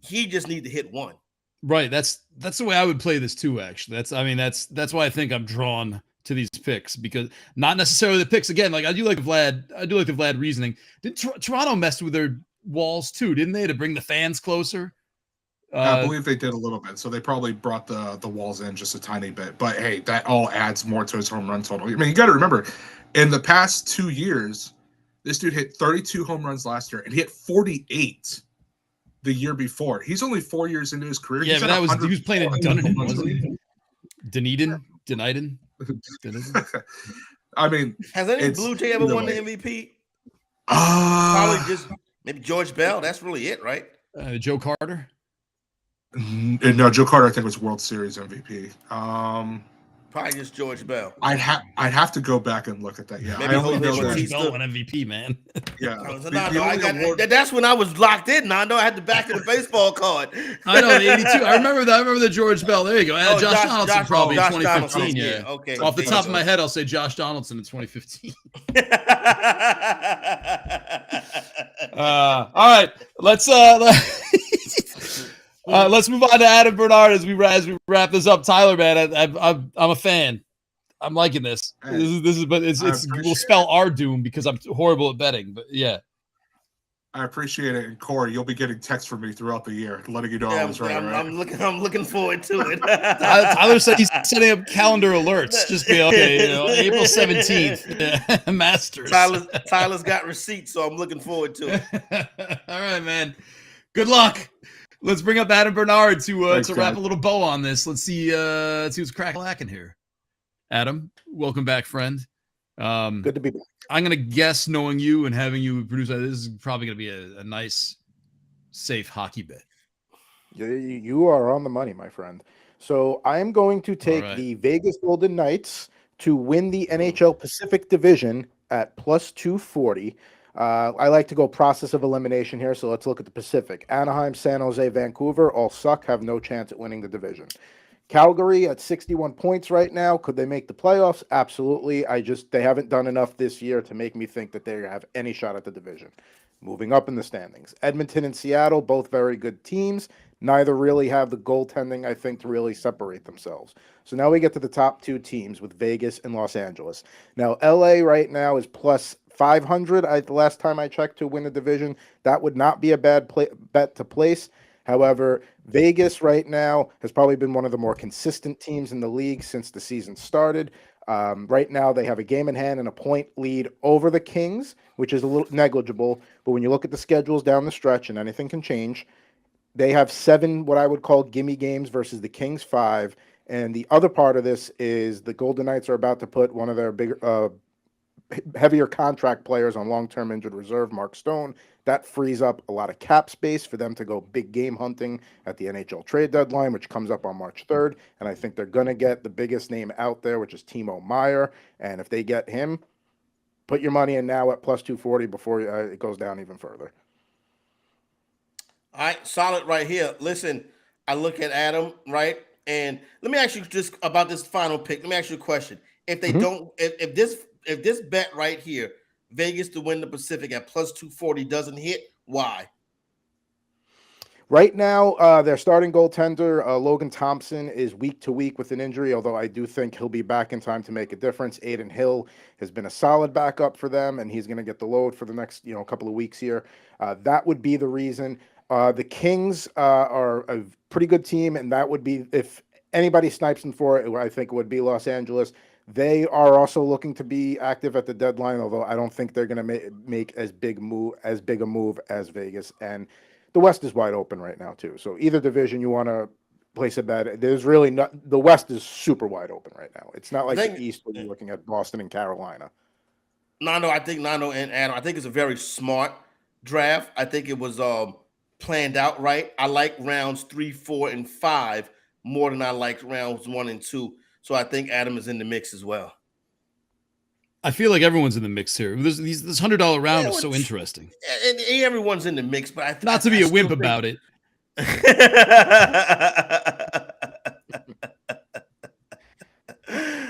He just need to hit 1. Right. That's the way I would play this too. Actually, that's why I think I'm drawn to these picks, because not necessarily the picks. Again, like I do like the Vlad reasoning. Did Toronto mess with their walls too? Didn't they, to bring the fans closer? I believe they did a little bit. So they probably brought the walls in just a tiny bit. But hey, that all adds more to his home run total. I mean, you got to remember, in the past 2 years, this dude hit 32 home runs last year, and he hit 48 the year before. He's only 4 years into his career. Yeah, but he was playing in Dunedin, wasn't he? Dunedin. I mean, has any Blue Jay ever won the MVP? Probably just maybe George Bell. That's really it, right? Joe Carter. No, Joe Carter, I think, was World Series MVP. Probably just George Bell. I'd have to go back and look at that. Yeah, maybe I only know George Bell won MVP, man. Yeah, that's when I was locked in. Nando, I had the back of the baseball card. I know, the 82. I remember that. I remember the George Bell. There you go. Josh Donaldson probably in 2015. Donaldson, yeah. Okay. Off the top of my head, I'll say Josh Donaldson in 2015. All right, let's move on to Adam Bernard as we wrap this up. Tyler, man, I'm a fan. I'm liking this. This is, but it's will spell our doom because I'm horrible at betting. But yeah, I appreciate it. And Corey, you'll be getting texts from me throughout the year, letting you know I was right. I'm looking forward to it. Tyler said he's setting up calendar alerts. Just be okay. April 17th, Masters. Tyler's got receipts, so I'm looking forward to it. All right, man. Good luck. Let's bring up Adam Bernard to wrap a little bow on this. Let's see what's crack-lacking here. Adam, welcome back, friend. Good to be back. I'm going to guess, knowing you and having you produce this is probably going to be a nice, safe hockey bet. You are on the money, my friend. So I am going to take the Vegas Golden Knights to win the NHL Pacific Division at plus 240. I like to go process of elimination here, so let's look at the Pacific. Anaheim, San Jose, Vancouver all suck, have no chance at winning the division. Calgary at 61 points right now. Could they make the playoffs? Absolutely. They haven't done enough this year to make me think that they have any shot at the division. Moving up in the standings. Edmonton and Seattle, both very good teams. Neither really have the goaltending, I think, to really separate themselves. So now we get to the top 2 teams with Vegas and Los Angeles. Now, LA right now is plus 500. The last time I checked, to win the division. That would not be a bad bet to place. However, Vegas right now has probably been one of the more consistent teams in the league since the season started. Right now, they have a game in hand and a point lead over the Kings, which is a little negligible. But when you look at the schedules down the stretch, and anything can change, they have 7 what I would call gimme games versus the Kings 5. And the other part of this is the Golden Knights are about to put one of their heavier contract players on long-term injured reserve, Mark Stone. That frees up a lot of cap space for them to go big game hunting at the NHL trade deadline, which comes up on March 3rd. And I think they're going to get the biggest name out there, which is Timo Meier. And if they get him, put your money in now at plus 240 before it goes down even further. All right, solid right here. Listen, I look at Adam, right? And let me ask you just about this final pick. Let me ask you a question. If they don't, if this bet right here, Vegas to win the Pacific at plus 240 doesn't hit, why? Right now, their starting goaltender, Logan Thompson, is week to week with an injury, although I do think he'll be back in time to make a difference. Aiden Hill has been a solid backup for them, and he's going to get the load for the next couple of weeks here. That would be the reason. The Kings are a pretty good team, and that would be, if anybody snipes them for it, I think it would be Los Angeles. They are also looking to be active at the deadline, although I don't think they're going to make as big a move as Vegas. And the West is wide open right now too. So either division you want to place a bet, there's really not. The West is super wide open right now. It's not like the East where you're looking at Boston and Carolina. Nando and Adam, I think it's a very smart draft. I think it was planned out right. I like rounds 3, 4, and 5 more than I like rounds 1 and 2. So I think Adam is in the mix as well. I feel like everyone's in the mix here. This $100 round is so interesting. And everyone's in the mix, but not to be a wimp about it.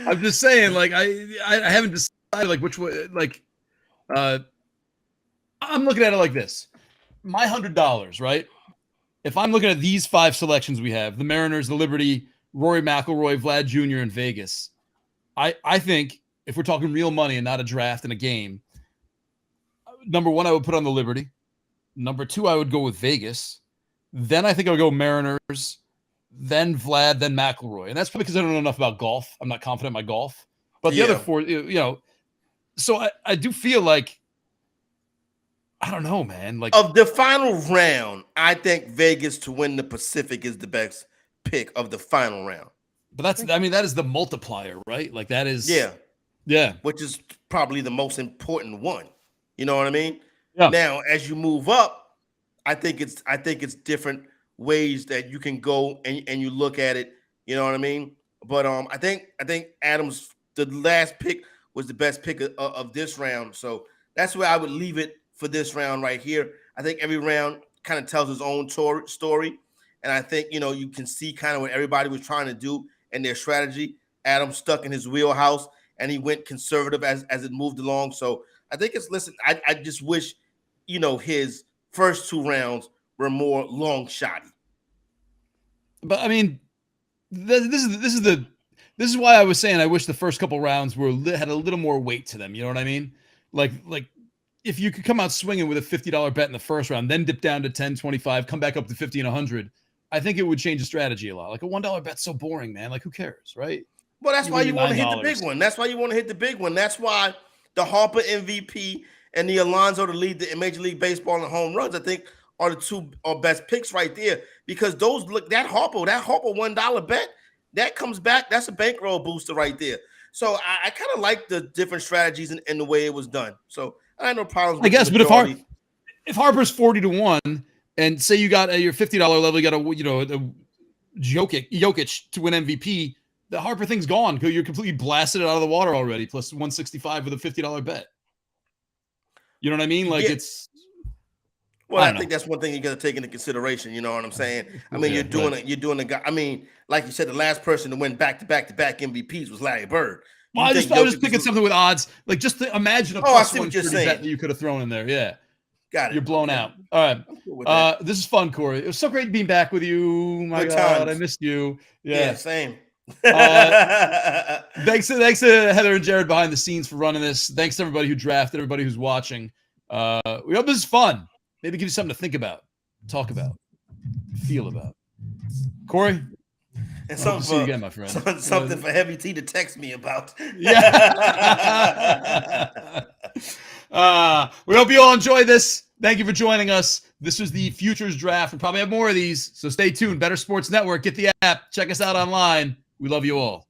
I'm just saying, like I haven't decided like which way. Like, I'm looking at it like this: my $100, right? If I'm looking at these 5 selections we have, the Mariners, the Liberty, Rory McIlroy, Vlad Jr., and Vegas, I think if we're talking real money and not a draft and a game, number 1, I would put on the Liberty. Number 2, I would go with Vegas. Then I think I would go Mariners, then Vlad, then McIlroy. And that's probably because I don't know enough about golf. I'm not confident in my golf. But the other 4, so I do feel like, I don't know, man. Like, of the final round, I think Vegas to win the Pacific is the best pick of the final round. But that is the multiplier, right? Like that is, yeah, which is probably the most important one. You know what I mean? Yeah. Now, as you move up, I think it's different ways that you can go and you look at it. You know what I mean? But I think Adams, the last pick, was the best pick of this round. So that's where I would leave it for this round right here. I think every round kind of tells its own story. And I think, you can see kind of what everybody was trying to do and their strategy. Adam stuck in his wheelhouse and he went conservative as it moved along. So I think I just wish, his first 2 rounds were more long shotty. But I mean, this is why I was saying I wish the first couple rounds had a little more weight to them. You know what I mean? Like if you could come out swinging with a $50 bet in the first round, then dip down to 10, 25, come back up to 50 and 100, I think it would change the strategy a lot. Like a $1 bet's so boring, man. Like who cares, right? Well, that's why you want to hit the big one. That's why you want to hit the big one. That's why the Harper MVP and the Alonso to lead the Major League Baseball in home runs, I think, are the 2 best picks right there. Because that Harper $1 bet, that comes back. That's a bankroll booster right there. So I kind of like the different strategies and the way it was done. So I had no problems with I guess, the but majority. if Harper's 40 to 1, and say you got your $50 level, you got a Jokic to win MVP, the Harper thing's gone because you're completely blasted it out of the water already. Plus 165 with a $50 bet. You know what I mean? Like it's. Well, I think that's one thing you got to take into consideration. You know what I'm saying? I mean, you're doing a guy. I mean, like you said, the last person to win back-to-back MVPs was Larry Bird. Well, I was just picking something with odds, like just to imagine a plus 130 bet that you could have thrown in there. Yeah. Got it. You're blown out. All right. This is fun, Corey. It was so great being back with you. My God, I missed you. Yeah, same. Thanks to Heather and Jared behind the scenes for running this. Thanks to everybody who drafted, everybody who's watching. We hope this is fun. Maybe give you something to think about, talk about, feel about. Corey? And something see you again, my friend. Something for Heavy T to text me about. Yeah. We hope you all enjoy this. Thank you for joining us. This was the Futures Draft. We'll probably have more of these, so stay tuned. Bettor Sports Network. Get the app. Check us out online. We love you all.